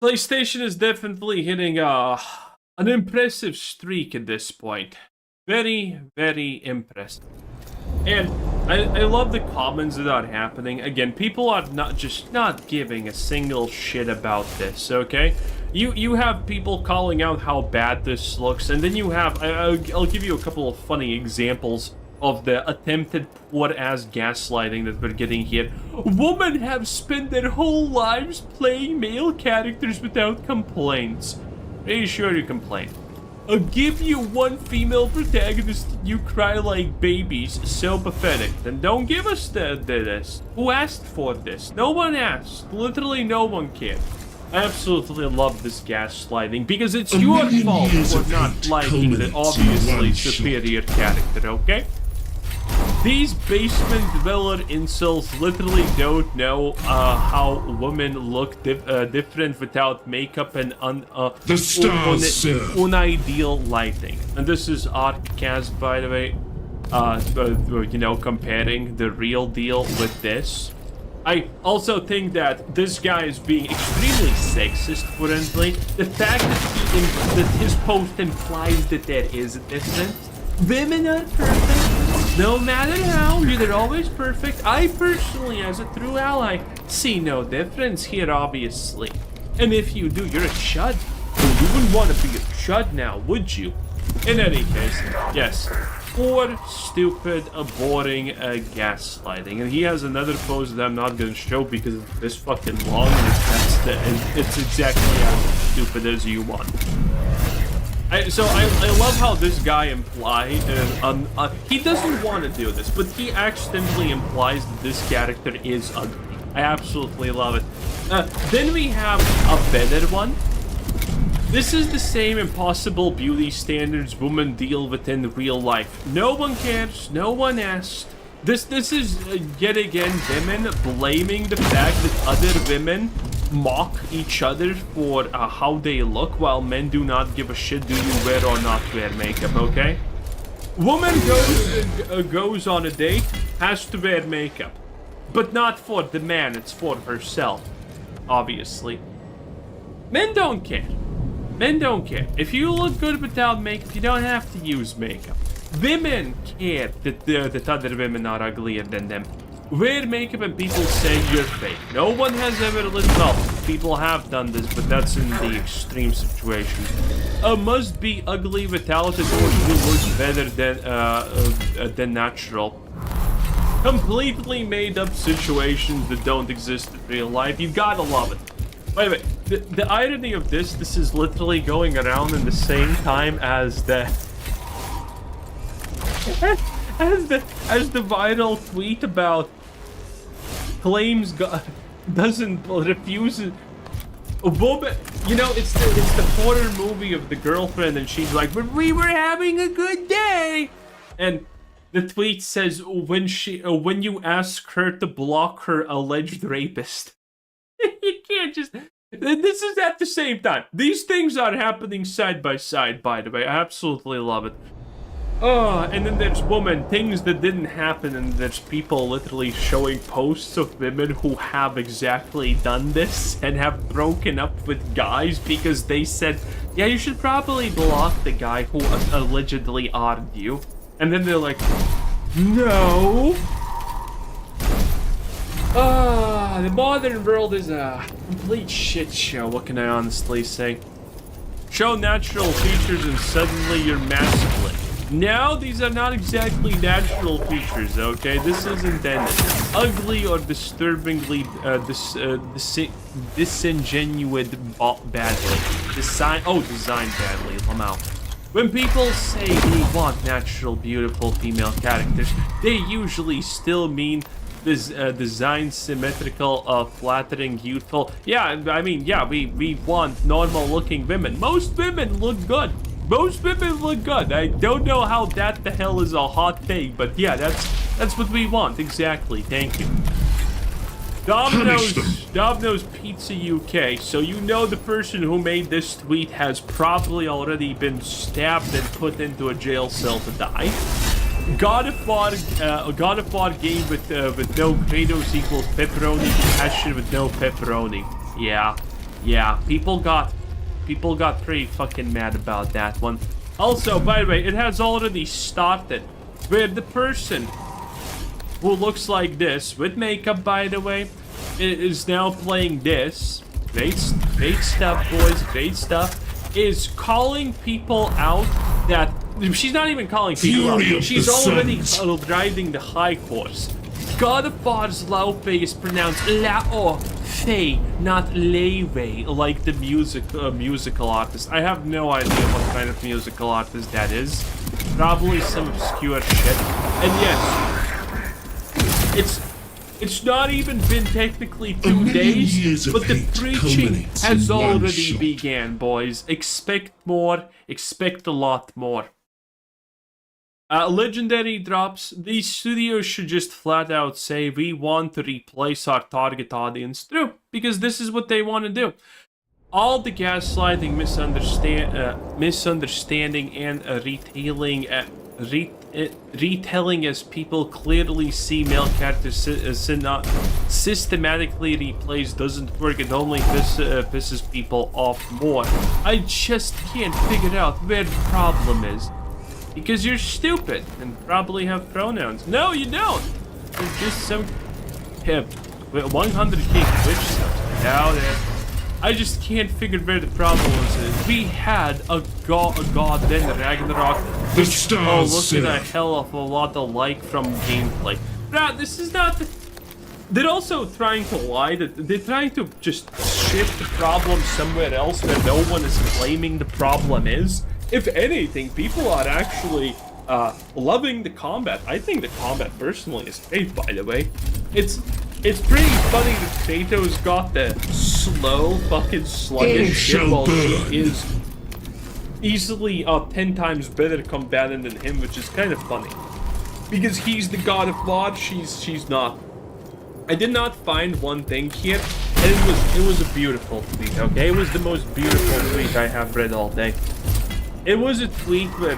PlayStation is definitely hitting an impressive streak at this point. Very, very impressive. And I love the comments that are happening. Again, people are not giving a single shit about this, okay? You have people calling out how bad this looks, and then you have, I'll give you a couple of funny examples of the attempted poor-ass gaslighting that we're getting here. Women have spent their whole lives playing male characters without complaints. Pretty sure you complain. I'll give you one female protagonist, you cry like babies. So pathetic. Then don't give us this. Who asked for this? No one asked. Literally no one cared. I absolutely love this gaslighting because it's your fault for not liking the obviously superior character, okay? These basement dweller incels literally don't know how women look different without makeup and unideal lighting. And this is Arccast, by the way, you know, comparing the real deal with this. I also think that this guy is being extremely sexist currently. The fact that his post implies that there is a difference. Women are perfect, no matter how, they're always perfect. I personally, as a true ally, see no difference here, obviously. And if you do, you're a chud. You wouldn't want to be a chud now, would you? In any case, yes. Poor, stupid, boring gaslighting. And he has another pose that I'm not going to show because it's this fucking long and it's exactly as stupid as you want. So I love how this guy implied, he doesn't want to do this, but he accidentally implies that this character is ugly. I absolutely love it. Then we have a better one. This is the same impossible beauty standards women deal with in real life. No one cares, no one asked. This is yet again women blaming the fact that other women mock each other for how they look, while men do not give a shit do you wear or not wear makeup, okay? Woman goes on a date, has to wear makeup. But not for the man, it's for herself, obviously. Men don't care. Men don't care. If you look good without makeup, you don't have to use makeup. Women care that other women are uglier than them. Wear makeup and people say you're fake. No one has ever lived well. People have done this, but that's in the extreme situation. Must be ugly without it, or you look better than natural. Completely made up situations that don't exist in real life. You gotta love it. By the way, the irony of this is literally going around in the same time as the as the viral tweet about claims refuses a woman. You know, it's the horror movie of the girlfriend, and she's like, "But we were having a good day," and the tweet says, "When you ask her to block her alleged rapist." You can't just... This is at the same time. These things are happening side by side, by the way. I absolutely love it. Oh, and then there's things that didn't happen, and there's people literally showing posts of women who have exactly done this and have broken up with guys because they said, yeah, you should probably block the guy who allegedly odded you. And then they're like, no. The modern world is a complete shit show, what can I honestly say? Show natural features and suddenly you're massively. Now, these are not exactly natural features, okay? This is intended. Ugly or disturbingly disingenuous badly. Designed badly. I'm out. When people say they want natural, beautiful female characters, they usually still mean this design symmetrical, flattering, youthful. Yeah, I mean, yeah, we want normal-looking women. Most women look good. Most women look good. I don't know how that the hell is a hot take, but yeah, that's what we want. Exactly. Thank you. Domino's Pizza UK. So you know the person who made this tweet has probably already been stabbed and put into a jail cell to die. God of War game with no Kratos equals pepperoni passion with no pepperoni. Yeah. People got pretty fucking mad about that one. Also, by the way, it has already started where the person who looks like this, with makeup by the way, is now playing this. Great stuff, boys, great stuff. Is calling people out that She's not even calling people Fury out. of She's the already Suns. driving the high horse. God of War's Laupe is pronounced Lao-Fei, not Lei-Wei, like the musical artist. I have no idea what kind of musical artist that is. Probably some obscure shit. And yes, it's not even been technically 2 days, but the preaching has already began, boys. Expect more, expect a lot more. Legendary drops. These studios should just flat out say we want to replace our target audience. True, because this is what they want to do. All the gaslighting, misunderstanding, and retelling as people clearly see male characters systematically replaced doesn't work. It only pisses people off more. I just can't figure out where the problem is. Because you're stupid and probably have pronouns. No, you don't. There's just some 100k Twitch subs. Doubt it. I just can't figure where the problem is. We had a god then Ragnarok. Which, oh, look at a hell of a lot of like from gameplay. Bruh, this is not the... They're also trying to lie. They're trying to just shift the problem somewhere else where no one is claiming the problem is. If anything, people are actually loving the combat. I think the combat personally is great, by the way. It's pretty funny that Kratos got the slow, fucking sluggish shit while she is easily 10 times better combatant than him, which is kind of funny. Because he's the god of war, she's not. I did not find one thing here, and it was a beautiful tweet, okay? It was the most beautiful tweet I have read all day. It was a tweet where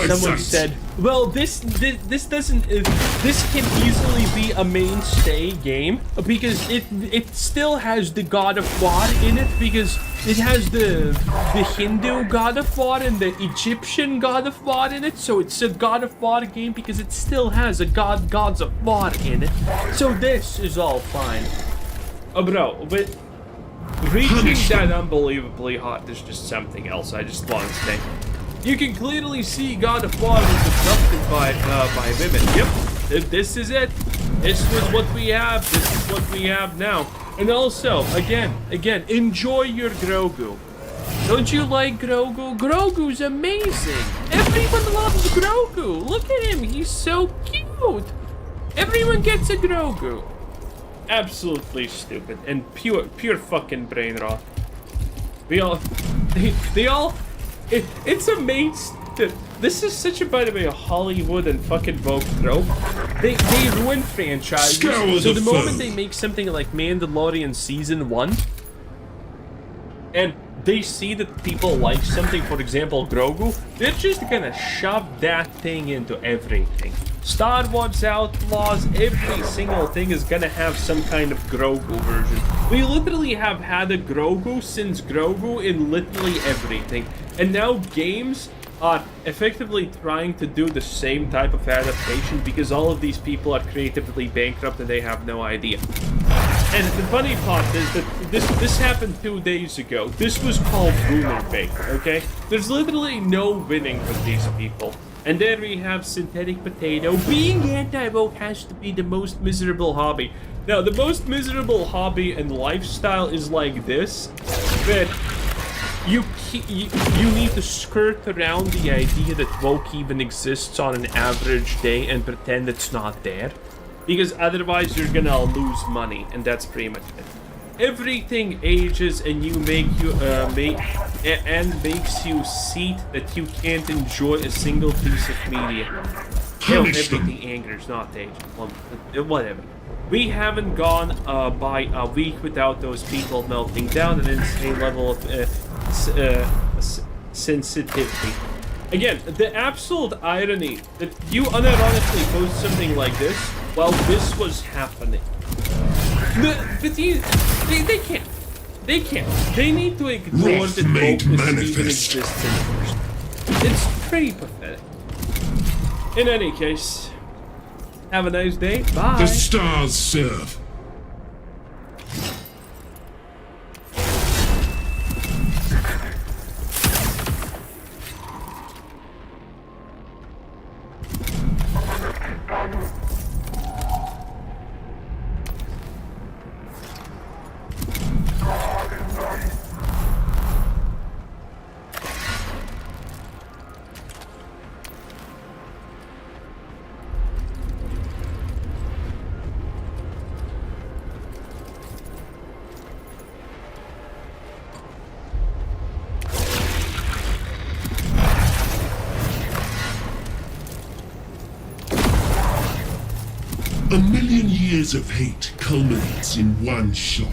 someone said, "Well, this doesn't. This can easily be a mainstay game because it still has the God of War in it because it has the Hindu God of War and the Egyptian God of War in it. So it's a God of War game because it still has a gods of war in it. So this is all fine, bro. But reaching that unbelievably hot is just something else. I just want to say." You can clearly see God of War was adopted by women. Yep, this is it. This was what we have. This is what we have now. And also, again, enjoy your Grogu. Don't you like Grogu? Grogu's amazing. Everyone loves Grogu. Look at him. He's so cute. Everyone gets a Grogu. Absolutely stupid and pure fucking brain rot. They all. It's amazing. This is such a, by the way, a Hollywood and fucking Vogue trope. They ruin franchises. So the moment they make something like Mandalorian Season 1, and they see that people like something, for example, Grogu, they're just gonna shove that thing into everything. Star Wars Outlaws, every single thing is gonna have some kind of Grogu version. We literally have had a Grogu since Grogu in literally everything. And now games are effectively trying to do the same type of adaptation because all of these people are creatively bankrupt and they have no idea. And the funny part is that this happened 2 days ago. This was called rumor bait, okay? There's literally no winning with these people. And there we have Synthetic Potato. Being anti-woke has to be the most miserable hobby. Now, the most miserable hobby and lifestyle is like this, but you need to skirt around the idea that woke even exists on an average day and pretend it's not there. Because otherwise you're gonna lose money, and that's pretty much it. Everything ages and makes you see that you can't enjoy a single piece of media. Hell, everything angers, not age. Whatever. We haven't gone by a week without those people melting down an insane level of sensitivity. Again, the absolute irony that you unironically post something like this while this was happening. But they can't. They can't. They need to ignore that wokeness even exists in the first. It's pretty pathetic. In any case, have a nice day. Bye. The stars serve. 1,000,000 years of hate culminates in one shot.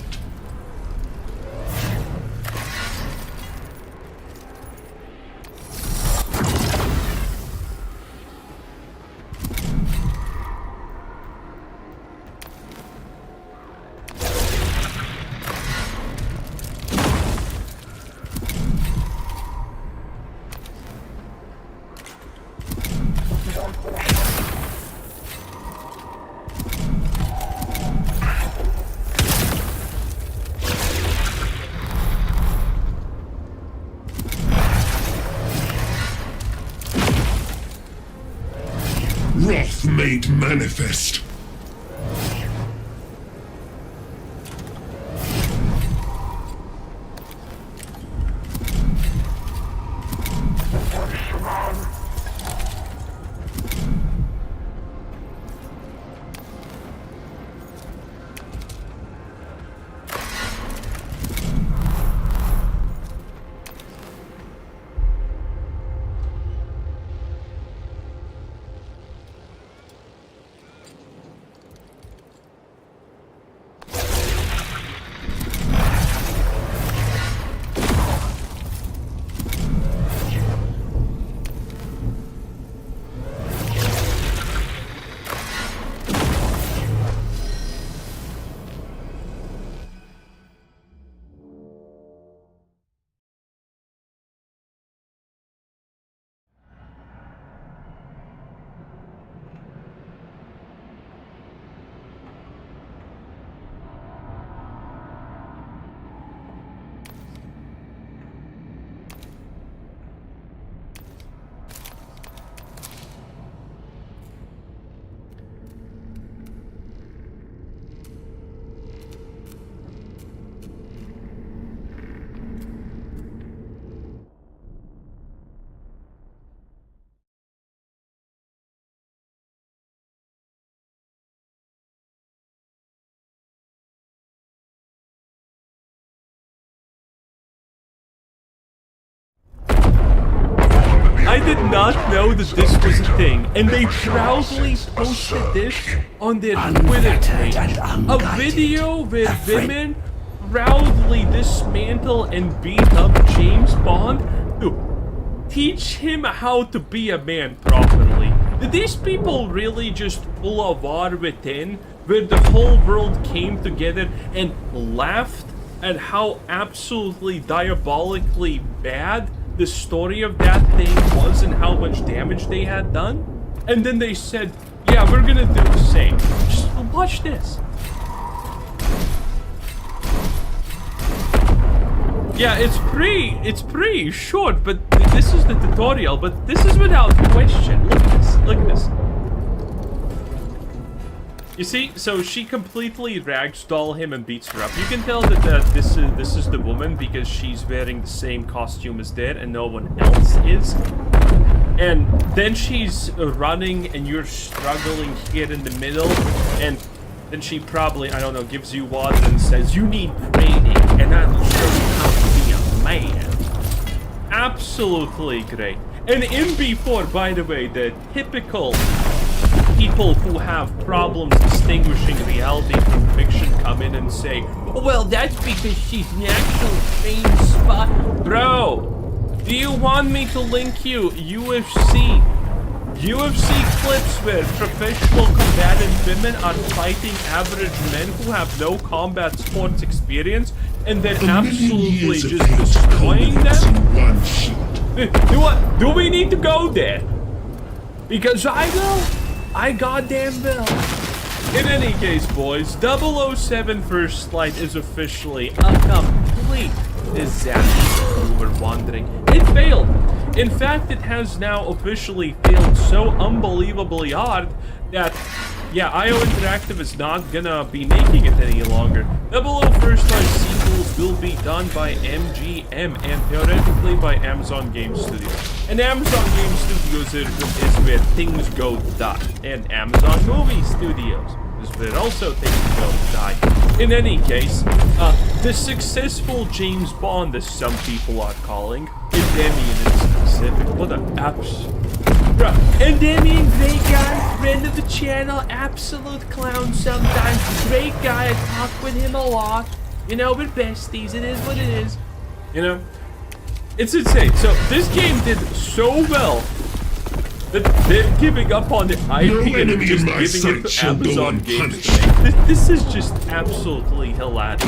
Wrath made manifest. I did not know that this was a thing, and they proudly posted this on their Twitter page. A video where women proudly dismantle and beat up James Bond to teach him how to be a man properly. Did these people really just pull a war within, where the whole world came together and laughed at how absolutely diabolically bad the story of that thing was and how much damage they had done? And then they said, yeah, we're gonna do the same. Just watch this. Yeah, it's pretty short, but this is the tutorial, but this is without question. Look at this, look at this. You see, so she completely ragdoll him and beats her up. You can tell that this is the woman because she's wearing the same costume as that and no one else is. And then she's running and you're struggling here in the middle, and then she probably, I don't know, gives you water and says, you need training and I will show you how to be a man. Absolutely great. And in B4, by the way, the typical people who have problems distinguishing reality from fiction come in and say, well, that's because she's an actual trained spy. Bro, do you want me to link you UFC clips where professional combatant women are fighting average men who have no combat sports experience and then absolutely just destroying them? Do we need to go there? Because I know. I goddamn will. In any case, boys, 007 First Light is officially a complete disaster if you were wondering. It failed. In fact, it has now officially failed so unbelievably hard that, yeah, IO Interactive is not gonna be making it any longer. 00 First Light sequels will be done by MGM and theoretically by Amazon Game Studios. And Amazon Game Studios is where things go to die. And Amazon Movie Studios is where also things go to die. In any case, the successful James Bond, as some people are calling, Endymion in specific, what an absolute Bro, and Damien, great guy, friend of the channel, absolute clown sometimes, great guy, I talk with him a lot, you know, we're besties, it is what it is, you know, it's insane. So this game did so well that they're giving up on the IP and just giving it to Amazon Games to make. This is just absolutely hilarious.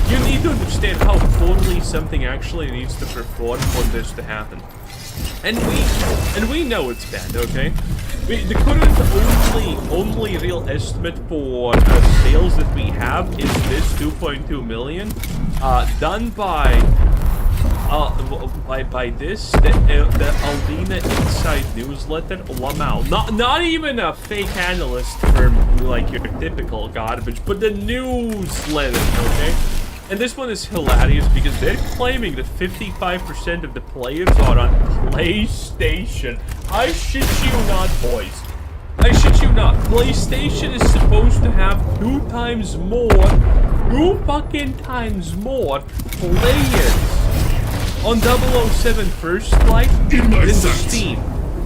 You need to understand how poorly something actually needs to perform for this to happen. And we know it's bad, okay? The current only real estimate for sales that we have is this 2.2 million, done by this, the Aldina Inside Newsletter, Lamau. Not even a fake analyst firm like your typical garbage, but the newsletter, okay? And this one is hilarious because they're claiming that 55% of the players are on PlayStation. I shit you not, boys. I shit you not. PlayStation is supposed to have 2 times more players on 007 First Light than Steam.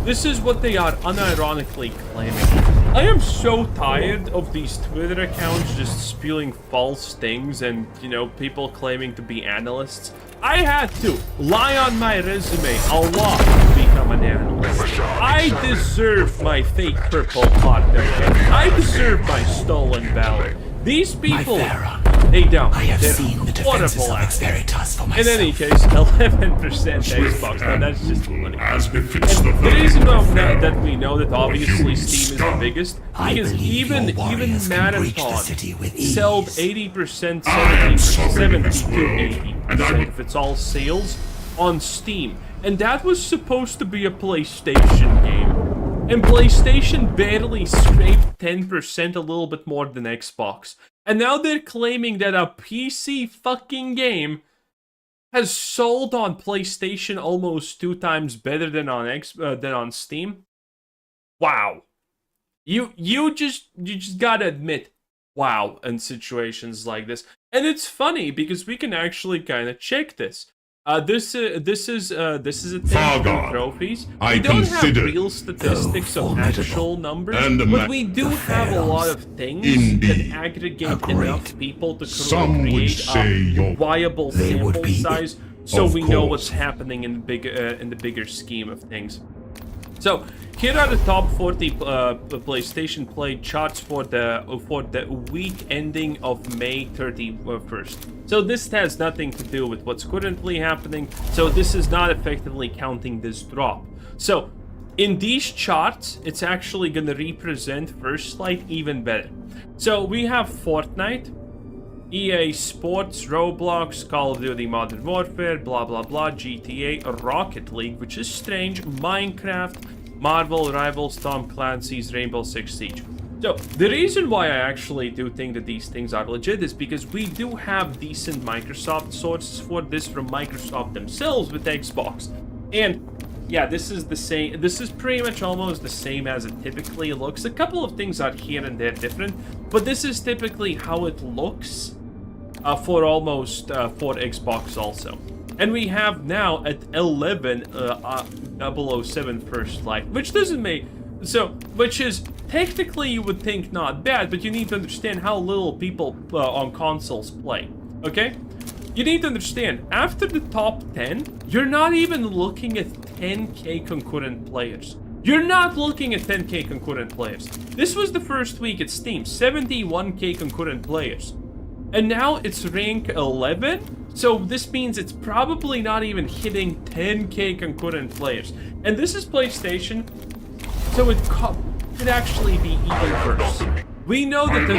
This is what they are unironically claiming. I am so tired of these Twitter accounts just spewing false things and, you know, people claiming to be analysts. I had to lie on my resume a lot to become an analyst. I deserve my fake purple heart, okay? I deserve my stolen valor. These people, they don't. I have They're seen the defenses horrible of at it. Veritas for In myself. any case, 11% Xbox. Now that's just funny. And the reason that we know that obviously Steam is the biggest, because even Marathon sold 80%, 70 to 80% if it's all sales on Steam, and that was supposed to be a PlayStation game. And PlayStation barely scraped 10%, a little bit more than Xbox. And now they're claiming that a PC fucking game has sold on PlayStation almost 2 times better than on Steam. Wow. You just gotta admit, wow, in situations like this. And it's funny because we can actually kind of check this. This is a thing for trophies. We don't have real statistics of actual numbers, but we do have a lot of things that aggregate enough people to create a viable sample size, so we know what's happening in the bigger scheme of things. So here are the top 40 PlayStation Play charts for the week ending of May 31st. So this has nothing to do with what's currently happening. So this is not effectively counting this drop. So in these charts, it's actually going to represent First Light even better. So we have Fortnite, EA Sports, Roblox, Call of Duty Modern Warfare, blah blah blah, GTA, Rocket League, which is strange, Minecraft, Marvel Rivals, Tom Clancy's Rainbow Six Siege. So the reason why I actually do think that these things are legit is because we do have decent Microsoft sources for this from Microsoft themselves with Xbox. And yeah, this is the same. This is pretty much almost the same as it typically looks. A couple of things are here and there different, but this is typically how it looks for Xbox also. And we have now at 11 007 First Light, which doesn't make which is technically you would think not bad, but you need to understand how little people on consoles play. Okay, you need to understand after the top 10, you're not even looking at 10k concurrent players. You're not looking at 10k concurrent players. This was the first week at Steam, 71k concurrent players. And now it's rank 11, so this means it's probably not even hitting 10k concurrent players. And this is PlayStation, so it could actually be even worse. We know that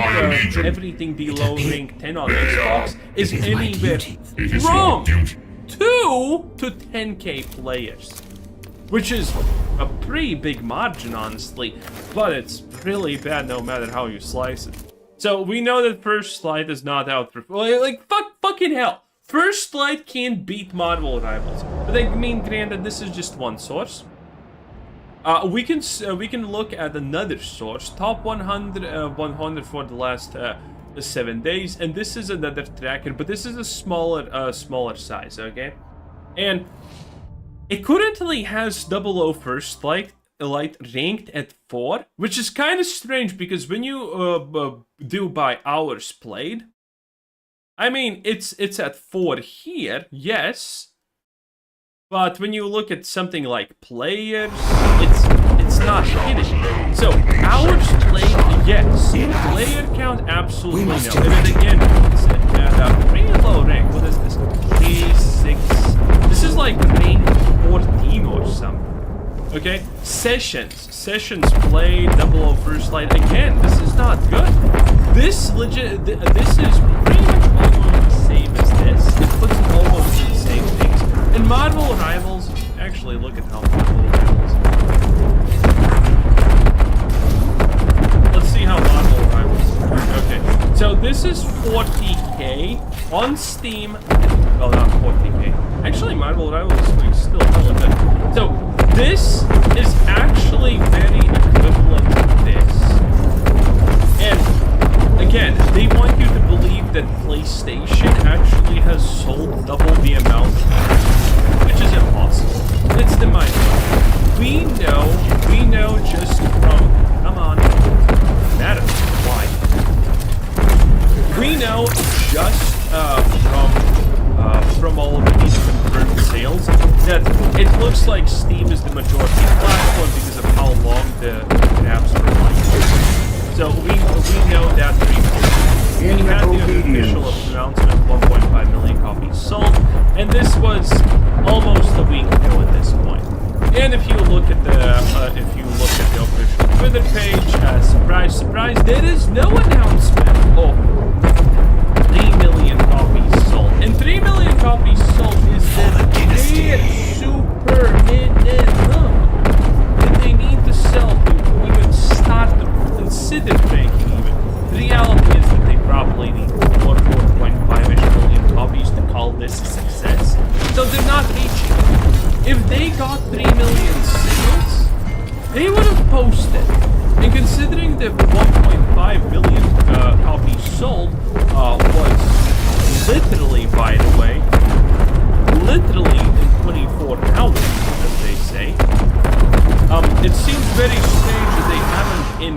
everything below rank 10 on Xbox is anywhere from 2 to 10k players. Which is a pretty big margin, honestly, but it's really bad no matter how you slice it. So we know that First Light is not out for fucking hell. First Light can't beat Marvel Rivals, but I mean, granted, this is just one source. We can look at another source, top 100 for the last 7 days, and this is another tracker, but this is a smaller size, okay? And it currently has 00 First Light Elite ranked at 4, which is kind of strange because when you do by hours played, I mean, it's at 4 here, yes, but when you look at something like players, it's not hitting. So hours played, yes. Player count, absolutely no. And then again, it's at reload rank. What is this? K6. This is like rank 14 or something. Okay, sessions played, 00 first light. Again, this is not good. This is pretty much almost the same as this. It puts it almost in the same things. And Marvel Rivals, actually look at how Marvel Rivals. Let's see how Marvel Rivals. Okay, so this is 40k on Steam. Well, not 40k. Actually, Marvel Rivals is still hella good. So this is actually very equivalent to this. And again, they want you to believe that PlayStation actually has sold double the amount, which is impossible. It's the mind. We know just from, come on, Madam, why? We know just from all of these confirmed sales that it looks like Steam is the majority platform because of how long the apps were like. So we know that we had the official announcement, 1.5 million copies sold, and this was almost a week ago at this point. And if you look at the official Twitter page, surprise, there is no announcement of 3 million copies sold. And 3 million copies sold is the bare super minimum that they need to sell to even start to consider making even. The reality is that they probably need 4.5-ish million copies to call this a success. So they're not reaching. If they got 3 million sales, they would have posted. And considering that 1.5 billion copies sold was literally, by the way, literally in 24 hours, as they say, it seems very strange that they haven't in,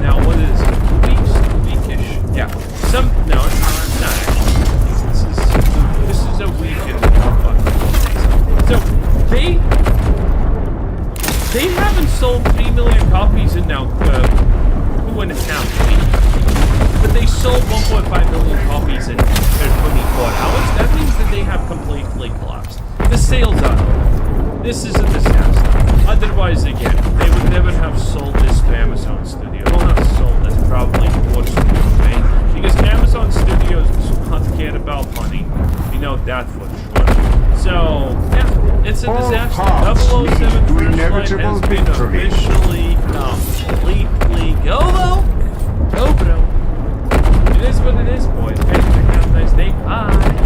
now what is it, 2 weeks? Weekish? Yeah. No, it's not actually. This is a week and so, they haven't sold 3 million copies in now 2.5 weeks, but they sold 1.5 million copies in 24 hours. That means that they have completely collapsed. The sales are over. This is a disaster. Otherwise, again, they would never have sold this to Amazon Studio. Well, not sold, that's probably forced to pay, because Amazon Studios does not care about money. We know that for sure. So, yeah, it's a disaster. 007 First Light has been officially, completely go, bro. It is what it is, boys. Guys, have a nice day. Bye.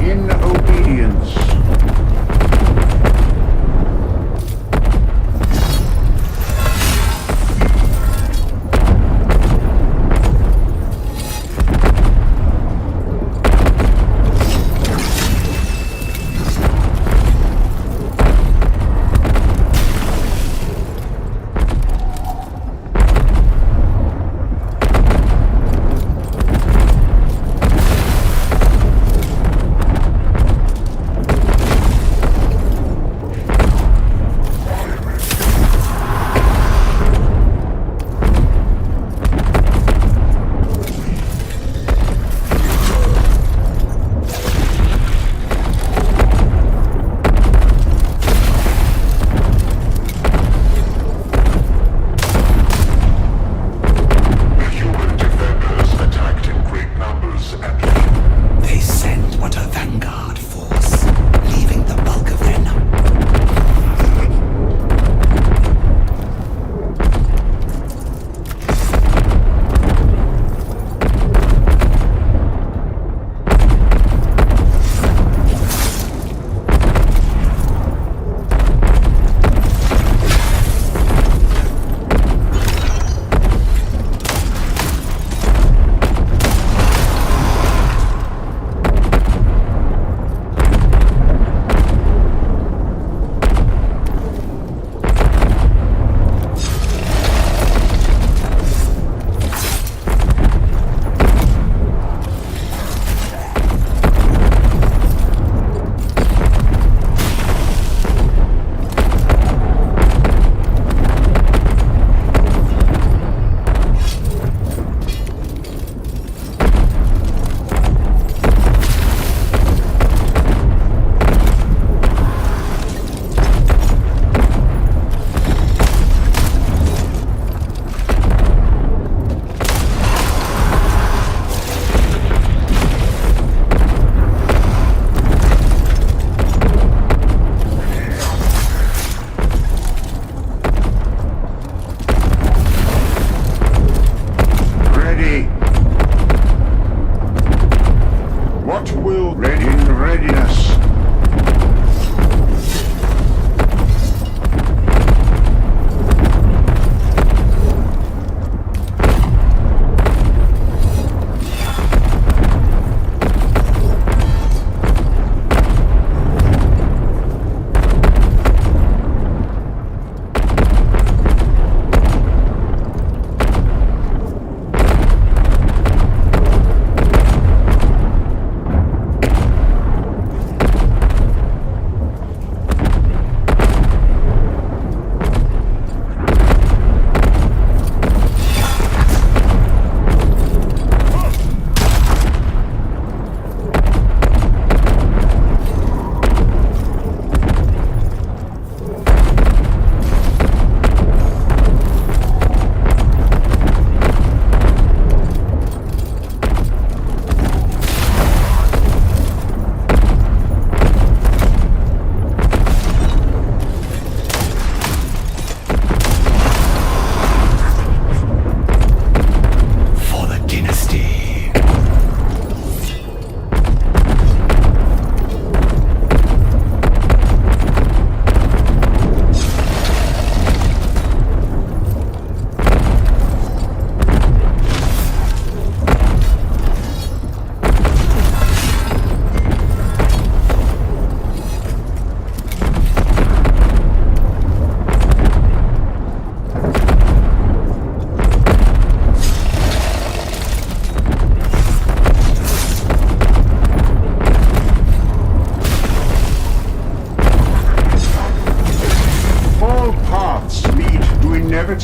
In obedience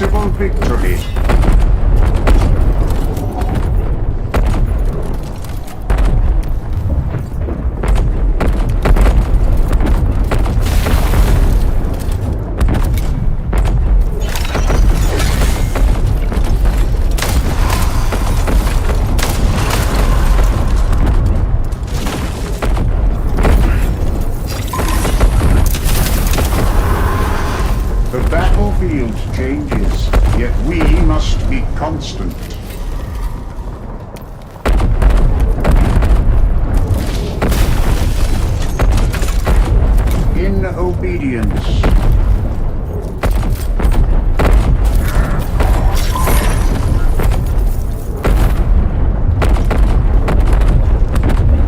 inevitable victory. The battlefield changes, yet we must be constant. In obedience.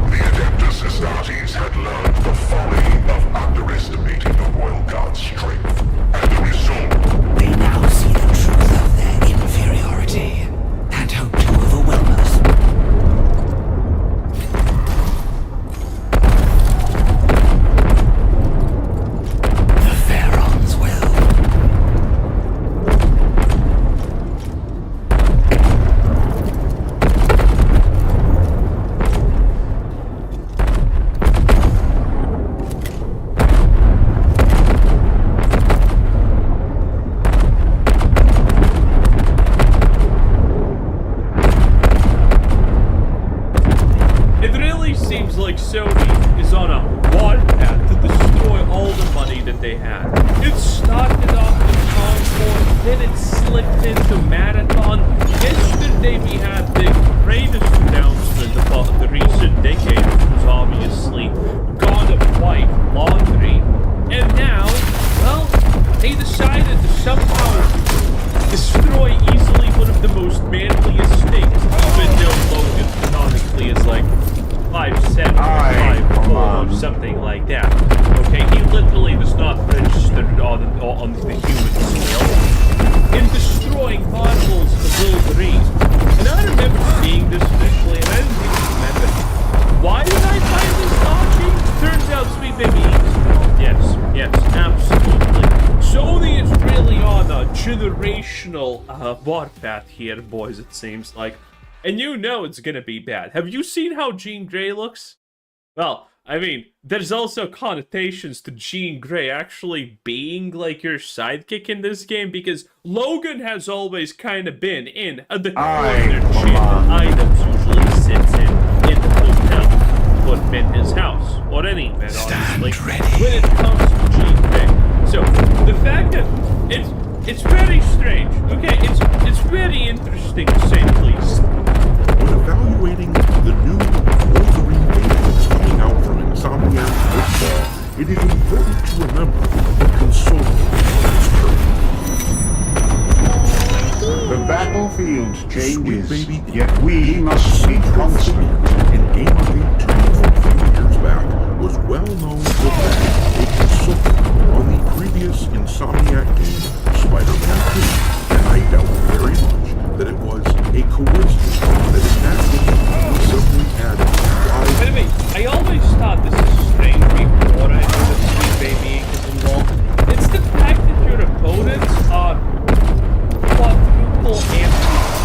The Adeptus Astartes had learned the folly of underestimating the Royal Guard's strength. They now see the truth of their inferiority and hope to overwhelm us. The Pharaohs will. It really seems like Sony is on a warpath to destroy all the money that they had. It started off with Concord, then it slipped into Marathon. Yesterday we had the greatest announcement about the recent decade, which was obviously God of White, Laundry. And now, well, they decided to somehow destroy easily one of the most manliest things, even though Logan canonically is like 5'7", 5'4", something like that. Okay, he literally does not register on the human scale. In destroying Marvel's The Wolverine. And I remember seeing this initially, and I didn't even remember. Why did I find this dodgy? Turns out Sweet Baby Yes, absolutely. Sony is really on a generational warpath here, boys, it seems like. And you know it's gonna be bad. Have you seen how Jean Grey looks? Well, I mean, there's also connotations to Jean Grey actually being like your sidekick in this game, because Logan has always kind of been in the corner shit items usually sits in the hotel, put him in his house, or anywhere, honestly, when it comes to Jean Grey. So, the fact that it's very strange, okay? It's very interesting to say the least. When evaluating the new Wolverine game that's coming out from Insomniac this fall, it is important to remember that consoling is true. The battlefield changes, yet we must be constant. In Gamergate 2 from a few years back was well known for that a consultant on the previous Insomniac game, Spider-Man 2, and I doubt very much that it was a coincidence that in that game simply added By the way, I always thought this is strange before I knew that Sweet Baby Inc. is involved. It's the fact that your opponents are quadruple amplified.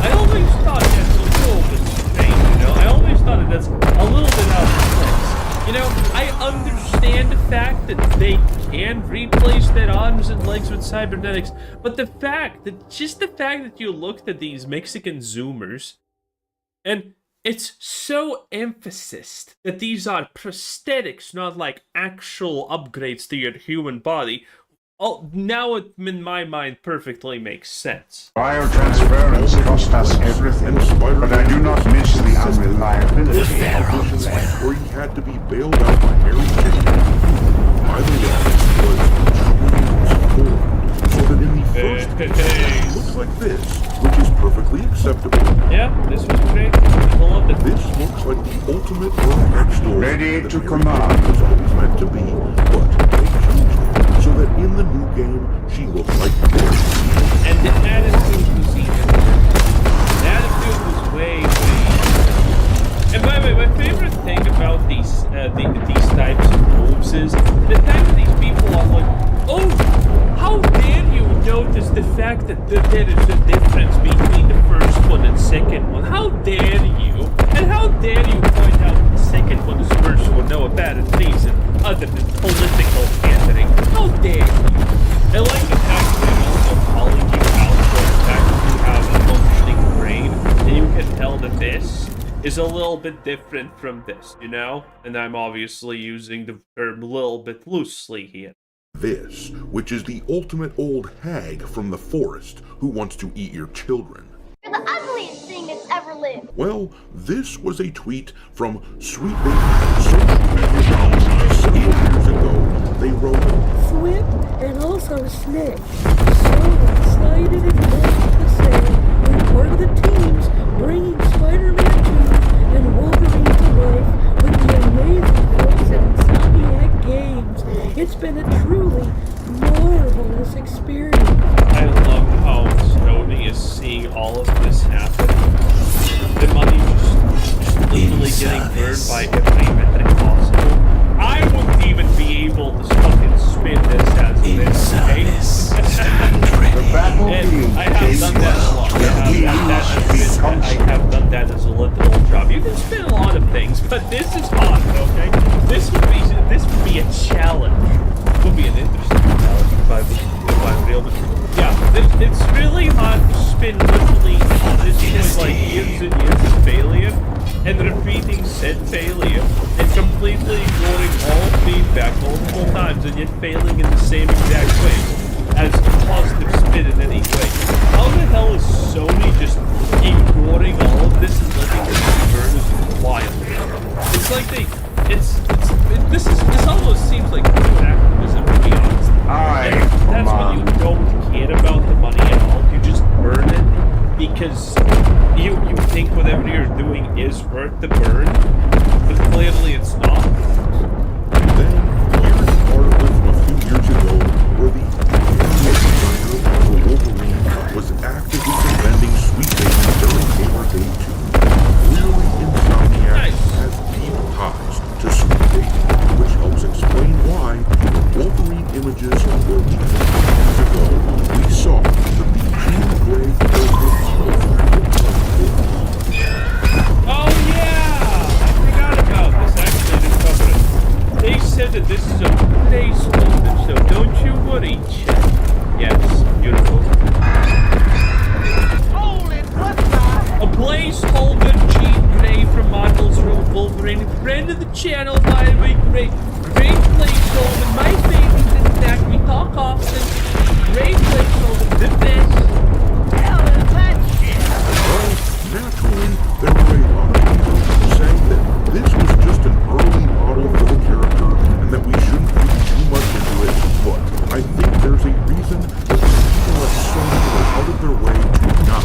I always thought that's a little bit strange, you know? I always thought that that's a little bit out of place. You know, I understand the fact that they can replace their arms and legs with cybernetics, but the fact that you looked at these Mexican Zoomers, and it's so emphasized that these are prosthetics, not like actual upgrades to your human body. Oh, now it, in my mind, perfectly makes sense. Biotransference cost us everything, but I do not miss the unreliability. where he had to be bailed out by Mary Jane. Either way, was formed so that in the first case, it looks like this, which is perfectly acceptable. Yeah, this was great. I loved it. This looks like the ultimate world next door. Ready to command. Was always meant to be, but they changed it so that in the new game she looks like this. And the attitude was even. The attitude was way easier. And by the way, my favorite thing about these types of the fact that there is a difference between the first one and second one. How dare you? And how dare you point out the second one is worse for no apparent reason other than political pandering? How dare you? I like the fact that I'm also calling you out for the fact that you have a functioning brain, and you can tell that this is a little bit different from this, you know? And I'm obviously using the term a little bit loosely here. This, which is the ultimate old hag from the forest who wants to eat your children. You're the ugliest thing that's ever lived. Well, this was a tweet from Sweet Baby social media account several years ago. They wrote, Swift and also Snick. So excited and happy to say we're part of the teams bringing Spider-Man 2 and Wolverine to life with the amazing folks at Insomniac Games. It's been a truly marvelous experience. I love how Sony is seeing all of this happen. The money just literally getting burned by every method possible. I wouldn't even be able to fucking spin this as this, okay? And I have done that a lot. I have done that as a literal job. You can spin a lot of things, but this is hard, okay? This would be a challenge. It would be an interesting challenge if I'm real. But yeah, it's really hard to spin literally this was like years and years of failure and repeating said failure and completely ignoring all feedback multiple times and yet failing in the same exact way as a positive spin in any way. How the hell is Sony just ignoring all of this and letting it burn is wild? It's like this almost seems like activism, to be honest. That's when you don't care about the money at all. You just burn it because you think whatever you're doing is worth the burn, but clearly it's not. Then, here's an article from a few years ago where the designer for Wolverine was actively defending Sweet Baby during Gamer Day 2. Clearly, Insomniac has deep ties to Sweet Baby, which helps explain why the Wolverine images were leaked years ago. We saw that the Jean Grey Oh yeah! I forgot about this. Actually, I didn't cover it. They said that this is a placeholder, so don't you worry, Chet. Yes, beautiful. A placeholder, Jean Grey from Marvel's Wolverine, friend of the channel, by the way, great placeholder. My favorite, in fact, we talk often. Great placeholder, the best. Hell is that shit? Well, naturally, there were a lot of people saying that this was just an early model for the character and that we shouldn't read too much into it, but I think there's a reason that the people at Sony went out of their way to not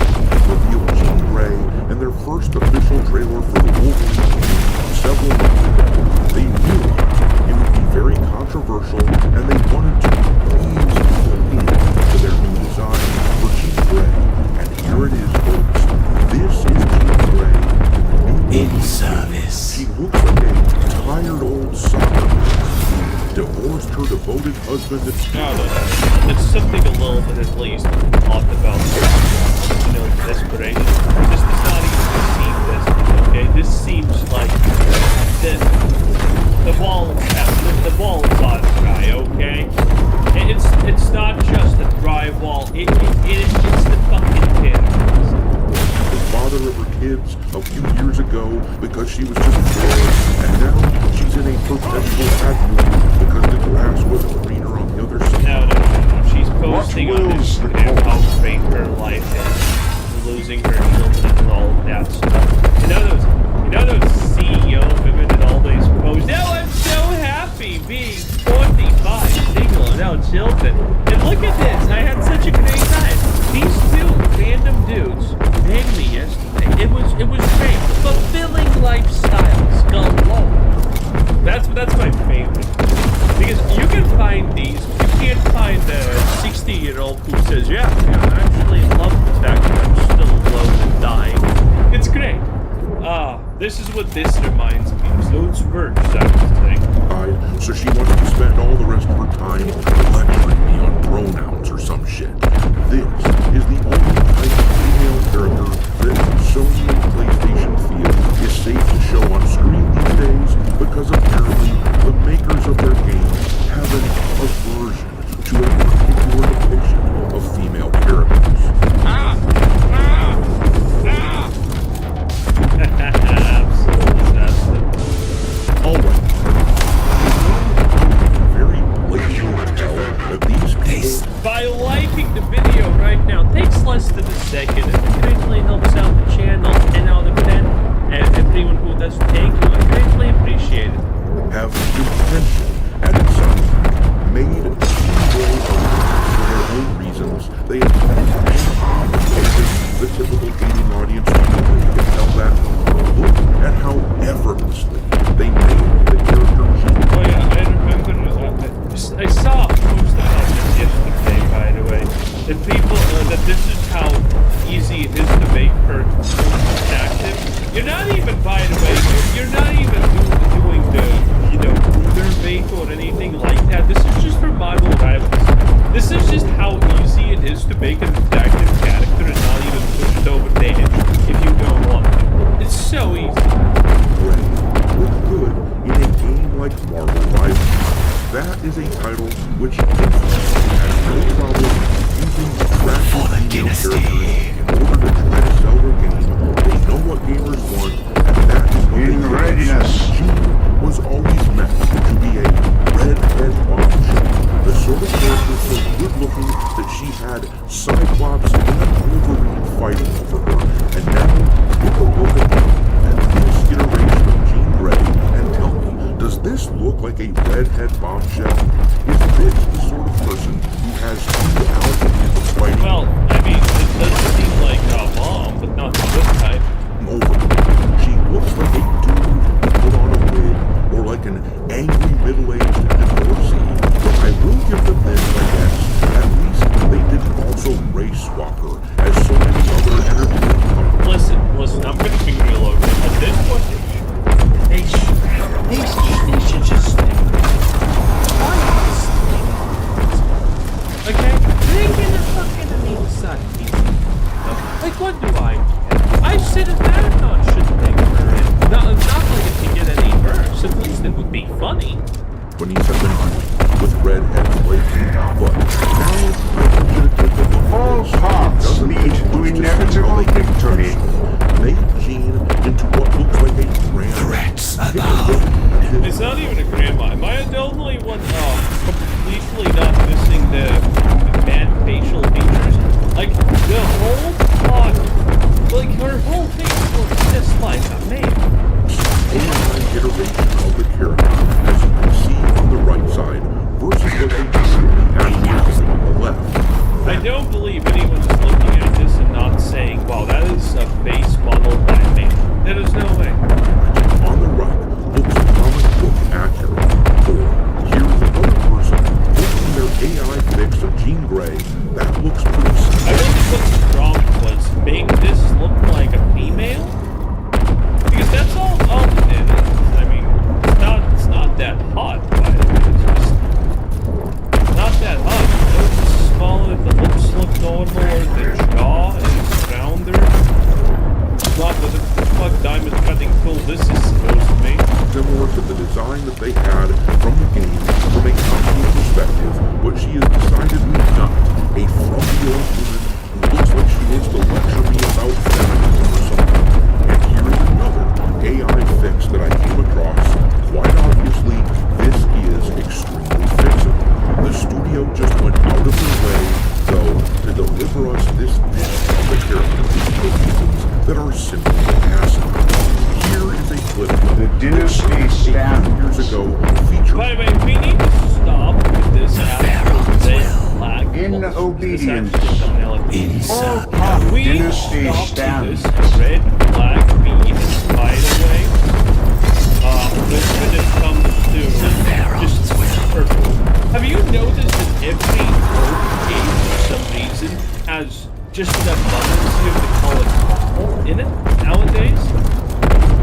reveal Jean Grey in their first official trailer for the Wolverine game several months ago. They realized it would be very controversial and they wanted to ease people into their new design for Jean Grey. And here it is, folks. This is Jean Grey in service. She looks like a tired old soccer mom who divorced her devoted husband and It's something a little bit at least talked about. You know, desperation. This does not even seem desperate, okay? This seems like the wall is on dry, okay? It's not just a dry wall. It's the fucking pin. The father of her kids a few years ago because she was just bored, and now she's in a perpetual agony because the grass wasn't greener on the other side. No. She's posting on Instagram how great her life is, losing her children and all of that stuff. You know those CEO women that always post, "Oh, I'm so happy being 45, single, and no children. And look at this, I had such a great time. These two random dudes begged me yesterday. It was great. Fulfilling lifestyles galore." That's my favorite. Because you can find these, you can't find a 60-year-old who says, yeah, I actually love the fact that I'm still alone and dying. It's great. This is what this reminds me of. So it's worse, I would say. So she wants to spend all the rest of her time lecturing me on pronouns or some shit. This that people that this is how easy it is to make her active. You're not even, by the way, you're not even doing the, you know, ruler bait or anything like that. This is just for model rivals. This is just how easy it is to make an active character and not even push it over the edge if you don't want to. It's so easy. Look good in a game like Marvel Rivals. That is a title which Infinite has no problem using trashy female characters in order to try to sell their game. They know what gamers want, and that is what they readiness. Jean was always meant to be a redhead bombshell, the sort of character so good-looking that she had Cyclops and Wolverine fighting over her. And now, take a look at this iteration of Jean Grey and tell me, does this look like a redhead bombshell? Is this the sort of person who has 2 alphabets of fighting? Well, I mean, it does seem like a mom, but not this type. Over. She looks like a dude who put on a wig, or like an angry middle-aged divorcee. But I will give them this, I guess. At least they didn't also race swap her, as so many other entertainment companies. Listen, I'm gonna be real over it. At this point, they should just okay? They can fucking need suck easy. Like, what do I sit at marathon shouldn't take her in. Not like it can get any worse. At least it would be funny. When he said with redheads blazing, but now I want you to take a look. All paths lead to inevitable victory. Make Jean into what looks like a grandma. Threats It's not even a grandma. Am I the only one completely not missing the bad facial features? Like, the whole plot, like, her whole face looks just like a man. AI iteration of the character, as you can see on the right side, versus what they do on the left. I don't believe anyone is looking at this and not saying, wow, that is a face model by a man. There is no way. On the right looks comic book accurate. Or here's another person looking their AI fix of Jean Grey. That looks pretty simple. I think what's wrong was make this look like a female. Because that's all it is. I mean, it's not that hot, but it's just not that hot. It's smaller, the lips look normal, or the jaw is rounder. Not the fuck diamond cutting tool this is supposed to be. Similar to the design that they had from the game from a company perspective, but she is decidedly not a fraudulent woman who looks like she wants to lecture me about feminism or something. And here is another AI fix that I came across. Quite obviously, this is extremely fixable. The studio just went out of their way, though, to deliver us this vision of the character for reasons that are simply asinine. Here is a clip of the Dynasty Stand years ago featured. By the way, we need to stop with this actual red flag. In obedience. All we stop with this red flag beat, by the way. When it comes to just purple. Have you noticed that every old game for some reason has just enough buttons here to call it purple in it nowadays?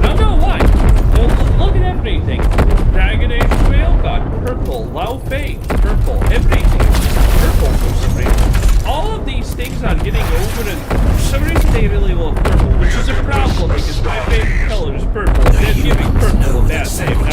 I don't know why. Look at everything. Dragon Age Railgun, purple. Lao Fei, purple. Everything is purple for some reason. All of these things are getting over, and for some reason they really love purple, which is a problem because my favorite color is purple. And they're giving purple a bad name.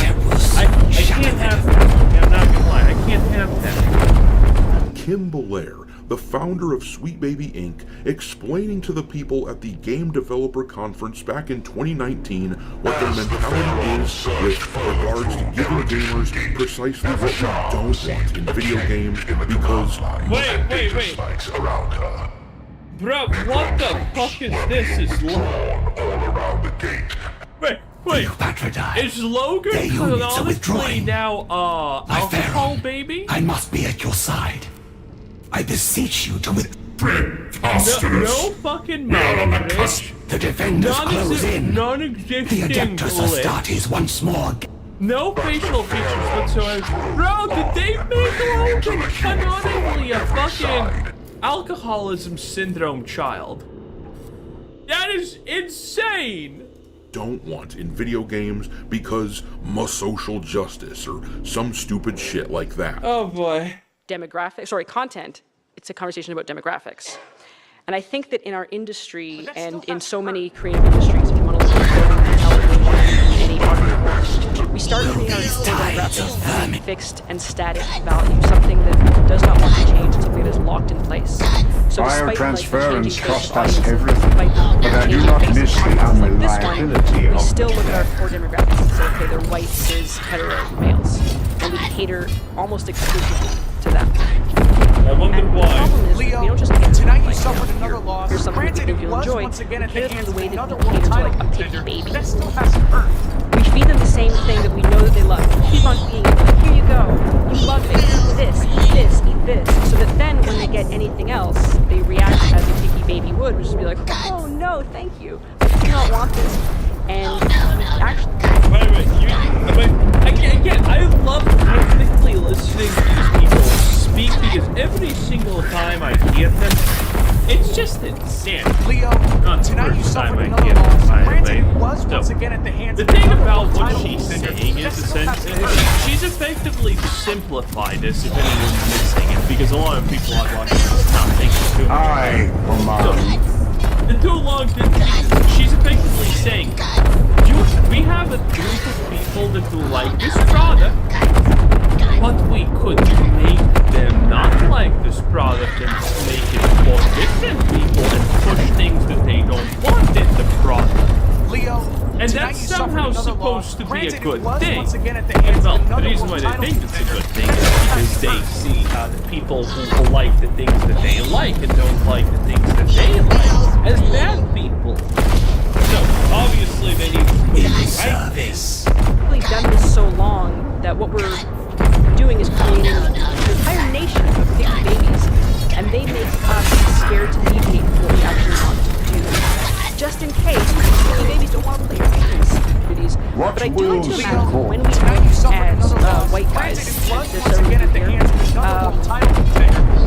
I can't have that. I'm not gonna lie. I can't have that. Kim Belair, the founder of Sweet Baby Inc., explaining to the people at the Game Developer Conference back in 2019 what their mentality is with regards to giving gamers precisely what we don't want in video games because... Wait. Bro, what the fuck is this? Wait. Is Logan canonically now, alcohol baby? I must be at your side. I beseech you to No fucking mouth, Rich. The defenders close in. Non-existing The Adeptus Astartes once more. No facial features whatsoever. Bro, did they make Logan canonically a fucking alcoholism syndrome child. That is insane! Don't want in video games because social justice or some stupid shit like that. Oh boy. Content. It's a conversation about demographics. And I think that in our industry and in so many creative industries, if you want to look at film, television, any marketing, we start creating our demographics as a fixed and static value, something that does not want to change, something that is locked in place. So Biotransference cost us everything, but I do not miss the unreliability we of still look at our core demographics and say, okay, they're white, cis, hetero males. And we cater almost exclusively to them. I wonder why. The problem is, Leo, we don't just cater tonight to, you like, suffered another loss. here's something Granted, that it you'll was enjoy. once again We at the cater to hands the of way that another we world cater to, title like, a picky contender. baby. That still hasn't hurt. We feed them the same thing that we know that they love. Keep on feeding them. Like, here you go. You love it. Eat this, eat this. So that then when they get anything else, they react as a picky baby would, which is be like, oh no, thank you. I do not want this. And actually... Again, I love technically listening to these people speak because every single time I hear them, it's just insane. Leo, not the tonight you first time suffered I another hear loss. them, by the Granted, way. it was So, once again at the hands the of thing another about world what title she's contender. saying That is still hasn't essentially, hurt. she's effectively simplified this if anyone's missing it, because a lot of people are watching this not thinking too much. So, the too long she's effectively saying, we have a group of people that do like this product, but we could make them not like this product and make it for different people and push things that they don't want in the product. Leo, and that's somehow supposed to be a good thing. Once again at the hands Well, of the another reason why world they title think it's a good thing contender. is because they see the people who like the things that they like and don't like the things that they like as bad people. So, obviously, they need to put the right things. We've done this so long that what we're doing is creating an entire nation of picky babies, and they make us scared to deviate from what we actually want to do. Just in case picky babies don't want to play your games. But I do like to imagine when we as white guys, there's so many here,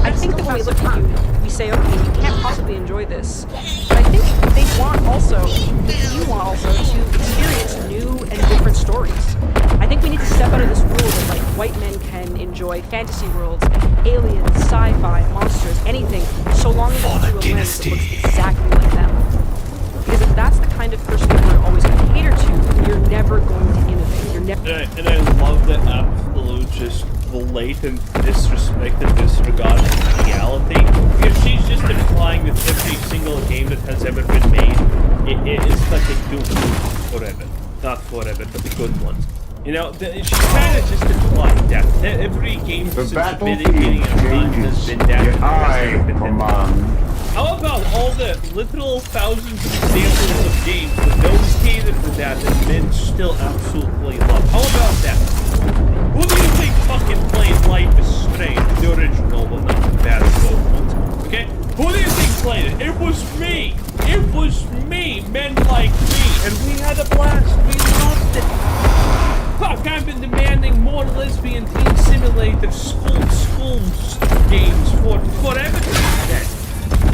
I think that when we look at you, we say, okay, you can't possibly enjoy this. But I think they want also, that you want also, to experience new and different stories. I think we need to step out of this rule that, like, white men can enjoy fantasy worlds, aliens, sci-fi, monsters, anything, so long as it's through a lens that looks exactly like them. Because if that's the kind of person that we're always going to cater to, you're never going to innovate. You're never. And I love the absolute just blatant disrespect and disregard of reality. Because she's just implying that every single game that has ever been made, it is like a good forever. Not forever, but the good ones. You know, she's kind of just implying that every game since the beginning of time has been that. How about all the literal thousands of examples of games that those catered to that men still absolutely love? How about that? Who do you think fucking played Life is Strange, the original one, not the bad ones? Okay? Who do you think played it? It was me! It was me! Men like me! And we had a blast! We loved it! Fuck, I've been demanding more lesbian teen simulator school games for forever then.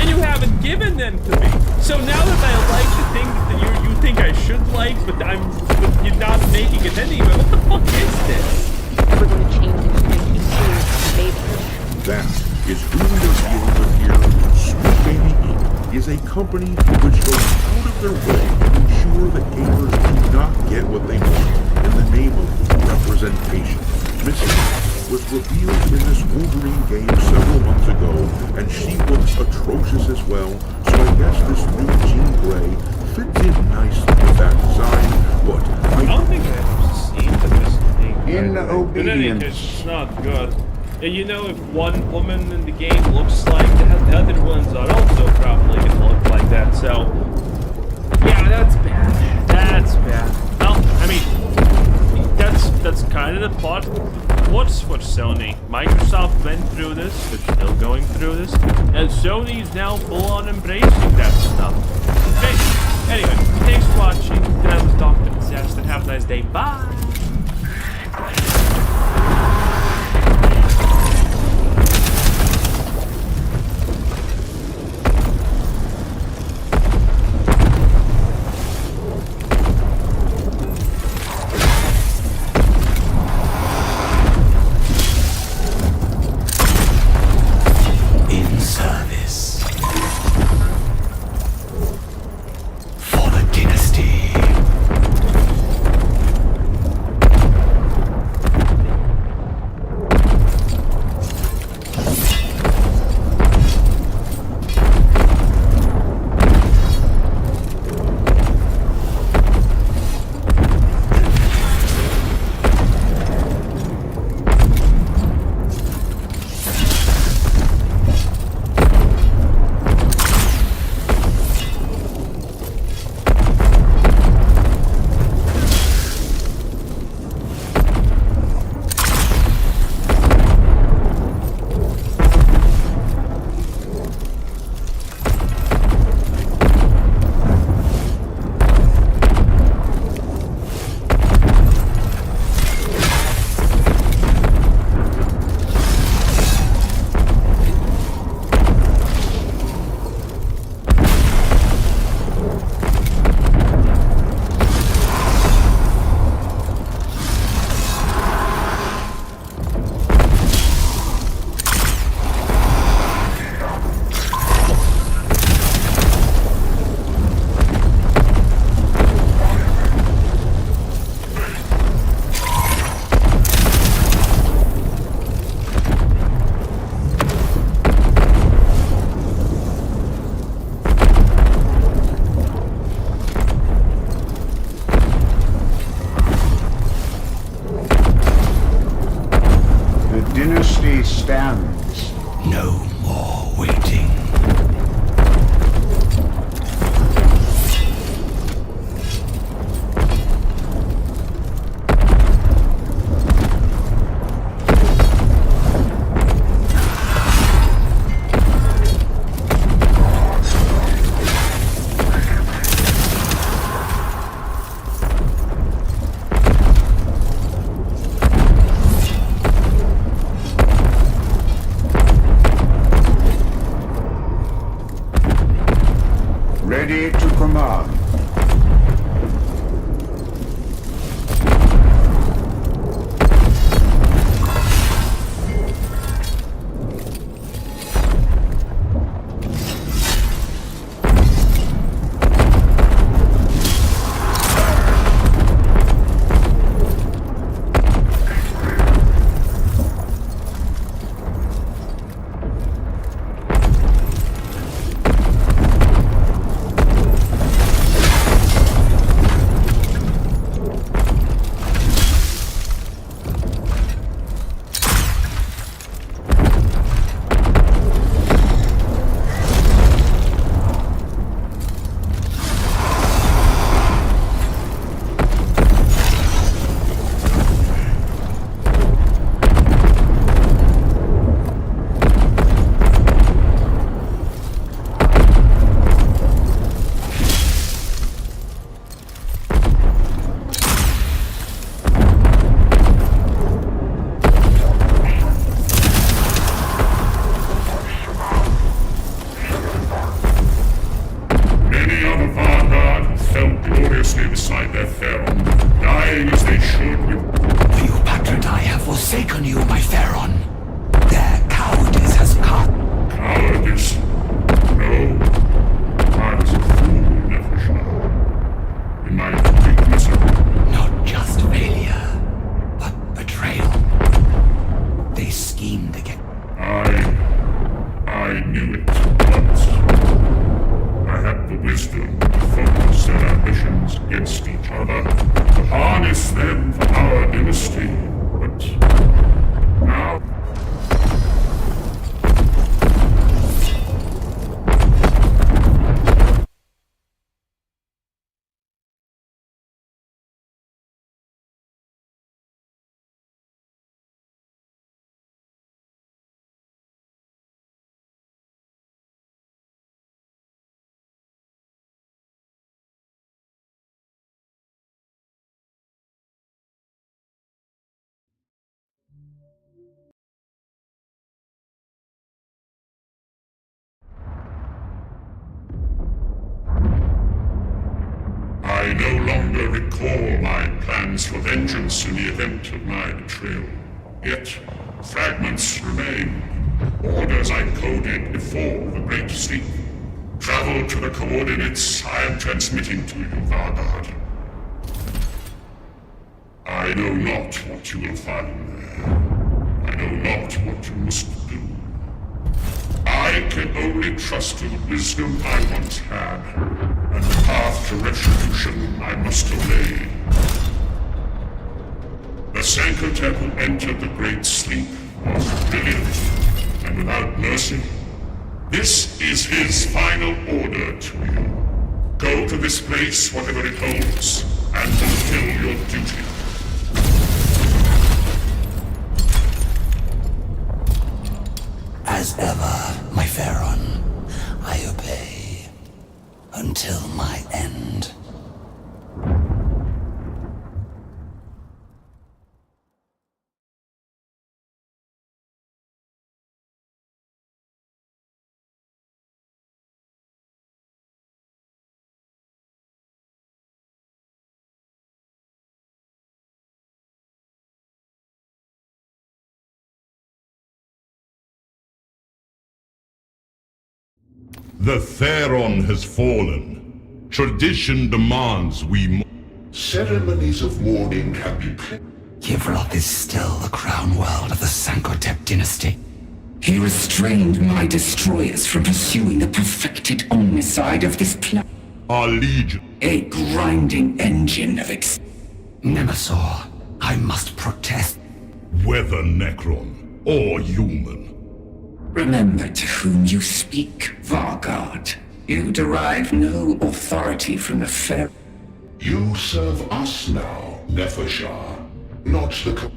And you haven't given them to me. So now that I like the thing that you think I should like, but you're not making it anyway, what the fuck is this? We're going to change things. We're going to continue to debate. That is who we are dealing with here. Sweet Baby Inc. is a company which goes out of their way to ensure that gamers do not get what they want in the name of representation. Missy was revealed in this Wolverine game several months ago, and she looks atrocious as well, so I guess this new Jean Grey fits in nicely with that design, but I don't think I've seen this thing. In obedience. In any case, it's not good. And you know, if one woman in the game looks like that, the other ones are also probably gonna look like that, so... Yeah, that's bad. That's bad. Well, I mean, that's kind of the plot. What's for Sony? Microsoft went through this, they're still going through this, and Sony's now full-on embracing that stuff. Okay, anyway, thanks for watching. That was Dr. Disaster. Have a nice day. Bye! hands. No more waiting. Ready to command. beside their Theron, dying as they should with... Cleopatra and I have forsaken you, my Theron. Their cowardice has come. Cowardice? No. I was a fool, Nefershah. In my complete misery. Not just failure, but betrayal. They schemed against... I knew it, but I had the wisdom to focus their ambitions against each other, to harness them for our dynasty, but now... I no longer recall my plans for vengeance in the event of my betrayal. Yet, fragments remain. Orders I coded before the Great Sleep. Travel to the coordinates I am transmitting to you, Vargard. I know not what you will find there. I know not what you must do. I can only trust to the wisdom I once had, and the path to retribution I must have laid. The Sancotep who entered the Great Sleep was brilliant, and without mercy. This is his final order to you. Go to this place, whatever it holds, and fulfill your duty. As ever, my Pharaon, I obey until my end. The Theron has fallen. Tradition demands we... Ceremonies of mourning can be... Kivroth is still the crown world of the Sancotep dynasty. He restrained my destroyers from pursuing the perfected omnicide of this planet. Our legion. A grinding engine of Nemesaur, I must protest. Whether Necron or human, Remember to whom you speak, Vargard. You derive no authority from the fair. You serve us now, Nefershah, not the...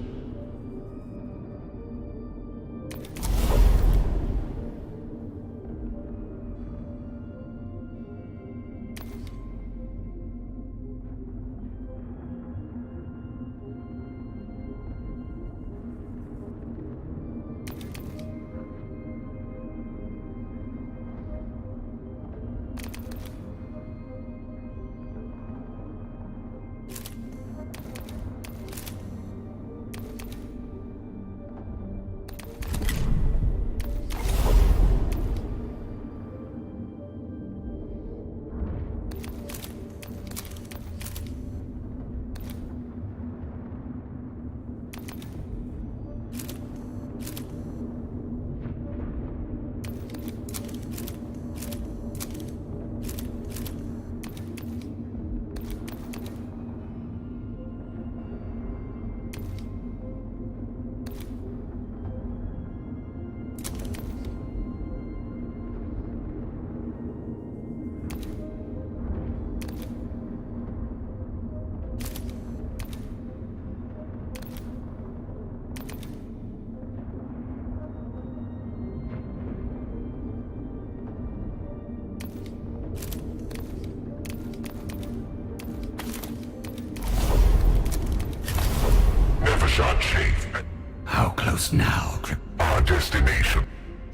How close now, Our destination.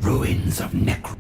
Ruins of Necro.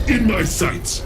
In my sights.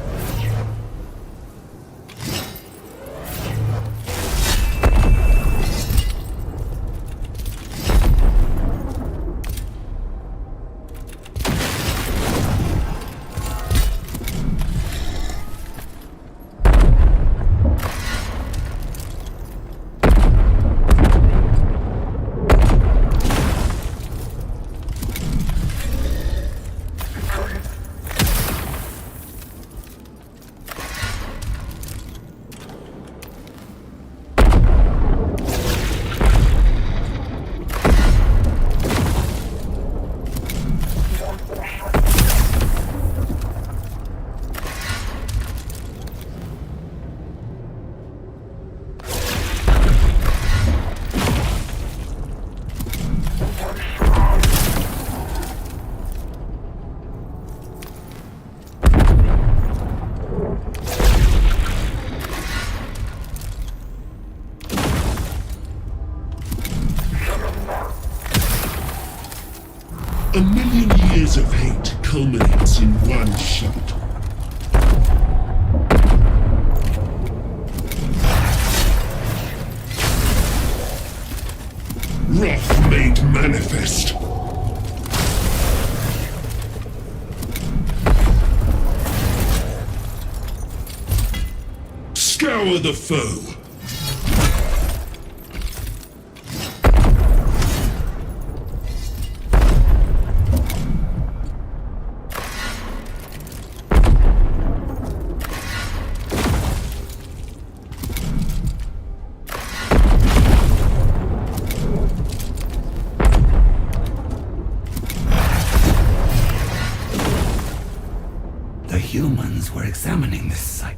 1,000,000 years of hate culminates in one shot. Wrath made manifest. Scour the foe. The humans were examining this site.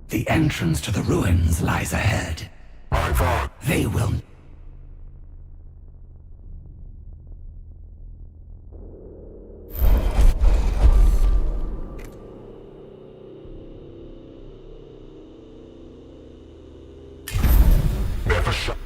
The entrance to the ruins lies ahead. They will... Never shut.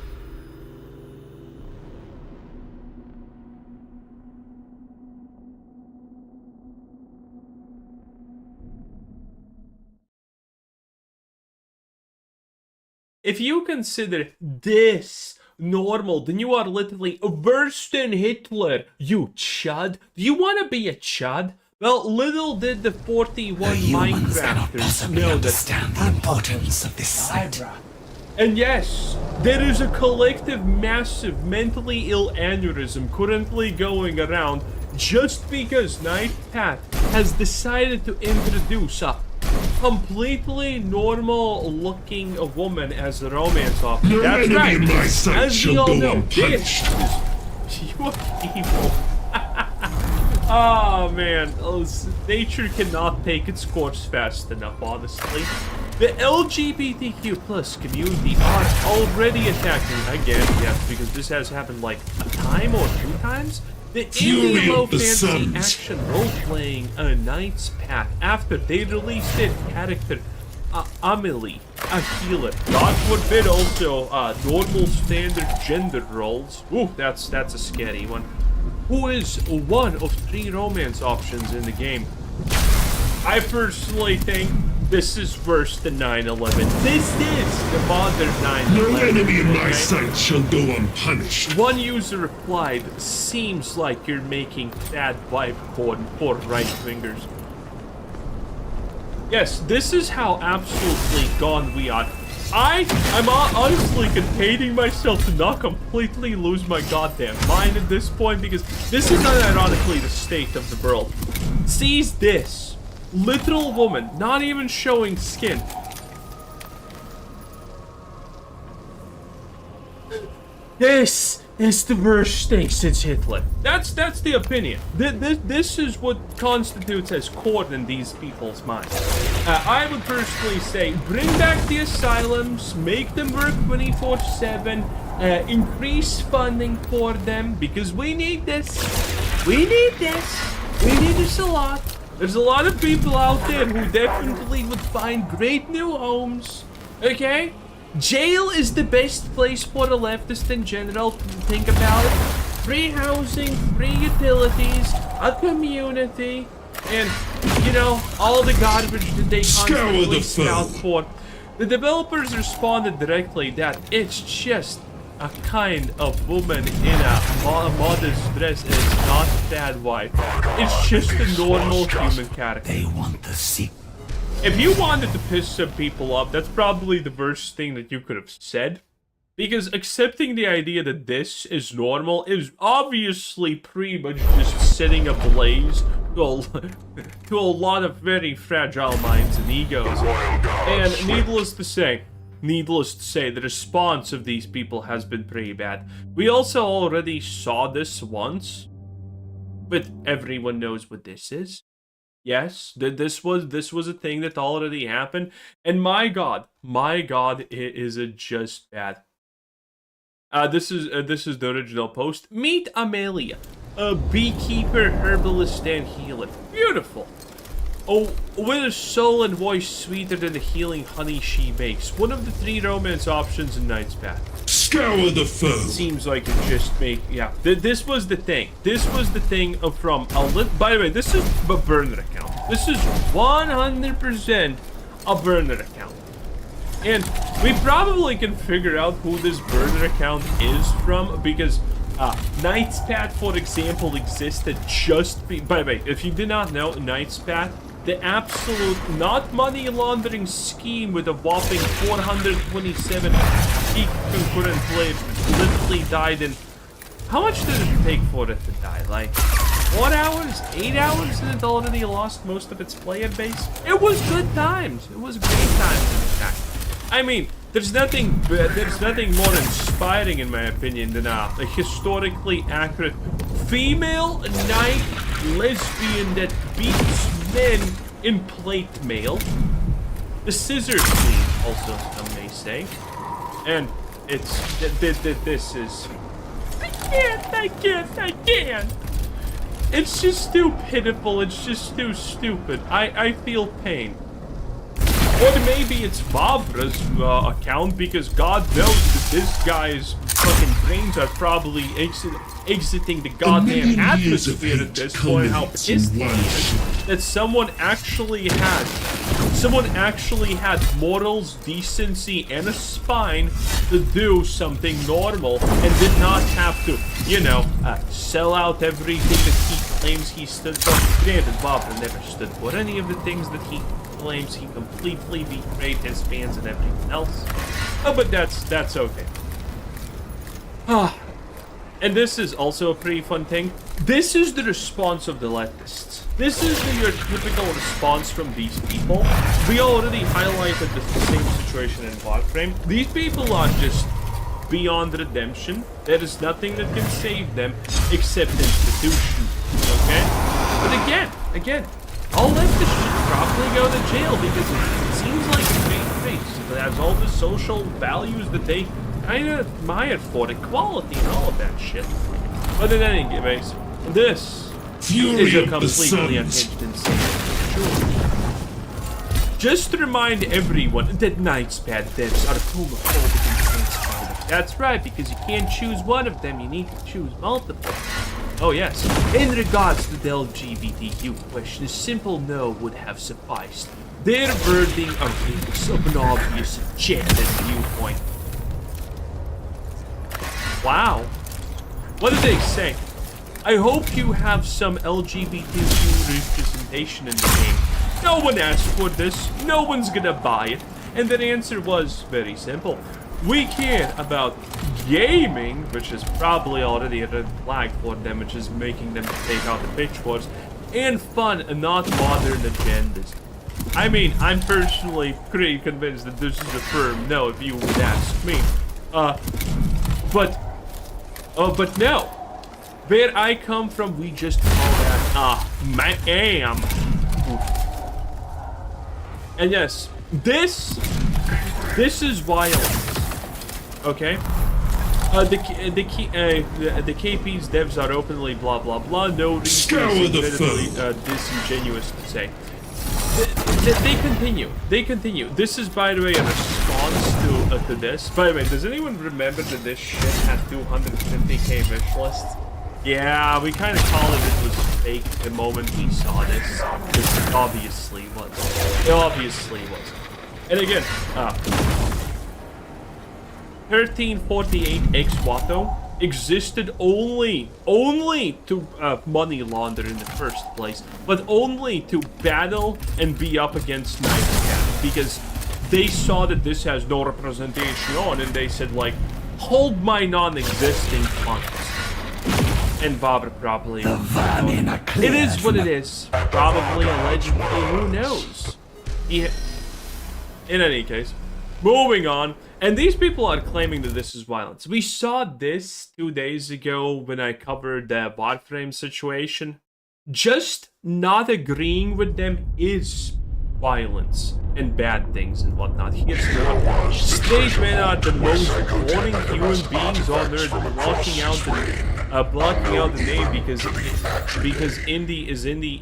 If you consider this normal, then you are literally worse than Hitler, you chud. Do you want to be a chud? Well, little did the 41 Minecrafters know that the importance of this site. And yes, there is a collective, massive, mentally ill aneurysm currently going around just because Nightpath has decided to introduce a completely normal-looking woman as a romance option. No That's enemy right. in my sight As we shall all go know, unpunished. this is pure evil. Oh man, nature cannot take its course fast enough, honestly. The LGBTQ plus community are already attacking again, yes, because this has happened like a time or 2 times. The Fury indie low of the fantasy Suns. action role-playing A Knight's Path after they released their character Amelie, a healer. God forbid also normal standard gender roles. Ooh, that's a scary one. Who is one of 3 romance options in the game. I personally think this is worse than 9/11. This is the modern 9/11. No enemy in my okay? sight shall go unpunished. One user replied, "Seems like you're making bad vibe porn for right-wingers." Yes, this is how absolutely gone we are. I'm honestly hating myself to not completely lose my goddamn mind at this point, because this is unironically the state of the world. Sees this. Literal woman, not even showing skin. This is the worst thing since Hitler. That's the opinion. This is what constitutes as core in these people's minds. I would personally say, bring back the asylums, make them work 24/7, increase funding for them, because we need this. We need this. We need this a lot. There's a lot of people out there who definitely would find great new homes. Okay? Jail is the best place for a leftist in general to think about it. Free housing, free utilities, a community, and, you know, all the garbage that they constantly scout for. The developers responded directly that it's just a kind of woman in a modest dress and it's not bad wife. It's just a normal human character. They want the secret. If you wanted to piss some people off, that's probably the worst thing that you could have said. Because accepting the idea that this is normal is obviously pretty much just setting a blaze to a lot of very fragile minds and egos. And needless to say, the response of these people has been pretty bad. We also already saw this once, but everyone knows what this is. Yes, this was a thing that already happened, and my God, it is just bad. This is the original post. Meet Amelia, a beekeeper, herbalist, and healer. Beautiful. Oh, with a soul and voice sweeter than the healing honey she makes. One of the 3 romance options in Knight's Path. Scour the foe. Seems like it just make, yeah. This was the thing. This was the thing from by the way, this is a burner account. This is 100% a burner account. And we probably can figure out who this burner account is from, because Knight's Path, for example, existed by the way, if you did not know, Knight's Path, the absolute not money laundering scheme with a whopping 427 peak concurrent players literally died in... How much did it take for it to die? Like 4 hours? 8 hours? And it already lost most of its player base? It was good times. It was great times in fact. I mean, there's nothing more inspiring, in my opinion, than a historically accurate female knight lesbian that beats men in plate mail. The scissors queen, also some may say. And it's this is I can't. It's just too pitiful, it's just too stupid. I feel pain. Or maybe it's Barbara's account, because God knows that this guy's fucking brains are probably exiting the goddamn atmosphere at this point. How pissed he is that someone actually had morals, decency, and a spine to do something normal and did not have to, you know, sell out everything that he claims he stood for. Granted, Barbara never stood for any of the things that he claims. He completely betrayed his fans and everything else. Oh, but that's okay. And this is also a pretty fun thing. This is the response of the leftists. This is your typical response from these people. We already highlighted the same situation in Warframe. These people are just beyond redemption. There is nothing that can save them except institution. Okay? But again, all leftists should probably go to jail, because it seems like a great race. It has all the social values that they kind of admire for, equality and all of that shit. But in any case, this is a completely unhinged insane. Just to remind everyone that Knight's Path devs are homophobic and transphobic. That's right, because you can't choose one of them, you need to choose multiple. Oh yes, in regards to the LGBTQ question, a simple no would have sufficed. Their wording is of an obvious gender viewpoint. Wow. What did they say? I hope you have some LGBTQ representation in the game. No one asked for this. No one's gonna buy it. And their answer was very simple. We care about gaming, which is probably already a red flag for them, which is making them take out the pitchforks, and fun and not modern agendas. I mean, I'm personally pretty convinced that this is a firm no, if you would ask me. But no. Where I come from, we just call that ma'am. And yes, this is violence. Okay? The KP's devs are openly blah blah blah. No reason is disingenuous to say. They continue. This is, by the way, a response to this. By the way, does anyone remember that this shit had 250k wish lists? Yeah, we kind of called it was fake the moment we saw this. It obviously was. It obviously was. And again, 1348 X Watto existed only to money launder in the first place, but only to battle and be up against Knight's Path, because they saw that this has no representation, and they said, like, hold my non-existing funds. And Barbara probably. It is what it is. Probably, allegedly, who knows? In any case, moving on. And these people are claiming that this is violence. We saw this 2 days ago when I covered the Warframe situation. Just not agreeing with them is violence and bad things and whatnot. Here's more. Stage men are the most boring human beings on earth, blocking out the name because indie is indie,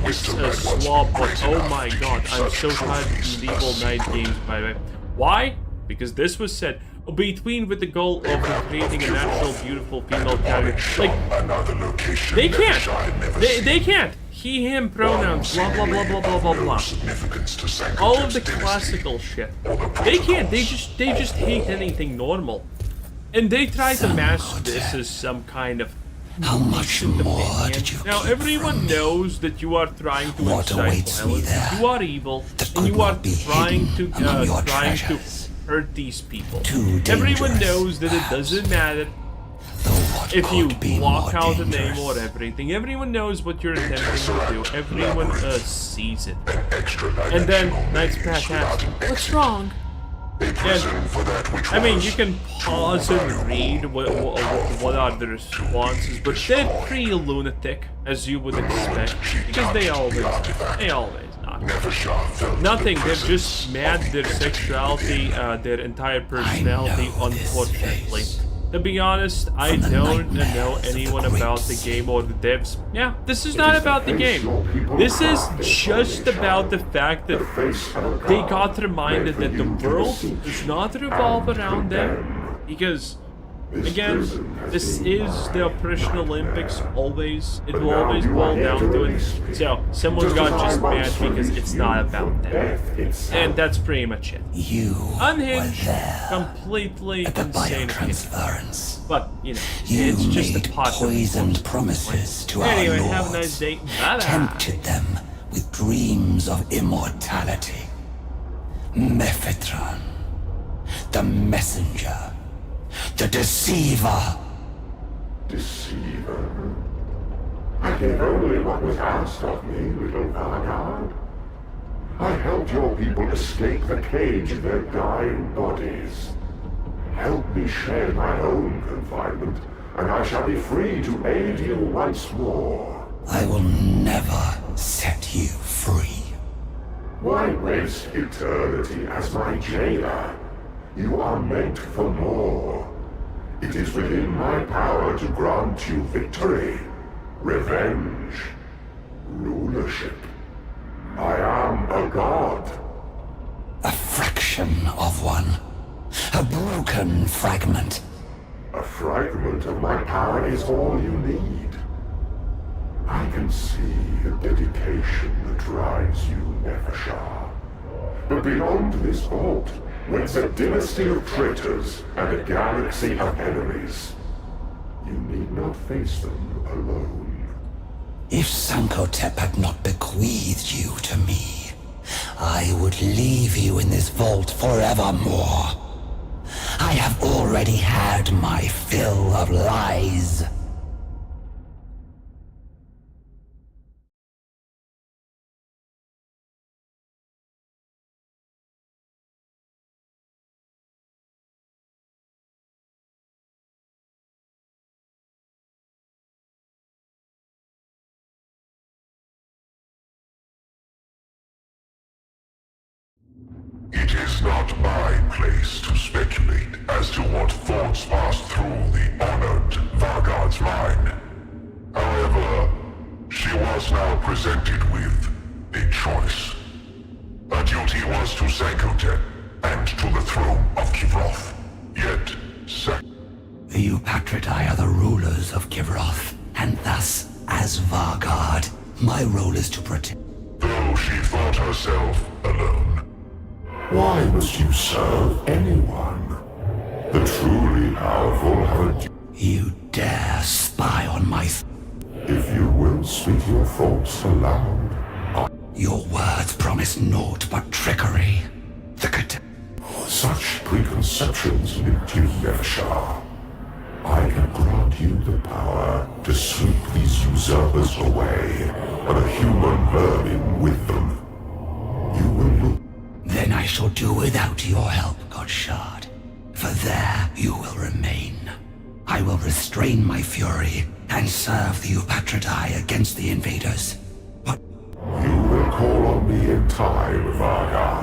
it's a swap. But oh my god, I'm so tired of medieval night games. By the way, why? Because this was said between with the goal of creating a natural, beautiful female character. Like they can't. They can't. He, him pronouns, blah blah blah blah blah blah blah. All of the classical shit. They can't. They just hate anything normal, and they try to mask this as some kind of. How much more did you? Now everyone knows that you are trying to incite violence. You are evil, and you are trying to hurt these people. Everyone knows that it doesn't matter if you block out the name or everything. Everyone knows what you're attempting to do. Everyone sees it. And then Knight's Path asks, what's wrong? And, I mean, you can pause and read what are the responses, but they're pretty lunatic, as you would expect, because they always not. Nothing, they're just mad, their sexuality, their entire personality, unfortunately. To be honest, I don't know anyone about the game or the devs. Yeah, this is not about the game. This is just about the fact that they got reminded that the world does not revolve around them. Because, again, this is the Oppression Olympics, always. It will always boil down to it. So, someone got just mad because it's not about them. And that's pretty much it. Unhinged, completely insane opinion. But, you know, it's just a part of it. Promises to anyway, our have a nice day. Bye-bye. Tempted them with dreams of immortality. Mephitron, the messenger. The deceiver. Deceiver? I gave only what was asked of me, little Vanguard. I helped your people escape the cage of their dying bodies. Help me shed my own confinement, and I shall be free to aid you once more. I will never set you free. Why waste eternity as my jailer? You are meant for more. It is within my power to grant you victory, revenge, rulership. I am a god. A fraction of one. A broken fragment. A fragment of my power is all you need. I can see the dedication that drives you, Nefershah. But beyond this vault, whence a dynasty of traitors and a galaxy of enemies. You need not face them alone. If Sankotep had not bequeathed you to me, I would leave you in this vault forevermore. I have already had my fill of lies. It is not my place to speculate as to what thoughts passed through the honored Vargard's mind. However, she was now presented with a choice. Her duty was to Sankotep and to the throne of Kivroth. Yet, You Patridae are the rulers of Kivroth, and thus, as Vargard, my role is to protect. Though she thought herself alone. Why must you serve anyone? The truly powerful have a You dare spy on my... If you will speak your thoughts aloud. Your words promise naught but trickery. Such preconceptions limit you, Nefershah. I can grant you the power to sweep these usurpers away, and a human vermin with them. You will look. Then I shall do without your help, Godshard. For there you will remain. I will restrain my fury and serve the Eupatridae against the invaders. You will call on me in time, Vargas.